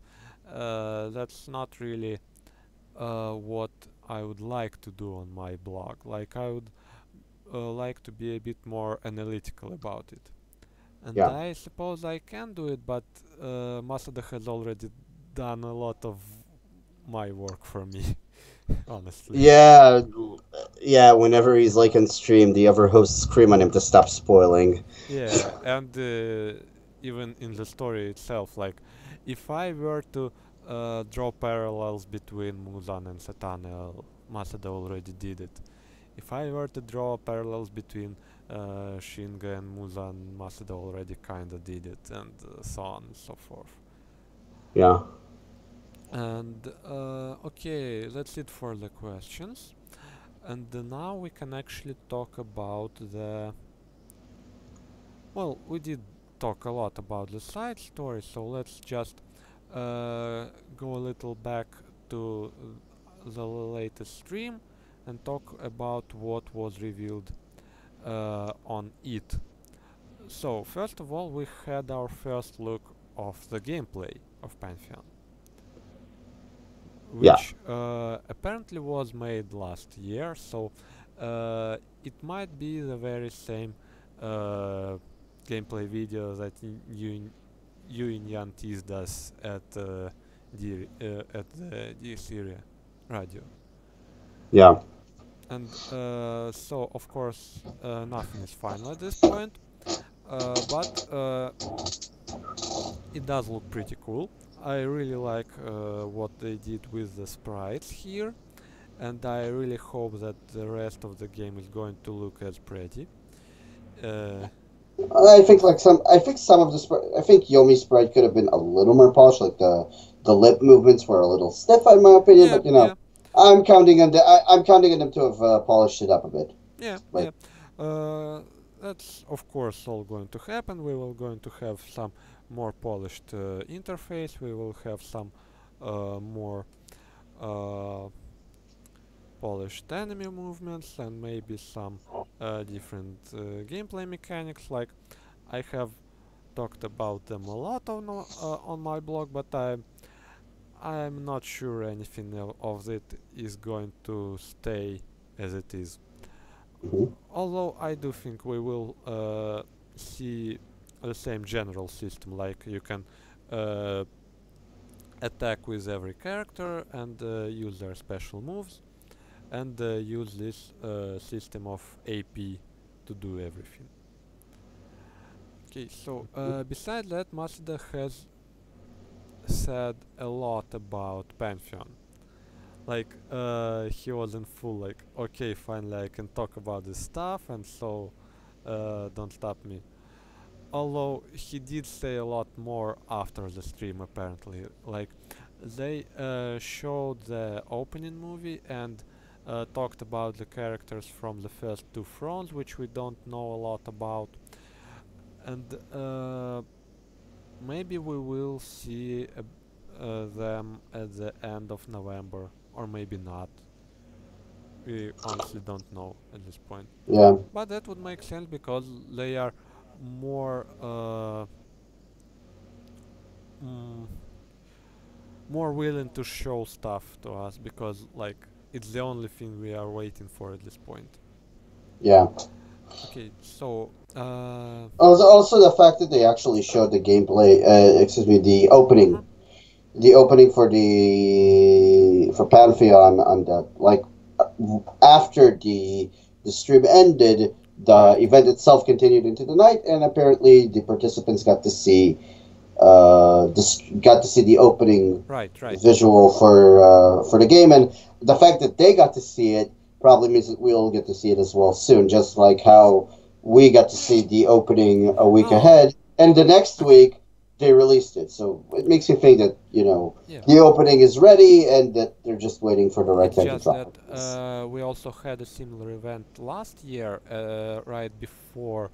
that's not really what I would like to do on my blog. Like I would like to be a bit more analytical about it. And Yeah. I suppose I can do it, but Masada has already done a lot of my work for me, honestly. Yeah, Yeah, whenever he's like on stream, the other hosts scream at him to stop spoiling. Yeah, and even in the story itself, like if I were to draw parallels between Muzan and Satana, Masada already did it. If I were to draw parallels between Shinga and Muzan, Masada already kinda did it, and so on and so forth. Yeah. And okay, that's it for the questions. And now we can actually talk about the. Well, we did talk a lot about the side story, so let's just go a little back to the latest stream and talk about what was revealed on it. So, first of all, we had our first look of the gameplay of Pantheon, Yeah. which apparently was made last year, so it might be the very same uh, gameplay video that Yu Yan teased us at the Dies Irae radio. Yeah. And so, of course, nothing is final at this point, but it does look pretty cool. I really like what they did with the sprites here, and I really hope that the rest of the game is going to look as pretty. Uh, I think it's like some. I think some of the. I think Yomi's sprite could have been a little more polished. Like the lip movements were a little stiff, in my opinion. yeah, But you know, yeah, I'm counting on them to have polished it up a bit. yeah, Like. yeah. That's of course all going to happen. We will going to have some more polished interface. We will have some more uh, polished enemy movements and maybe some different gameplay mechanics. Like I have talked about them a lot on my blog, but I'm not sure anything of it is going to stay as it is. Mhm. Although I do think we will see the same general system, like you can uh, attack with every character and use their special moves, and use this system of AP to do everything. Okay, so besides that, Masada has said a lot about Pantheon. Like, he was in full, like, okay, finally I can talk about this stuff, and so don't stop me. Although he did say a lot more after the stream, apparently. Like, they showed the opening movie and talked about the characters from the first two fronts, which we don't know a lot about. And maybe we will see them at the end of November, or maybe not. We honestly don't know at this point. Yeah. But that would make sense because they are more mm, more willing to show stuff to us because like it's the only thing we are waiting for at this point. Yeah. Okay, so Also, the fact that they actually showed the gameplay. Excuse me. The uh-huh, opening. The opening for Pantheon on the like after the stream ended, the right, event itself continued into the night, and apparently the participants got to see the opening right, right. visual for the game, and the fact that they got to see it probably means that we'll get to see it as well soon, just like how we got to see the opening a week Oh, ahead, and the next okay, week they released it. So it makes you think that yeah. the opening is ready and that they're just waiting for the right It's time to just drop that it. we also had a similar event last year, right before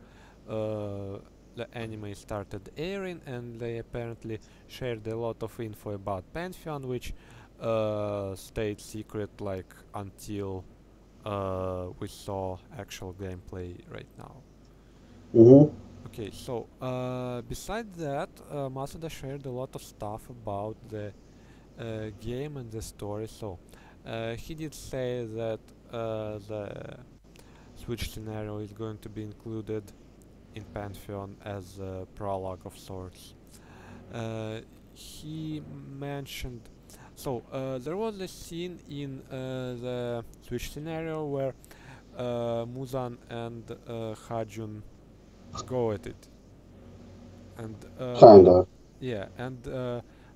the anime started airing, and they apparently shared a lot of info about Pantheon, which stayed secret like until we saw actual gameplay right now. Mm-hmm. Okay, so besides that, Masada shared a lot of stuff about the game and the story. So he did say that the Switch scenario is going to be included in Pantheon as a prologue of sorts. He mentioned. So there was a scene in the Switch scenario where Muzan and Hajun go at it, and Kind of. yeah, and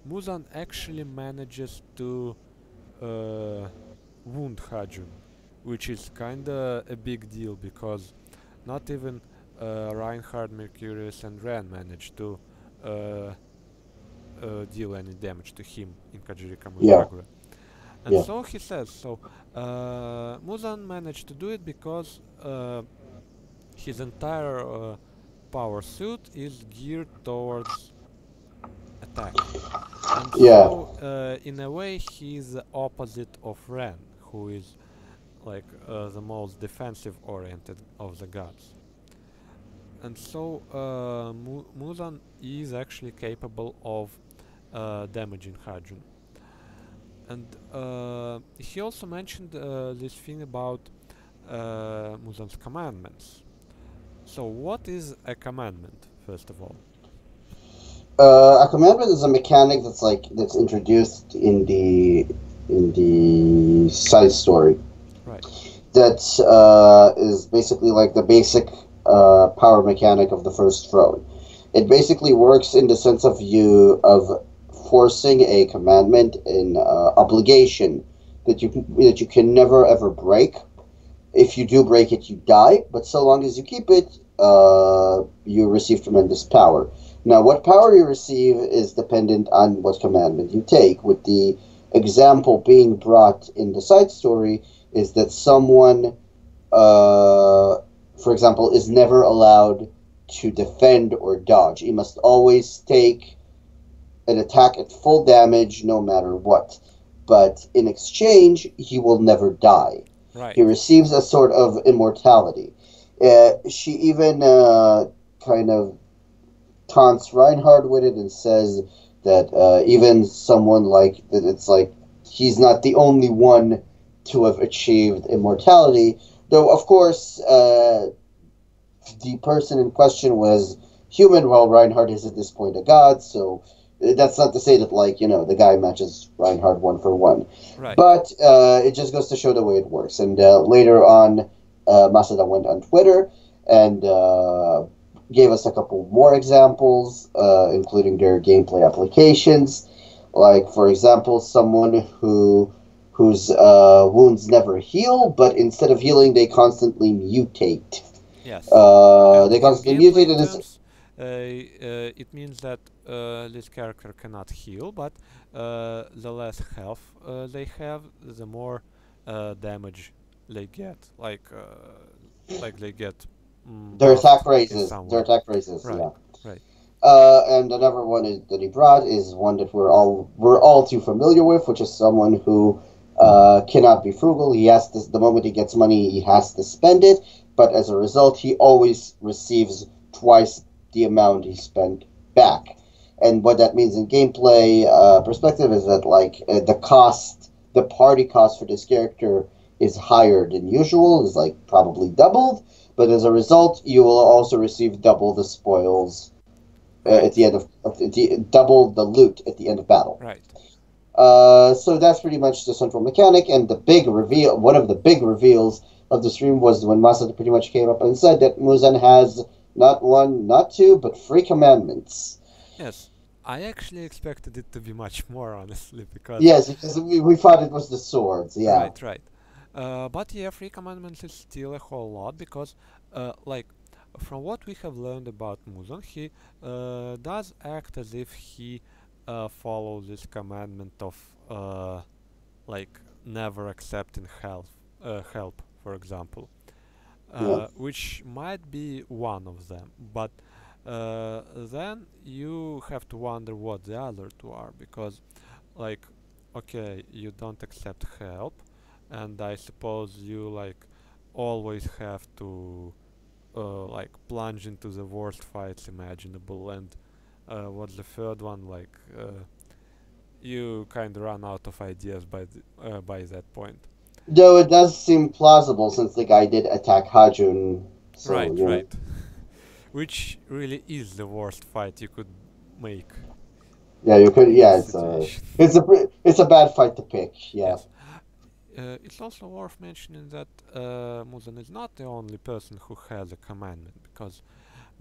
Muzan actually manages to uh, wound Hajun, which is kinda a big deal because not even Reinhard, Mercurius, and Ren managed to uh, deal any damage to him in Kajiri Yeah, Kamukagura. And yeah. so he says, so Muzan managed to do it because his entire power suit is geared towards attack. And Yeah. so, in a way, he's the opposite of Ren, who is like the most defensive oriented of the gods. And so, Muzan is actually capable of damaging Hajun. And he also mentioned this thing about Muzan's commandments. So, what is a commandment, first of all? A commandment is a mechanic that's introduced in the side story. Right. That is basically like the basic power mechanic of the first throne. It basically works in the sense of forcing a commandment, an obligation that you can never ever break. If you do break it, you die. But so long as you keep it, you receive tremendous power. Now, what power you receive is dependent on what commandment you take. With the example being brought in the side story is that someone, for example, is never allowed to defend or dodge. He must always take an attack at full damage no matter what. But in exchange, he will never die. He Right. receives a sort of immortality. She even kind of taunts Reinhard with it and says that even someone like that, it's like he's not the only one to have achieved immortality. Though, of course, the person in question was human, while Reinhard is at this point a god. So that's not to say that, like, the guy matches Reinhard one for one. Right. But it just goes to show the way it works. And later on, Masada went on Twitter and gave us a couple more examples, including their gameplay applications. Like, for example, someone whose wounds never heal, but instead of healing, they constantly mutate. Yes. And They in constantly mutate, gameplay and it's terms, it means that this character cannot heal, but the less health they have, the more damage they get. Like they get their attack buffed in raises. some Their way. attack raises, Right. yeah. Right. And another one that he brought is one that we're all too familiar with, which is someone who cannot be frugal. He has to, the moment he gets money, he has to spend it. But as a result, he always receives twice the amount he spent back. And what that means in gameplay perspective is that the party cost for this character is higher than usual, is like probably doubled. But as a result, you will also receive double the spoils at Right. the end double the loot at the end of battle. Right. So that's pretty much the central mechanic, and the big reveal, one of the big reveals of the stream was when Masada pretty much came up and said that Muzan has not one, not two, but three commandments. Yes. I actually expected it to be much more, honestly, because Yes, because we thought it was the swords, yeah. right, right. But yeah, three commandments is still a whole lot because, like, from what we have learned about Muzan, he does act as if he follows this commandment of like never accepting help, for example, Yeah. which might be one of them. But then you have to wonder what the other two are because, like, okay, you don't accept help, and I suppose you like always have to like plunge into the worst fights imaginable. And what's the third one? Like you kind of run out of ideas by that point. Though it does seem plausible since the guy did attack Hajun, so, Right, right. Which really is the worst fight you could make Yeah, you could, in yeah, this situation. it's a bad fight to pick, yeah. Yes. It's also worth mentioning that Muzan is not the only person who has a commandment, because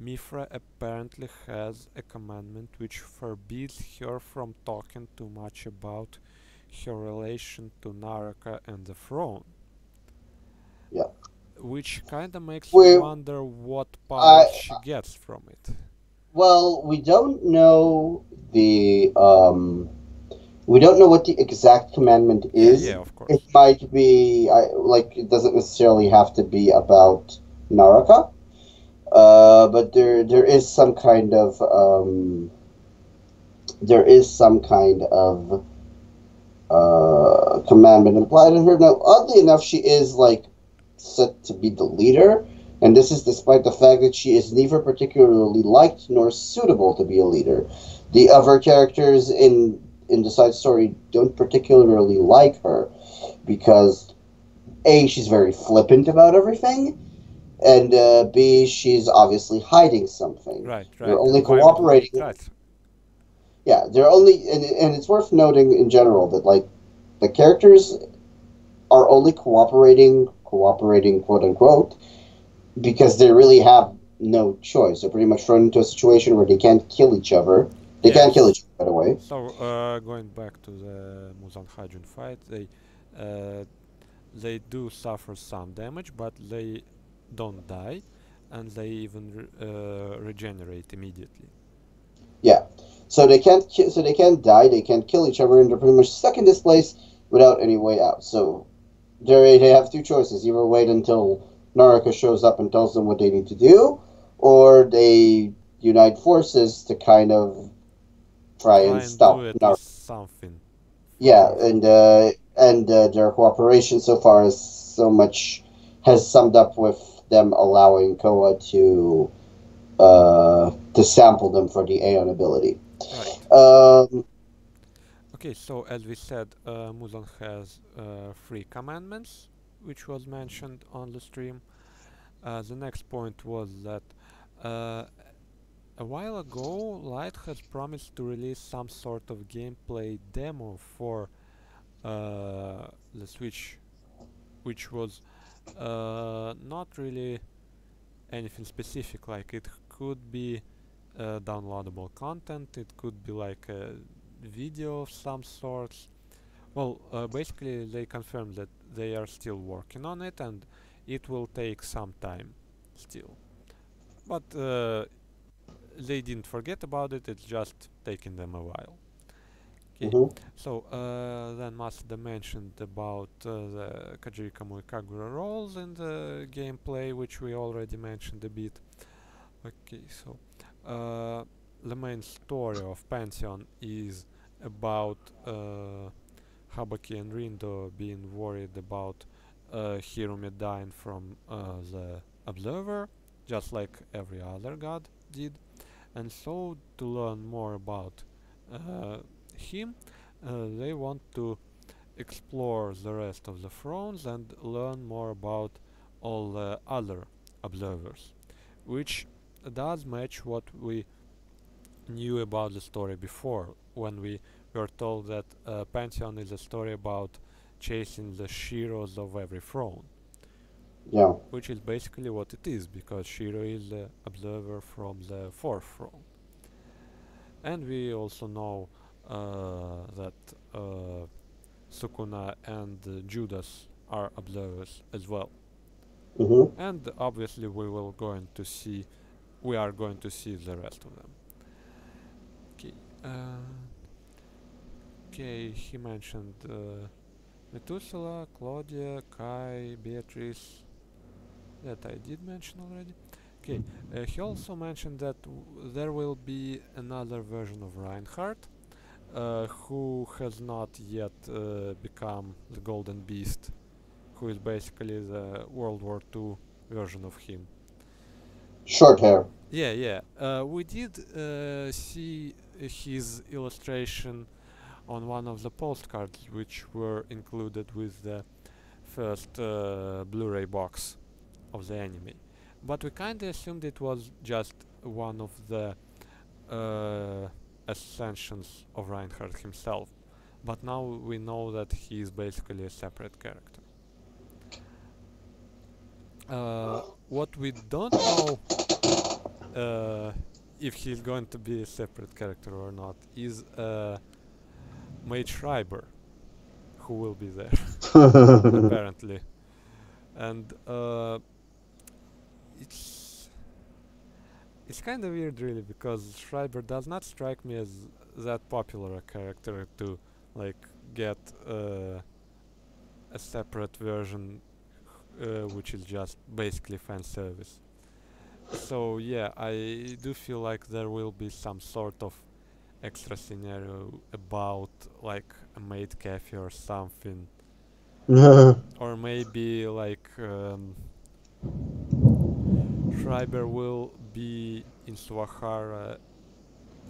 Mifra apparently has a commandment which forbids her from talking too much about her relation to Naraka and the throne, Yeah. which kinda makes you We wonder what I powers she gets from it. well, we don't know what the exact commandment Yeah, is. yeah, of It course. might be like it doesn't necessarily have to be about Naraka. But there is some kind of commandment implied in her. Now, oddly enough, she is like set to be the leader, and this is despite the fact that she is neither particularly liked nor suitable to be a leader. The other characters in the side story don't particularly like her because a she's very flippant about everything, and b she's obviously hiding something. Right, They're right, only and why would we cooperating. trust? Yeah, they're only, and it's worth noting in general that like the characters are only cooperating, quote unquote, because they really have no choice. They're pretty much thrown into a situation where they can't kill each other. They can't kill Yes. each other, by the way. So, going back to the Muzan Hajun fight, uh, they do suffer some damage, but they don't die, and they even regenerate immediately. Yeah. So they can't die. They can't kill each other, and they're pretty much stuck in this place without any way out. So they have two choices: either wait until Naraka shows up and tells them what they need to do, or they unite forces to kind of try Try and and do stop at Naraka. least something for Yeah, her throne. and their cooperation so far is so much has summed up with them allowing Koa to sample them for the Aeon ability. Right. Um, Okay, so as we said, Muzan has three commandments, which was mentioned on the stream. The next point was that uh, a while ago, Light has promised to release some sort of gameplay demo for the Switch, which was not really anything specific. Like it could be downloadable content, it could be like a video of some sort. Well, basically, they confirmed that they are still working on it and it will take some time still. But they didn't forget about it, it's just taking them a while. Okay, mhm, so then Masuda mentioned about the Kajiri Kamui Kagura roles in the gameplay, which we already mentioned a bit. Okay, so the main story of Pantheon is about Habaki and Rindo being worried about Hirumi dying from the Observer, just like every other god did. And so, to learn more about uh, him, they want to explore the rest of the thrones and learn more about all the other observers, which does match what we knew about the story before, when we were told that Pantheon is a story about chasing the Shiros of every throne, yeah. which is basically what it is, because Shiro is the observer from the fourth throne. And we also know that Sukuna and Judas are observers as well. Hmm. And obviously we are going to see the rest of them. Okay. Okay, he mentioned Methuselah, Claudia, Kai, Beatrice, that I did mention already. Okay, he also mentioned that there will be another version of Reinhardt, who has not yet become the Golden Beast, who is basically the World War II version of him. Short hair. Yeah, yeah. We did see his illustration on one of the postcards, which were included with the first Blu-ray box of the anime. But we kinda assumed it was just one of the uh, ascensions of Reinhardt himself. but now we know that he is basically a separate character. What we don't know, uh, if he's going to be a separate character or not, is Mage Schreiber, who will be there apparently, and it's it's kind of weird, really, because Schreiber does not strike me as that popular a character to like get a separate version, which is just basically fan service. So yeah, I do feel like there will be some sort of extra scenario about like a maid cafe or something, or maybe like Schreiber will be in Swahara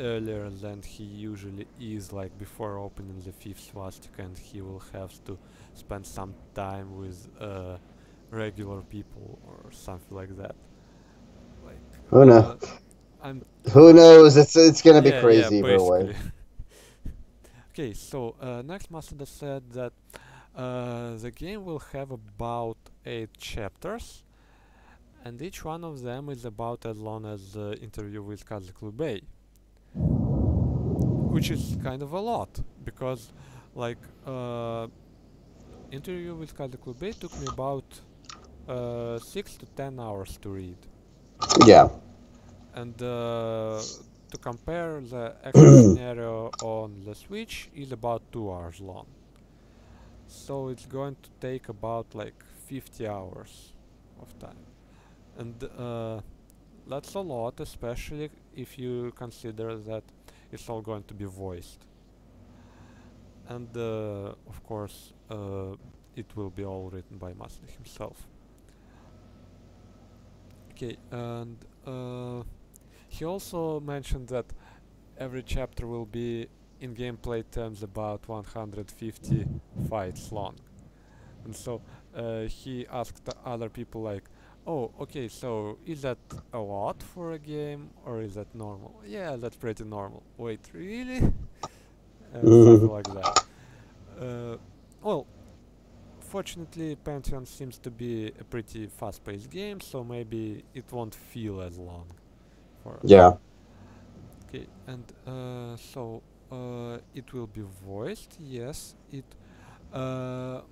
earlier than he usually is, like before opening the fifth swastika, and he will have to spend some time with regular people or something like that. Like, Who knows? I'm Who quite knows? It's gonna be yeah, crazy either way. basically. Okay, so next Masada said that the game will have about 8 chapters, and each one of them is about as long as the interview with Kazakh Bay, which is kind of a lot because, like, interview with Kazakh Bay took me about 6 to 10 hours to read, Yeah. and to compare, the extra scenario on the Switch is about 2 hours long. So it's going to take about like 50 hours of time. And that's a lot, especially if you consider that it's all going to be voiced. And of course, it will be all written by Masuda himself. Okay, and he also mentioned that every chapter will be in gameplay terms about 150 fights long. And so he asked other people like, oh, okay, so is that a lot for a game or is that normal? Yeah, that's pretty normal. Wait, really? And something like that. Uh, well, fortunately, Pantheon seems to be a pretty fast-paced game, so maybe it won't feel as long for us. Yeah. Okay, and so it will be voiced. Yes, it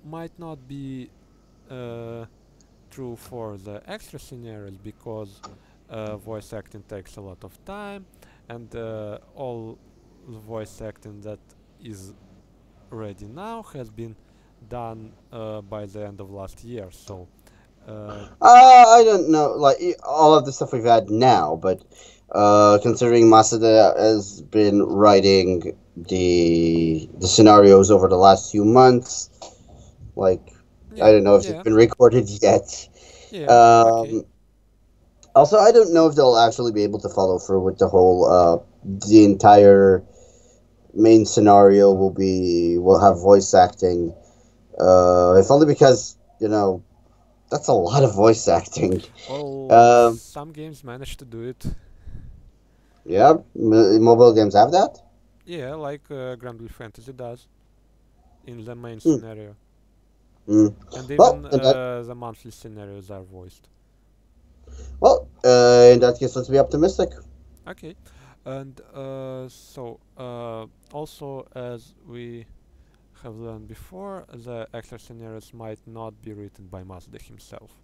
might not be true for the extra scenarios because voice acting takes a lot of time, and all the voice acting that is ready now has been done by the end of last year. So I don't know, like all of the stuff we've had now, but considering Masada has been writing the scenarios over the last few months, like I yeah, don't know if they've yeah, been recorded yet. yeah. Okay. Um, Also, I don't know if they'll actually be able to follow through with the whole the entire main scenario will have voice acting. If only because that's a lot of voice acting. Well, Um, some games manage to do it. yeah, mobile games have that. Yeah, like Grand Blue Fantasy does in the main Hmm. scenario, Mm. and Well, even in that the monthly scenarios are voiced. in that case, let's be optimistic. Okay, and so also, as we have learned before, the extra scenarios might not be written by Mazda himself.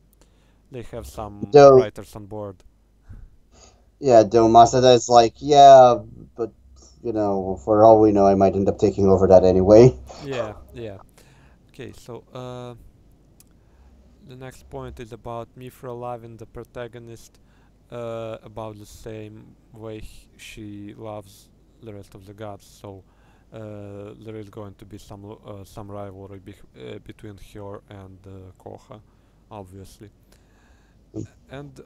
They have some Though, writers on board. yeah, though Masada is like, yeah, but for all we know, I might end up taking over that anyway. Yeah, yeah. Okay, so the next point is about Mifra loving the protagonist about the same way she loves the rest of the gods. So there is going to be some rivalry between her and Koha, obviously, and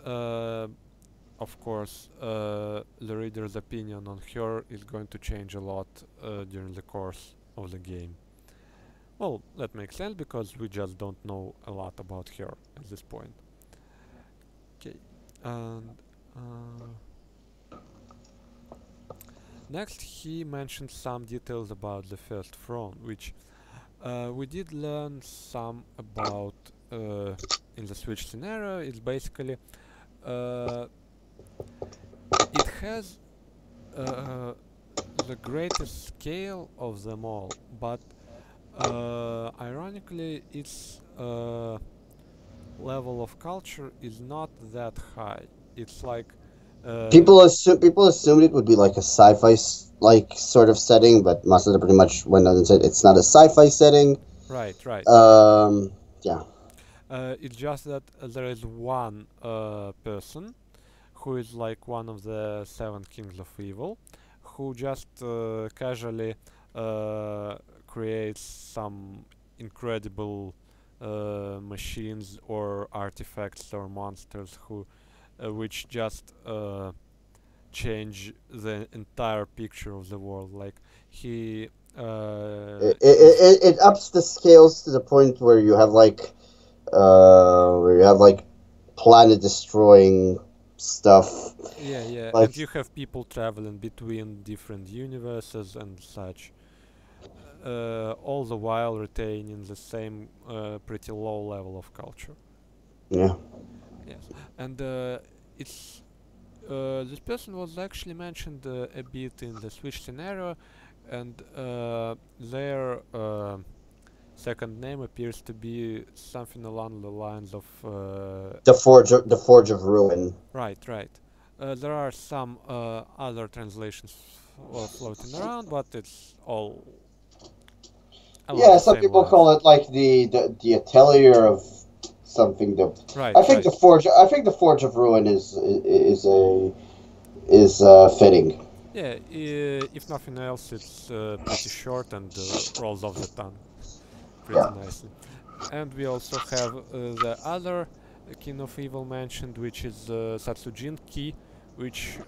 of course the reader's opinion on her is going to change a lot during the course of the game. Well, that makes sense because we just don't know a lot about her at this point. Okay, and Next, he mentioned some details about the first throne, which we did learn some about in the Switch scenario. It's basically uh, it has the greatest scale of them all, but ironically, its level of culture is not that high. It's like uh, People assumed it would be like a sci-fi like sort of setting, but Masada pretty much went on and said it's not a sci-fi setting. right, right. Yeah. It's just that there is one person who is like one of the seven kings of evil, who just casually uh, creates some incredible machines or artifacts or monsters who which just change the entire picture of the world. Like he is It ups the scales to the point where you have like planet destroying stuff. yeah, yeah, Like, and you have people traveling between different universes and such, all the while retaining the same pretty low level of culture. yeah. Yes, and it's this person was actually mentioned a bit in the Switch scenario, and their second name appears to be something along the lines of The Forge of Ruin. right, right. There are some other translations floating around, but it's all along Yeah, the some same people lines. call it like the atelier of something. Right, right. I think the Forge of Ruin is fitting. Yeah, if nothing else, it's pretty short and rolls off the tongue pretty Yeah. nicely. And we also have the other King of Evil mentioned, which is Satsujin Ki, which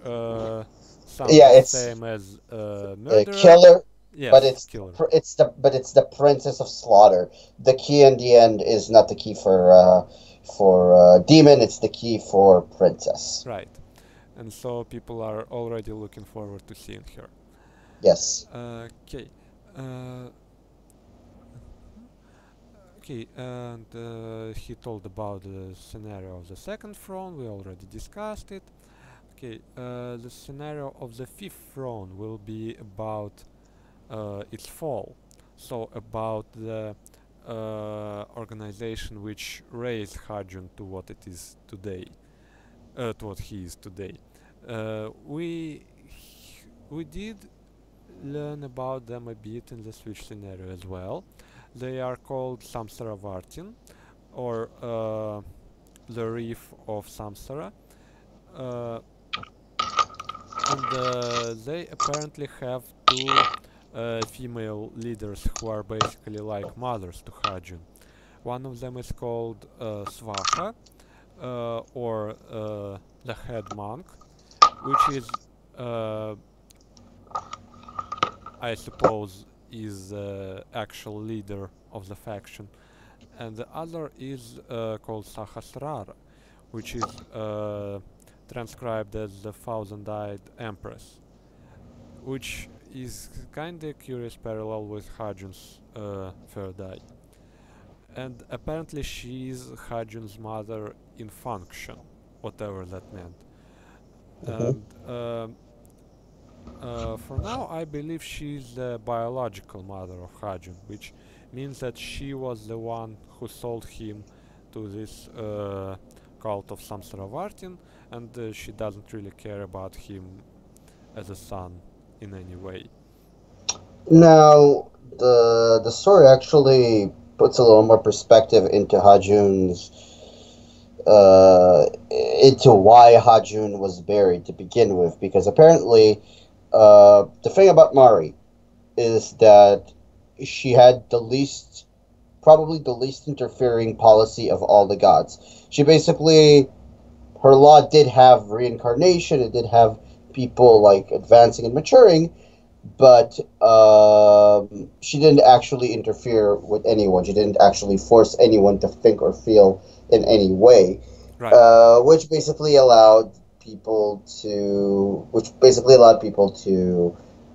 sounds Yeah, the it's same as a murderer. killer, but Yes, killer. it's the Princess of Slaughter. The key in the end is not the key for demon. It's the key for princess. Right. And so people are already looking forward to seeing her. Yes. Okay. Uh, okay, and he told about the scenario of the second throne. We already discussed it. Okay, the scenario of the fifth throne will be about its fall. So about the organization which raised Hajun to what it is today, to what he is today. We did learn about them a bit in the Switch scenario as well. They are called Samsaravartin, or the Reef of Samsara. Uh, and they apparently have two female leaders who are basically like mothers to Hajun. One of them is called Svaha, or the head monk, which is, uh, I suppose, is the actual leader of the faction. And the other is called Sahasrara, which is transcribed as the thousand-eyed empress, which is kind of curious parallel with Hajun's third eye. And apparently she is Hajun's mother in function, whatever that meant. Hmm. And for now, I believe she's the biological mother of Hajun, which means that she was the one who sold him to this cult of Samsaravartin, and she doesn't really care about him as a son in any way. Now, the story actually puts a little more perspective into why Hajun was buried to begin with, because apparently, the thing about Mari is that she had probably the least interfering policy of all the gods. She basically, her law did have reincarnation, it did have people like advancing and maturing, but she didn't actually interfere with anyone. She didn't actually force anyone to think or feel in any way, Right. which basically allowed people to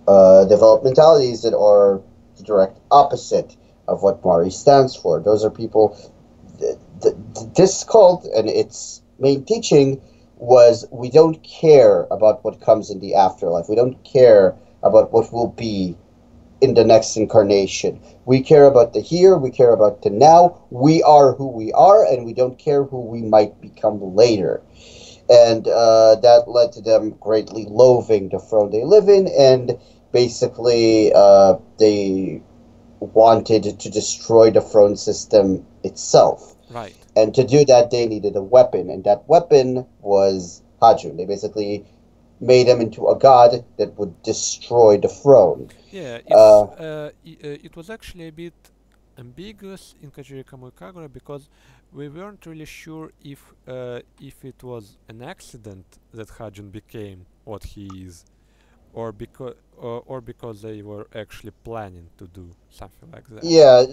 developmentalities that are the direct opposite of what Mari stands for. Those are people. This cult and its main teaching was we don't care about what comes in the afterlife. We don't care about what will be in the next incarnation. We care about the here, we care about the now. We are who we are, and we don't care who we might become later. And that led to them greatly loathing the throne they live in, and basically they wanted to destroy the throne system itself. Right. And to do that, they needed a weapon, and that weapon was Hajun. They basically made him into a god that would destroy the throne. Yeah, Uh, it was actually a bit ambiguous in Kajiri Kamui Kagura because we weren't really sure if it was an accident that Hajun became what he is, or because they were actually planning to do something like that. yeah,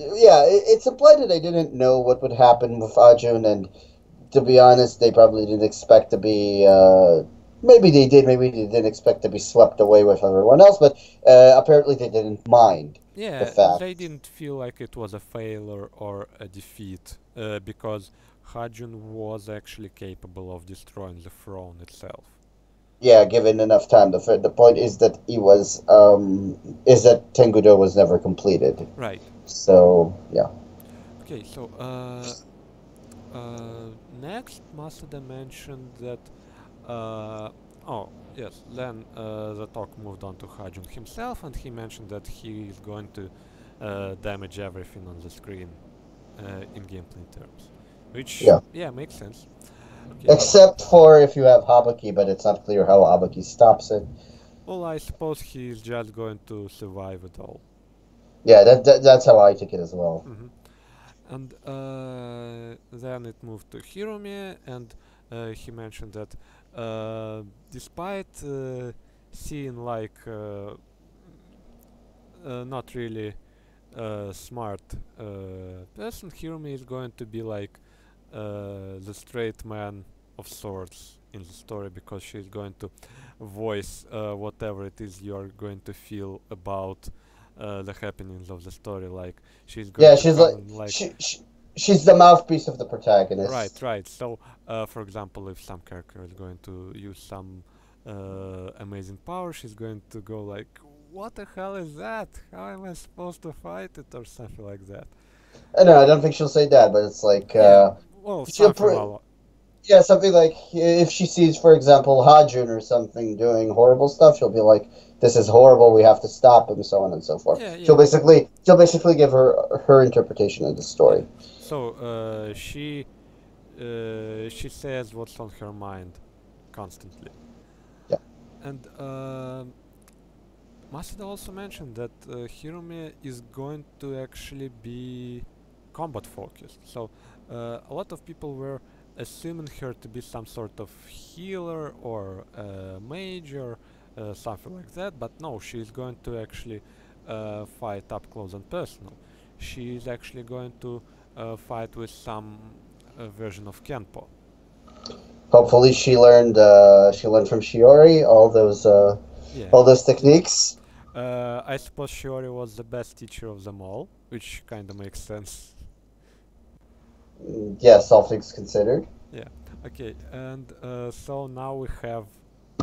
it's implied that they didn't know what would happen with Hajun, and to be honest, they probably didn't expect to be. Maybe they did. Maybe they didn't expect to be swept away with everyone else. But apparently, they didn't mind the Yeah, they fact. didn't feel like it was a failure or a defeat because Hajun was actually capable of destroying the throne itself. Yeah, given enough time. The point is that he was is that Tengudo was never completed. Right. So yeah. Okay, so next Masuda mentioned that oh yes, then the talk moved on to Hajun himself, and he mentioned that he is going to damage everything on the screen in gameplay terms, which Yeah. yeah makes sense. Okay, Except for if you have Habaki, but it's not clear how Habaki stops it. well I suppose he is just going to survive it all. Yeah, that's how I take it as well. Hmm. And then it moved to Hirome, and he mentioned that despite seeing like not really smart person, Hirome is going to be like the straight man of sorts in the story because she's going to voice whatever it is you're going to feel about the happenings of the story. Like she's going Yeah, to she's come like and like she's the mouthpiece of the right, protagonist. right. So, for example, if some character is going to use some amazing power, she's going to go like, "What the hell is that? How am I supposed to fight it?" or something like that. I know, I don't think she'll say that, but it's like Yeah, well, she'll something along. yeah, something like if she sees, for example, Hajun or something doing horrible stuff, she'll be like, "This is horrible. We have to stop him," so on and so forth. Yeah, yeah, She'll basically give her interpretation of the yeah. story. So, she says what's on her mind constantly, Yeah. and Masuda also mentioned that Hirome is going to actually be combat focused. So a lot of people were assuming her to be some sort of healer or mage or something like that, but no, she's going to actually fight up close and personal. She is actually going to fight with some version of Kenpo. Hopefully, she learned from Shiori Yeah. all those techniques. I suppose Shiori was the best teacher of them all, which kind of makes sense. Yes, all things considered. Yeah. Okay. And so now we have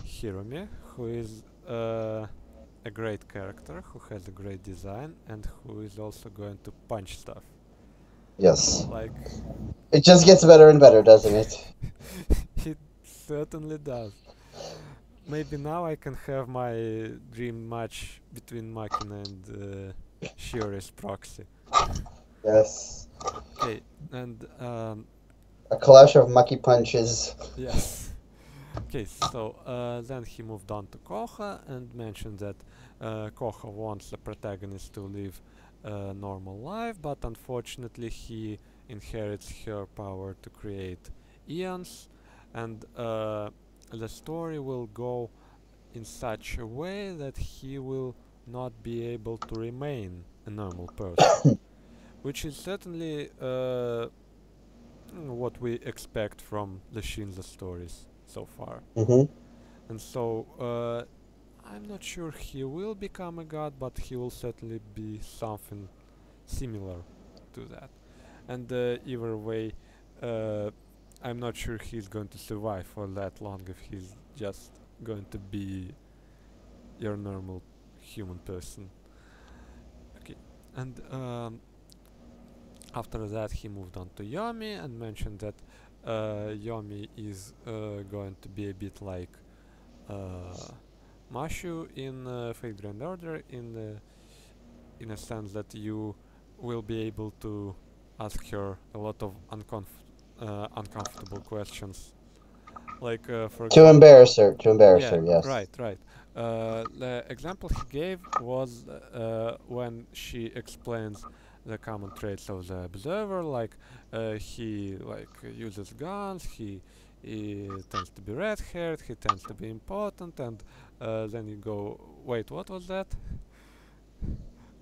Hirome, who is a great character, who has a great design, and who is also going to punch stuff. Yes, Like, it just gets better and better, doesn't it? it certainly does. Maybe now I can have my dream match between Makina and Shiori's proxy. Yes, Okay, and a clash of mucky punches. yes. Okay, so then he moved on to Koha and mentioned that Koha wants the protagonist to live a normal life, but unfortunately he inherits her power to create eons, and the story will go in such a way that he will not be able to remain a normal person, which is certainly what we expect from the Shinza stories so far. Hmm. And so I'm not sure he will become a god, but he will certainly be something similar to that. And either way, uh, I'm not sure he's going to survive for that long if he's just going to be your normal human person. Okay, and after that he moved on to Yomi and mentioned that Yomi is going to be a bit like uh, Mashu in Fate Grand Order in a sense that you will be able to ask her a lot of uncomfortable questions. Like, for example, To embarrass yeah, her, yes. right, right. The example he gave was when she explains the common traits of the observer, like he uses guns, he tends to be red-haired, he tends to be important, and then you go, wait, what was that?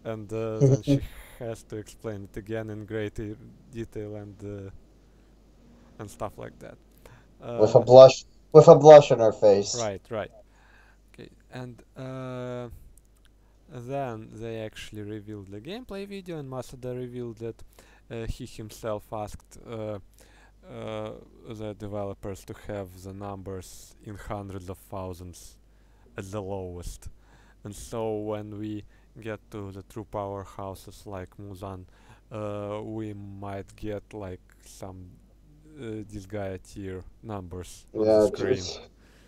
And then she has to explain it again in great detail and stuff like that. with a Uh, blush, with a blush on her face. right, right. Okay, and then they actually revealed the gameplay video, and Masada revealed that he himself asked the developers to have the numbers in hundreds of thousands at the lowest. And so when we get to the true powerhouses like Muzan, we might get like some Dies Irae numbers on the Yeah, screen.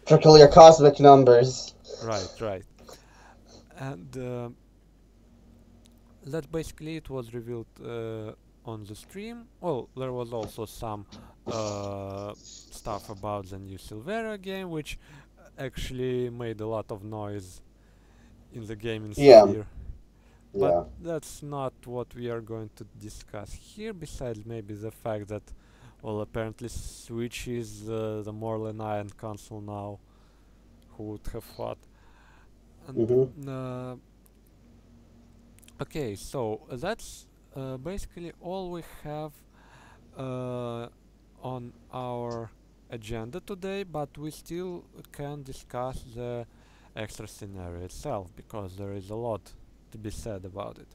particularly cosmic numbers. Right, right. And that basically it was revealed on the stream. Well, there was also some uh, stuff about the new Silveria game, which actually made a lot of noise in the gaming Yeah, sphere. But yeah. that's not what we are going to discuss here, besides maybe the fact that, well, apparently Switch is the more lenient console now. Who would have thought? And Mhm. okay, so that's basically all we have uh, on our agenda today, but we still can discuss the extra scenario itself because there is a lot to be said about it.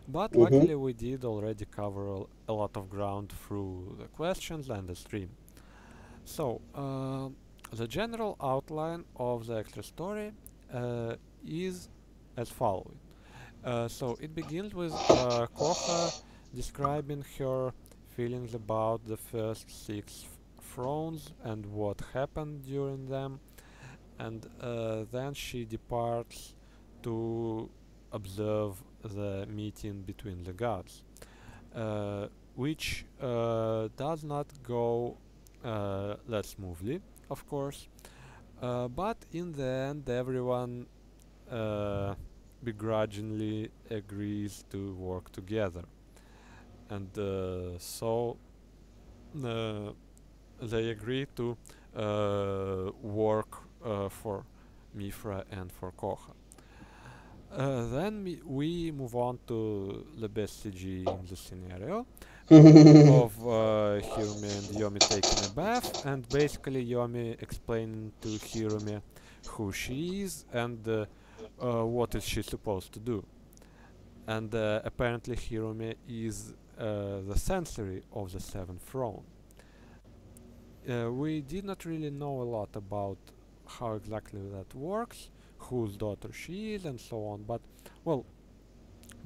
But Mhm. luckily we did already cover a lot of ground through the questions and the stream. So, the general outline of the extra story is as following. So it begins with Koha describing her feelings about the first six thrones and what happened during them, and then she departs to observe the meeting between the gods, which does not go that smoothly, of course, but in the end everyone uh, begrudgingly agrees to work together. And so uh, they agree to work for Mifra and for Koha. Then we move on to the best CG in the scenario of Hirumi and Yomi taking a bath, and basically Yomi explaining to Hirumi who she is and what is she supposed to do. And apparently Hirumi is the sensory of the Seventh Throne. We did not really know a lot about how exactly that works, whose daughter she is, and so on. But, well,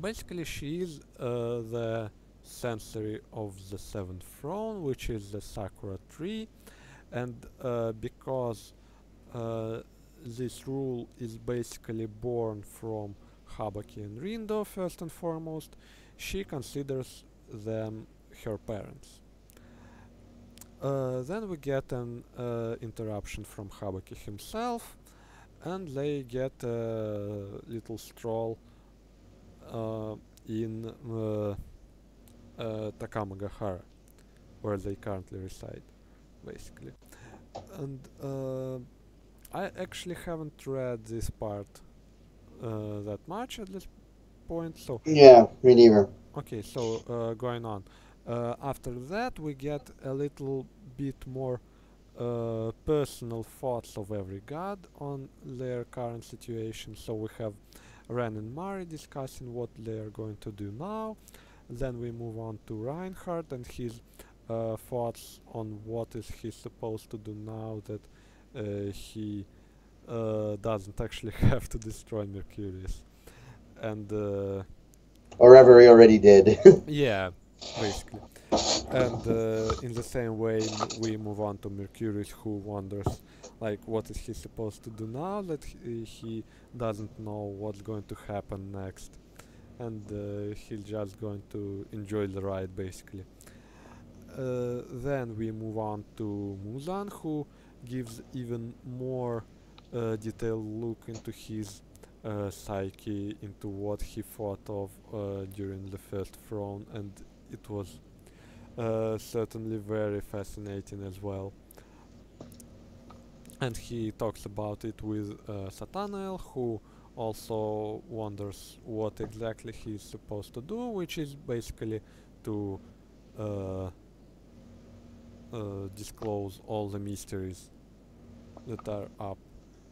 basically she is the sensory of the Seventh Throne, which is the Sakura tree, and because uh, this rule is basically born from Habaki and Rindo, first and foremost, she considers them her parents. Then we get an interruption from Habaki himself, and they get a little stroll uh, in Takamagahara, where they currently reside, basically. And I actually haven't read this part that much at this point, so Yeah, me neither. okay, so going on. After that, we get a little bit more personal thoughts of every god on their current situation. So we have Ren and Mari discussing what they are going to do now. Then we move on to Reinhardt and his thoughts on what is he supposed to do now that he doesn't actually have to destroy Mercurius. And Or ever he already did. yeah, basically. And in the same way, we move on to Mercurius, who wonders, like, what is he supposed to do now that he doesn't know what's going to happen next, and he's just going to enjoy the ride, basically. Then we move on to Muzan, who gives even more detailed look into his psyche, into what he thought of during the first throne, and it was certainly very fascinating as well. And he talks about it with Satanael, who also wonders what exactly he's supposed to do, which is basically to uh, disclose all the mysteries that are up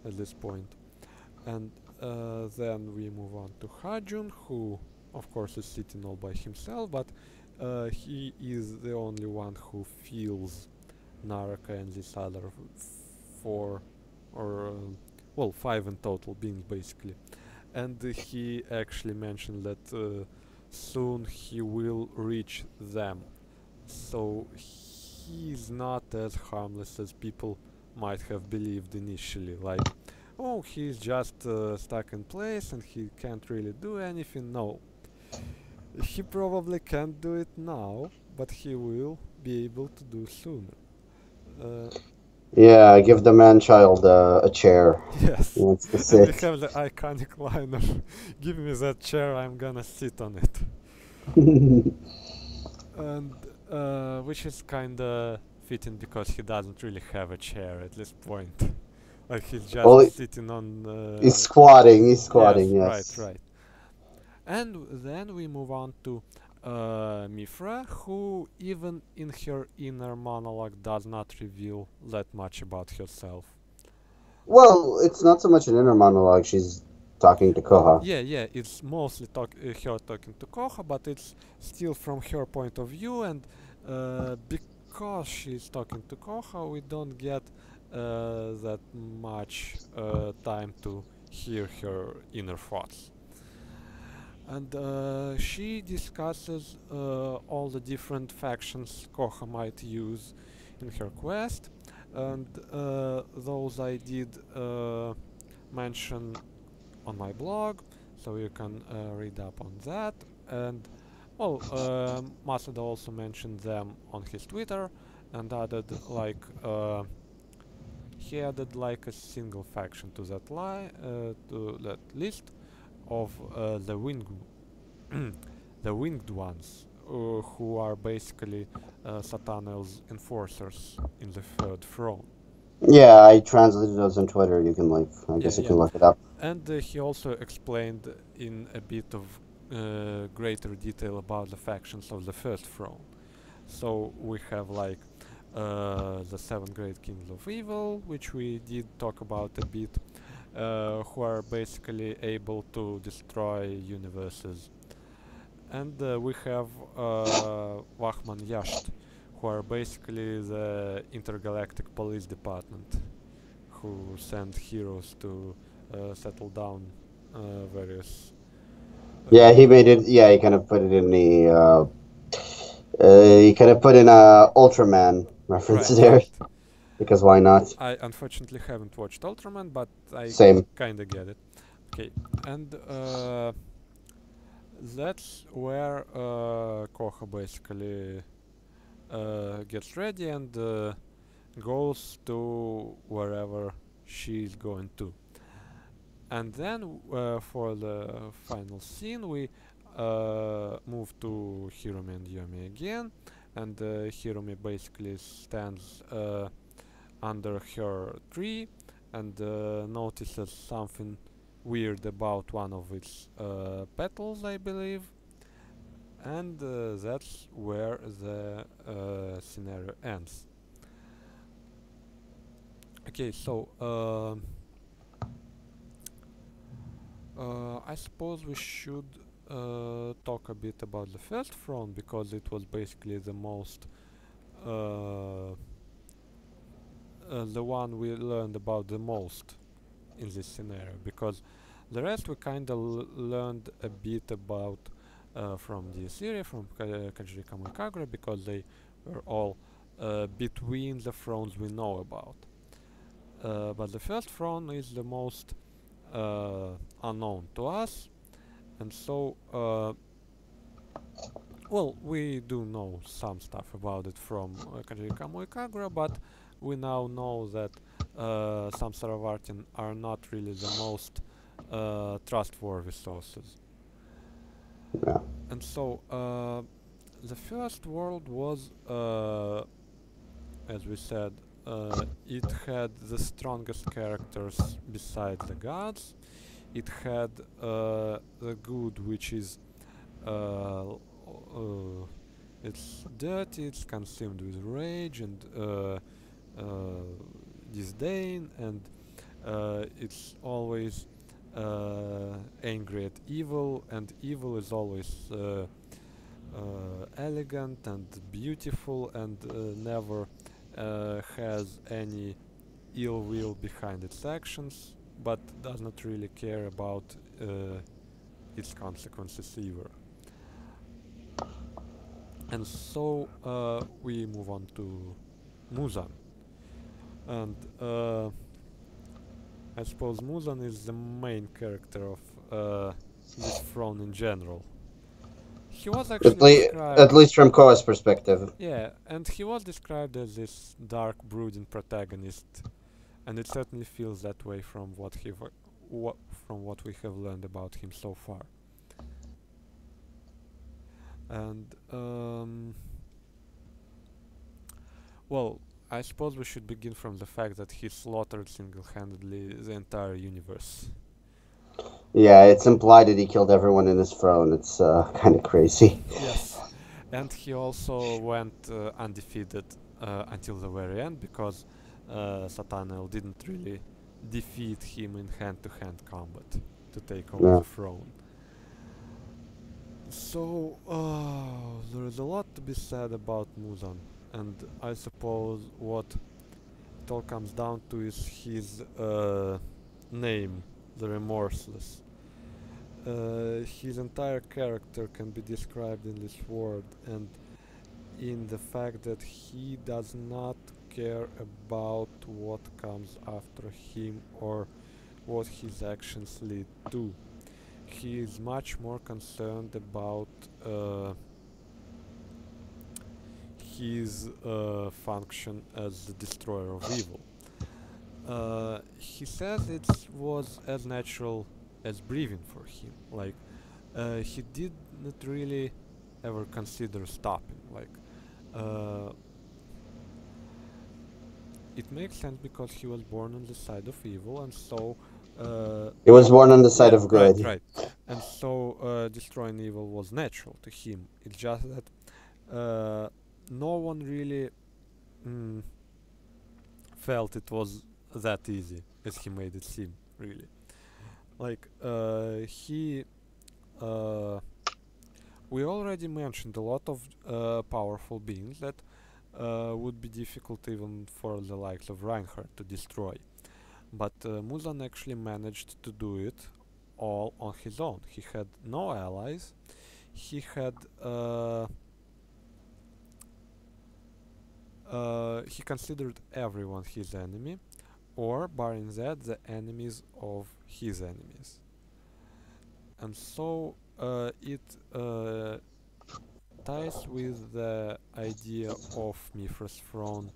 at this point. And then we move on to Hajun, who of course is sitting all by himself, but he is the only one who feels Naraka and this other four, or well, five in total beings basically. And he actually mentioned that soon he will reach them. So he's not as harmless as people might have believed initially. Like, oh, he's just stuck in place and he can't really do anything. No, he probably can't do it now, but he will be able to do sooner. Uh, Yeah, give the man-child a chair. He yes, wants to and we sit. have the iconic line of "Give me that chair, I'm gonna sit on it," and which is kinda fitting because he doesn't really have a chair at this point. Like he's Well, just sitting on. he's squatting. He's Yes, squatting. right, Yes. right. And then we move on to Mifra, who even in her inner monologue does not reveal that much about herself. Well, it's not so much an inner monologue. She's talking to Well, Koha. yeah, it's mostly her talking to Koha, but it's still from her point of view, and because she's talking to Koha, we don't get that much time to hear her inner thoughts. And she discusses all the different factions Koha might use in her quest, and those I did mention on my blog, so you can read up on that. And well, Masada also mentioned them on his Twitter, and added like he added like a single faction to that to that list of the the winged ones, who are basically Satanael's enforcers in the third throne. Yeah, I translated those on Twitter. You can like, I Yeah, guess you yeah. can look it up. And he also explained in a bit of greater detail about the factions of the first throne. So we have like the seven great kings of evil, which we did talk about a bit, who are basically able to destroy universes. And we have Wahman Yasht, who are basically the intergalactic police department, who send heroes to settle down various. Yeah, he made it. Yeah, he kind of put it in the. He kind of put in a Ultraman reference Right, there right. because why not? I unfortunately haven't watched Ultraman, but I Same. kinda get it. Okay, and that's where Koha basically gets ready and goes to wherever she's going to. And then for the final scene, we move to Hirumi and Yomi again, and Hirumi basically stands under her tree and notices something weird about one of its petals, I believe, and that's where the scenario ends. Okay, so I suppose we should talk a bit about the first front because it was basically the most uh, the one we learned about the most in this scenario, because the rest we kind of learned a bit about from Dies Irae, from Kajiri Kamui Kagura, because they were all between the thrones we know about. But the first throne is the most unknown to us, and so well, we do know some stuff about it from Kajiri Kamui Kagura, but we now know that some Saravartin are not really the most trustworthy sources. Yeah. And so the first world was, as we said, it had the strongest characters besides the gods. It had the good, which is it's dirty, it's consumed with rage and disdain, and it's always angry at evil, and evil is always elegant and beautiful and never has any ill will behind its actions, but does not really care about its consequences either. And so we move on to Muzan. And I suppose Muzan is the main character of this throne in general. He was At, actually le- at described, least from Koa's perspective. yeah, and he was described as this dark, brooding protagonist, and it certainly feels that way from from what we have learned about him so far. And well, I suppose we should begin from the fact that he slaughtered single-handedly the entire universe. Yeah, it's implied that he killed everyone in his throne. It's kind of crazy. Yes, and he also went undefeated until the very end because Satanel didn't really defeat him in hand-to-hand combat to take over Yeah. the throne. So there is a lot to be said about Muzan, and I suppose what it all comes down to is his name, the Remorseless. His entire character can be described in this word, and in the fact that he does not care about what comes after him or what his actions lead to. He is much more concerned about his function as the destroyer of evil. He says it was as natural as breathing for him. Like, he did not really ever consider stopping. Like, uh, it makes sense because he was born on the side of evil, and so He was born on the side yeah, of good. right, and so destroying evil was natural to him. It's just that no one really mm, felt it was that easy as he made it seem. Really, like he. We already mentioned a lot of powerful beings that would be difficult even for the likes of Reinhardt to destroy. But Muzan actually managed to do it all on his own. He had no allies. He had he considered everyone his enemy, or barring that, the enemies of his enemies. And so it ties with the idea of Mithras throne,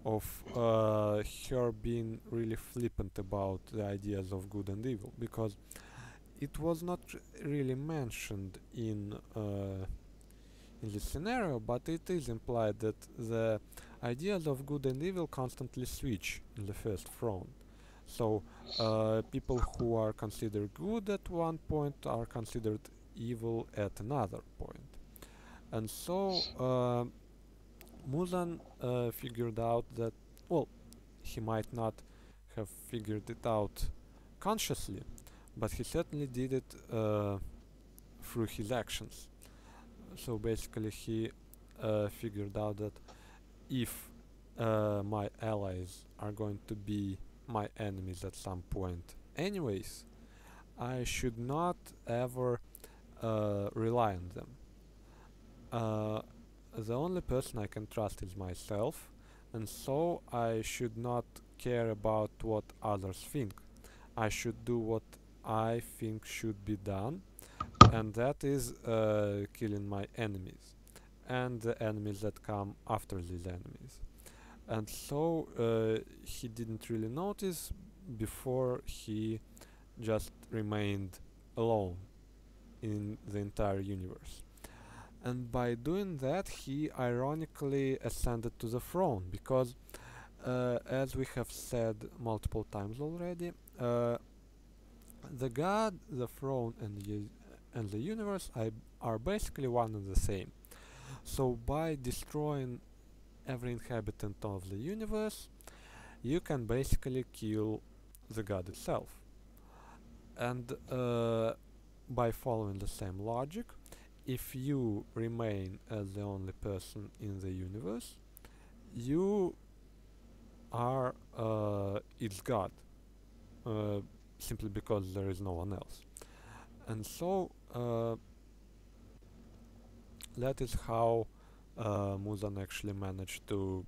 of her being really flippant about the ideas of good and evil, because it was not really mentioned in this scenario, but it is implied that the ideas of good and evil constantly switch in the first throne. So people who are considered good at one point are considered evil at another point. And so Muzan figured out that, well, he might not have figured it out consciously, but he certainly did it through his actions. So basically, he figured out that if my allies are going to be my enemies at some point, anyways, I should not ever rely on them. Uh, the only person I can trust is myself, and so I should not care about what others think. I should do what I think should be done, and that is killing my enemies and the enemies that come after these enemies. And so he didn't really notice before he just remained alone in the entire universe. And by doing that, he ironically ascended to the throne because, as we have said multiple times already, the god, the throne, and the universe are basically one and the same. So by destroying every inhabitant of the universe, you can basically kill the god itself. And by following the same logic, if you remain as the only person in the universe, you are its god, uh, simply because there is no one else. And so that is how Muzan actually managed to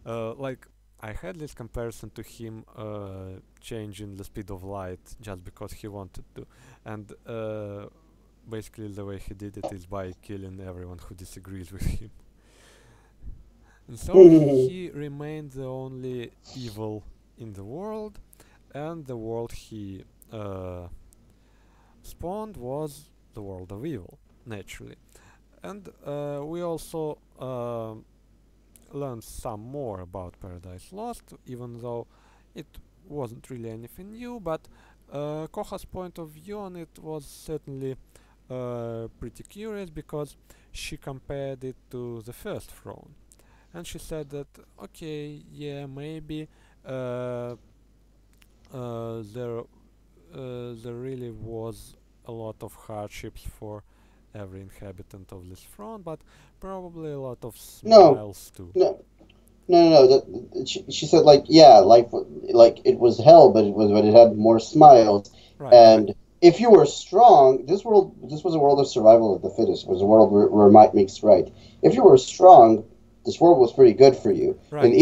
like I had this comparison to him changing the speed of light just because he wanted to, and basically the way he did it is by killing everyone who disagrees with him. And so he remained the only evil in the world, and the world he spawned was the world of evil, naturally. And we also learned some more about Paradise Lost, even though it wasn't really anything new, but Koha's point of view on it was certainly pretty curious because she compared it to the first throne. And she said that, okay, yeah, maybe uh, there really was a lot of hardships for every inhabitant of this throne, but probably a lot of No, smiles too. no, no. She said like yeah, like it was hell, but it had more smiles. Right, right, And if you were strong, this was a world of survival of the fittest. It was a world where might makes right. If you were strong, this world was pretty good for you. right, right. And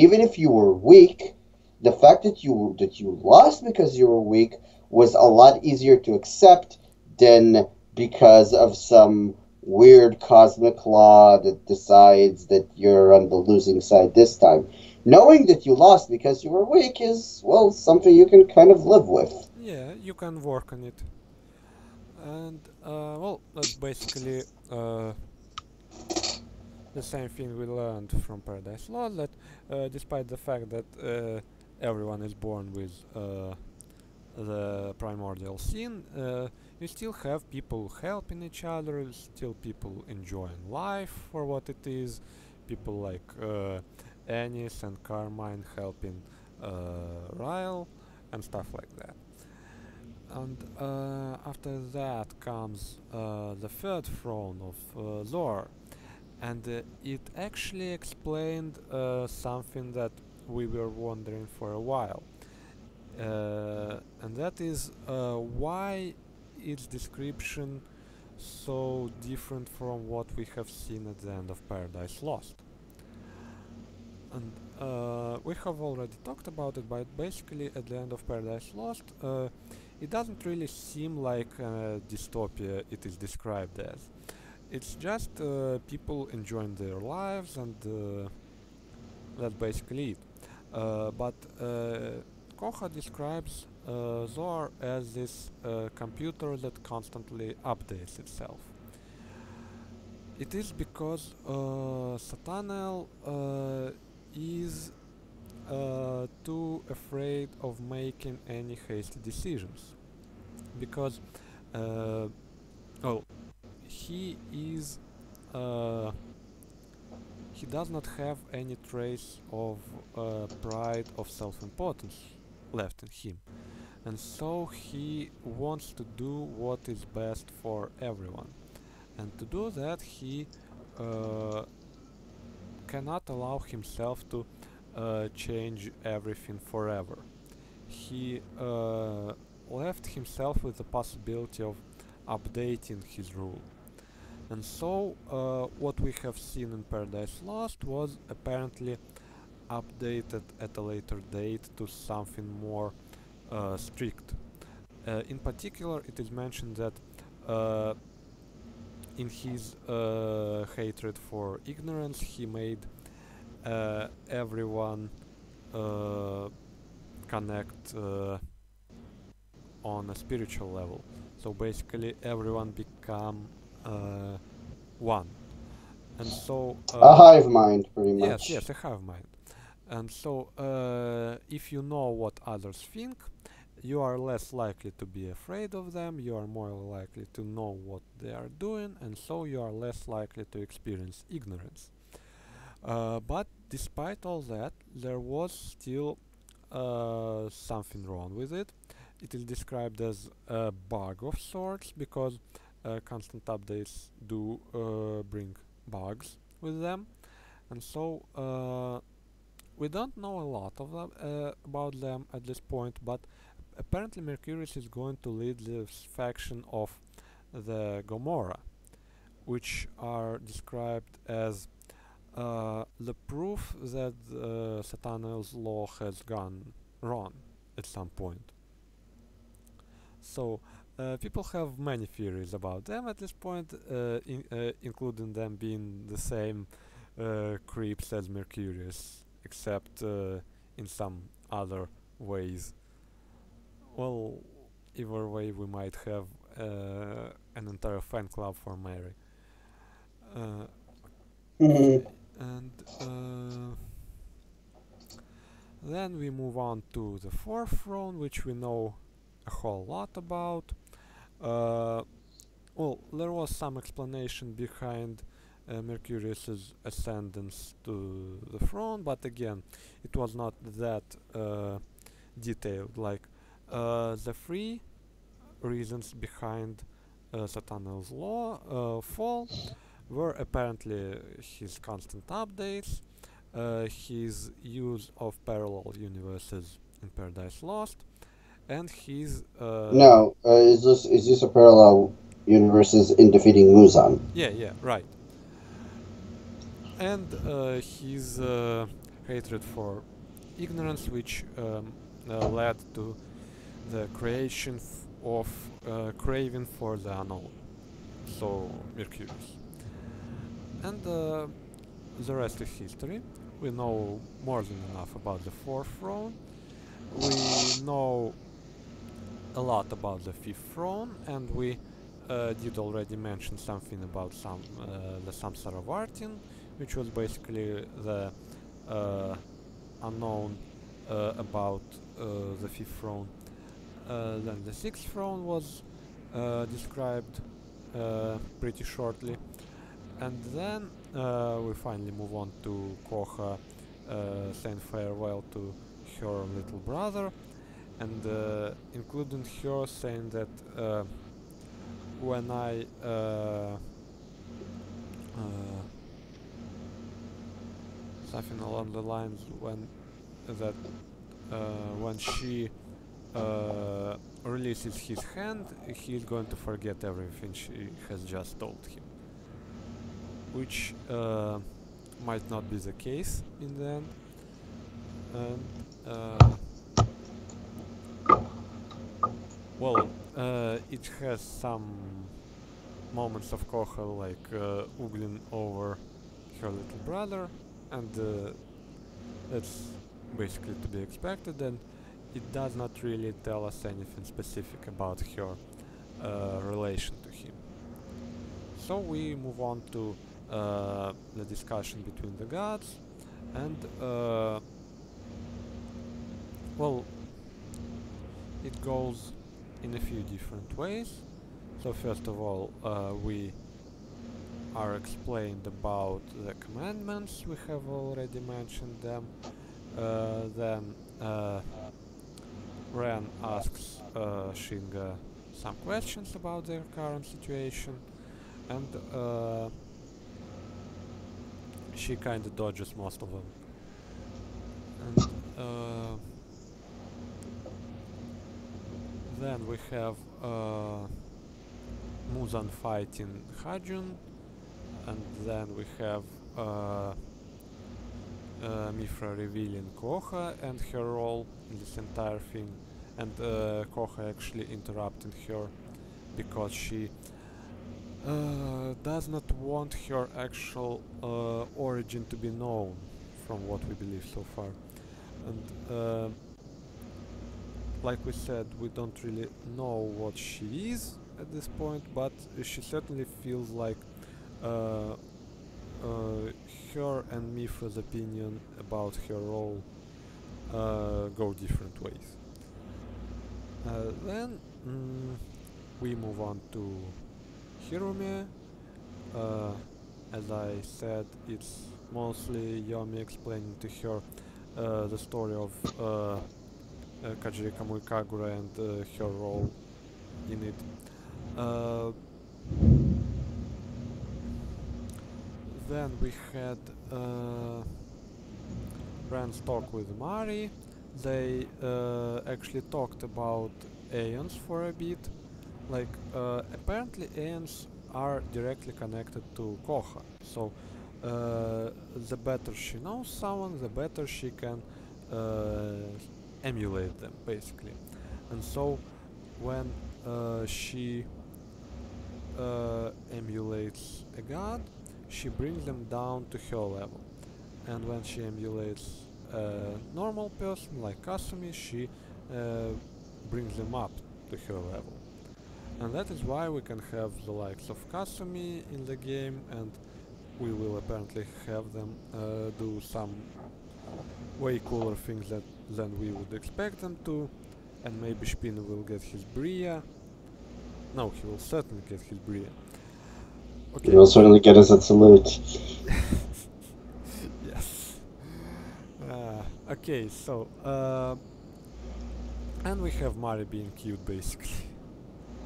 even if you were weak, the fact that you lost because you were weak was a lot easier to accept than because of some weird cosmic law that decides that you're on the losing side this time. Knowing that you lost because you were weak is, well, something you can kind of live with. Yeah, you can work on it. And, well, that's basically the same thing we learned from Paradise Lost, that despite the fact that everyone is born with the primordial sin, you still have people helping each other, still people enjoying life for what it is, people like Anis and Carmine helping Ryle and stuff like that. And after that comes the third throne of Zor, and it actually explained something that we were wondering for a while, and that is why its description so different from what we have seen at the end of Paradise Lost. And we have already talked about it, but basically at the end of Paradise Lost, it doesn't really seem like a dystopia it is described as. It's just people enjoying their lives, and that's basically it. But Koha describes Zohar as this computer that constantly updates itself. It is because Satanel is too afraid of making any hasty decisions, because well, he is uh, he does not have any trace of pride of self-importance left in him, and so he wants to do what is best for everyone. And to do that, he uh, cannot allow himself to change everything forever. He left himself with the possibility of updating his rule. And so, what we have seen in Paradise Lost was apparently updated at a later date to something more strict. In particular, it is mentioned that uh, in his hatred for ignorance, he made everyone uh, connect on a spiritual level. So basically, everyone become one. And so A hive mind, pretty yes, much. yes, I have mind. And so if you know what others think, you are less likely to be afraid of them, you are more likely to know what they are doing, and so you are less likely to experience ignorance. But despite all that, there was still something wrong with it. It is described as a bug of sorts because constant updates do bring bugs with them, and so we don't know a lot of them, about them at this point, but apparently Mercurius is going to lead this faction of the Gomorrah, which are described as the proof that Satanael's law has gone wrong at some point. So people have many theories about them at this point, including them being the same creeps as Mercurius, except in some other ways. Well, either way, we might have an entire fan club for Mary. Okay, and then we move on to the fourth throne, which we know a whole lot about. Well, there was some explanation behind Mercurius's ascendance to the throne, but again, it was not that detailed. Like the three reasons behind Satanael's law fall were apparently his constant updates, his use of parallel universes in Paradise Lost, and his No, is this a parallel universes in defeating Muzan? yeah, right, and his hatred for ignorance, which led to the creation of craving for the unknown. So Mercurius, and the rest is history. We know more than enough about the fourth throne. We know a lot about the fifth throne, and we did already mention something about the Samsara Vartin, which was basically the unknown about the fifth throne. Then the sixth throne was described pretty shortly, and then we finally move on to Koha saying farewell to her little brother, and including her saying that when I something along the lines that when she releases his hand, he is going to forget everything she has just told him, which might not be the case in the end. And well, it has some moments of Koha like oogling over her little brother, and that's basically to be expected, and it does not really tell us anything specific about her relation to him. So we move on to the discussion between the gods, and well, it goes in a few different ways. So first of all, we are explained about the commandments, we have already mentioned them. Then Ren asks Shinga some questions about their current situation, and she kinda dodges most of them. And then we have Muzan fighting Hajun, and then we have Mifra revealing Koha and her role in this entire thing, and Koha actually interrupting her because she does not want her actual origin to be known, from what we believe so far. And like we said, we don't really know what she is at this point, but she certainly feels like her and Mifra's opinion about her role go different ways. Then we move on to Hirume. As I said, it's mostly Yomi explaining to her the story of Kajiri Kamui Kagura and her role in it. Then we had Ren's talk with Mari. They actually talked about Aeons for a bit. Like, apparently Aeons are directly connected to Koha. So, the better she knows someone, the better she can emulate them, basically. And so, when she emulates a god, she brings them down to her level. And when she emulates a normal person like Kasumi, she brings them up to her level. And that is why we can have the likes of Kasumi in the game, and we will apparently have them do some way cooler things than we would expect them to, and maybe Spino will get his Bria. No, he will certainly get his Bria. Okay. He will certainly get his salute. Yes. Okay, so and we have Mari being cute, basically.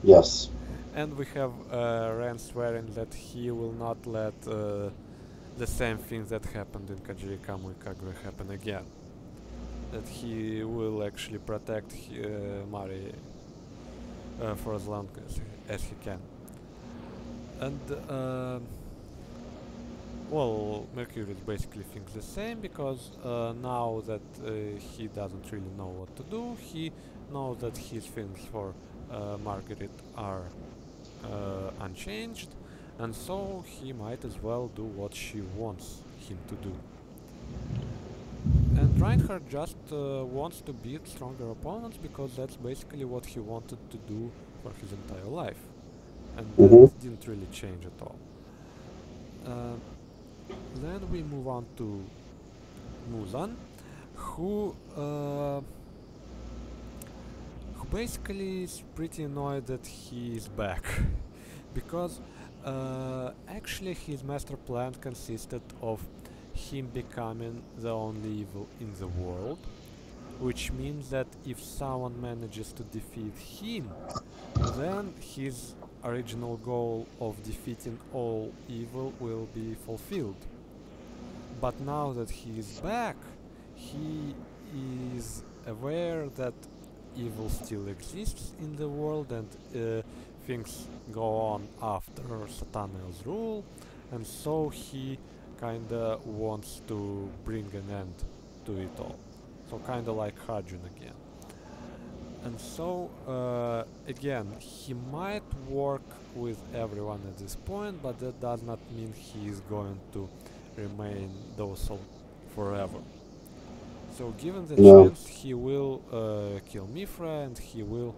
Yes. And we have Ren swearing that he will not let the same things that happened in Kajiri Kamui Kagura happen again. That he will actually protect Mari for as long as he can. And well, Mercury basically thinks the same, because now that he doesn't really know what to do, he knows that his feelings for Margaret are unchanged, and so he might as well do what she wants him to do. And Reinhardt just wants to beat stronger opponents, because that's basically what he wanted to do for his entire life. And that didn't really change at all. Then we move on to Muzan, who basically is pretty annoyed that he is back. Because actually his master plan consisted of him becoming the only evil in the world, which means that if someone manages to defeat him, then his original goal of defeating all evil will be fulfilled. But now that he is back, he is aware that evil still exists in the world, and things go on after Satanael's rule, and so he kinda wants to bring an end to it all. So kinda like Hajun again. And so, again, he might work with everyone at this point, but that does not mean he is going to remain docile forever. So given the chance, he will kill Mifra, and he will,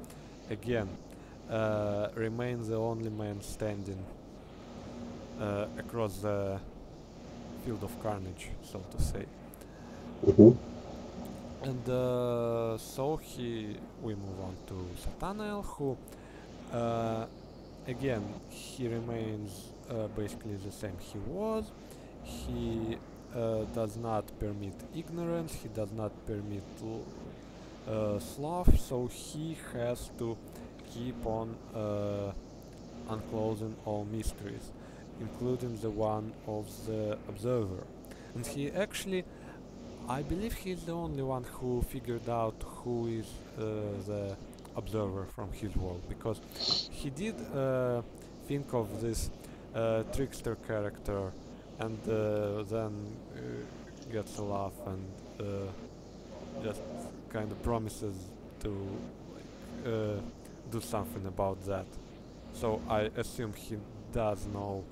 again, remain the only man standing across the field of carnage, so to say. And so we move on to Satanael, who again, he remains basically the same he was. He does not permit ignorance, he does not permit sloth, so he has to keep on unclosing all mysteries, including the one of the observer. And he actually, I believe he's the only one who figured out who is the observer from his world, because he did think of this trickster character and then gets a laugh and just kind of promises to do something about that. So I assume he does know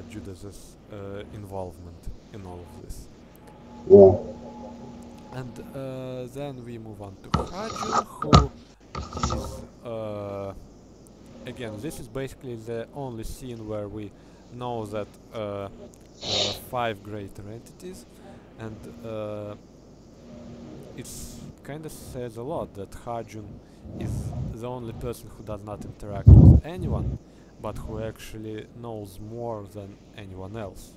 Judas's involvement in all of this. Yeah. And then we move on to Hajun, who is again, this is basically the only scene where we know that there are 5 greater entities, and it's kind of says a lot that Hajun is the only person who does not interact with anyone, but who actually knows more than anyone else.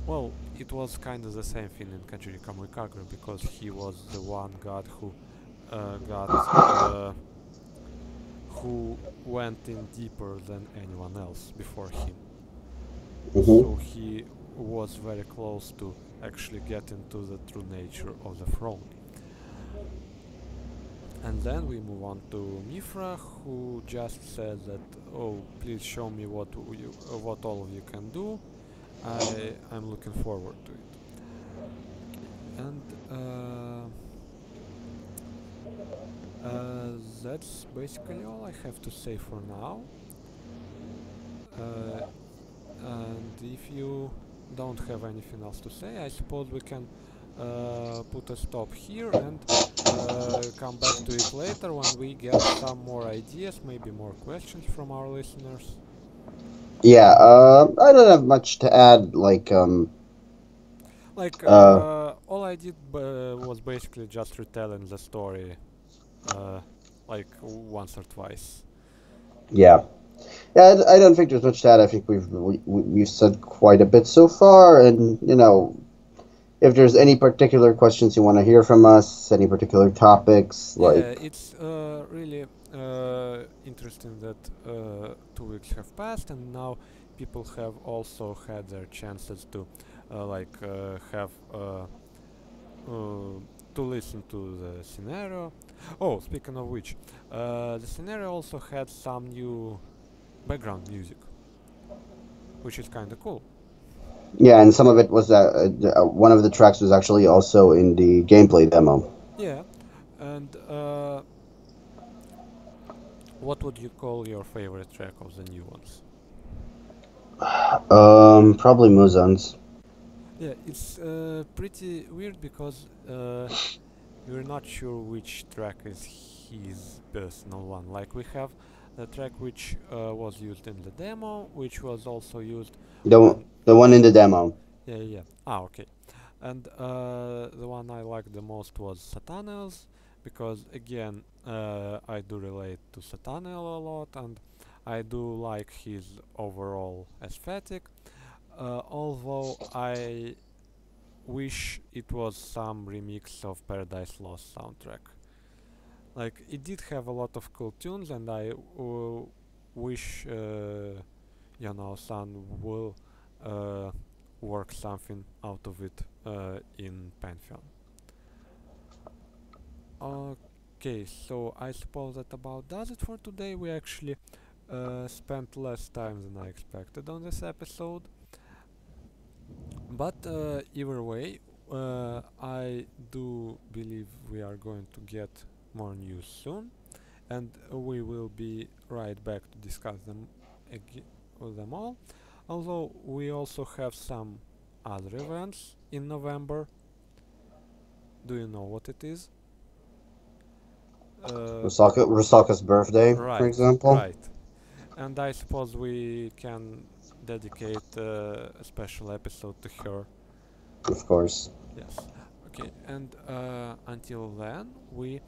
Well, it was kind of the same thing in Kanjiri Kamui Kagura, because he was the one god who who went in deeper than anyone else before him. So he was very close to actually get into the true nature of the throne. And then we move on to Mifra, who just said that, oh, please show me what all of you can do. I'm looking forward to it. And that's basically all I have to say for now. And if you don't have anything else to say, I suppose we can put a stop here and come back to it later when we get some more ideas, maybe more questions from our listeners. Yeah, I don't have much to add. All I did was basically just retelling the story, like once or twice. Yeah, I don't think there's much to add. I think we've said quite a bit so far, and if there's any particular questions you want to hear from us, any particular topics, it's really interesting that 2 weeks have passed, and now people have also had their chances to have to listen to the scenario. Oh, speaking of which, the scenario also had some new background music, which is kind of cool. Yeah, and some of it was one of the tracks was actually also in the gameplay demo. Yeah, and what would you call your favorite track of the new ones? Probably Muzan's. Yeah, it's pretty weird because we're not sure which track is his personal one. Like, we have the track which was used in the demo, which was also used The one in the demo. Yeah. Ah, okay. And the one I liked the most was Satanael's, because again, I do relate to Satanael a lot, and I do like his overall aesthetic. Although I wish it was some remix of Paradise Lost soundtrack. Like, it did have a lot of cool tunes, and I wish Sun will work something out of it in Pantheon. Okay, so I suppose that about does it for today. We actually spent less time than I expected on this episode. But either way, I do believe we are going to get more news soon, and we will be right back to discuss them all. Although we also have some other events in November. Do you know what it is? Rusaka's birthday, for example. Right. And I suppose we can dedicate a special episode to her. Of course. Yes. Okay. And until then, we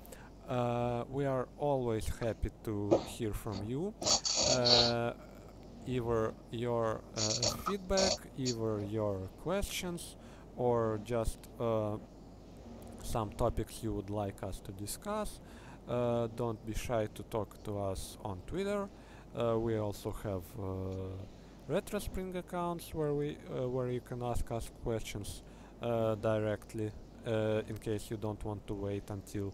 are always happy to hear from you. either your feedback, either your questions, or just some topics you would like us to discuss. Don't be shy to talk to us on Twitter. We also have RetroSpring accounts where you can ask us questions directly in case you don't want to wait until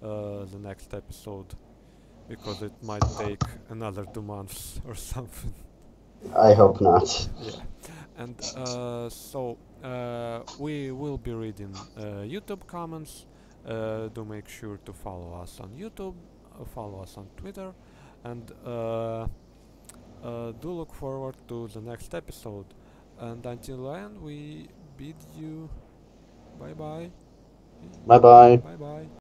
the next episode because it might take another 2 months or something. I hope not. Yeah, and we will be reading YouTube comments. Do make sure to follow us on YouTube, follow us on Twitter, and do look forward to the next episode. And until then, we bid you bye bye. Bye bye. Bye bye.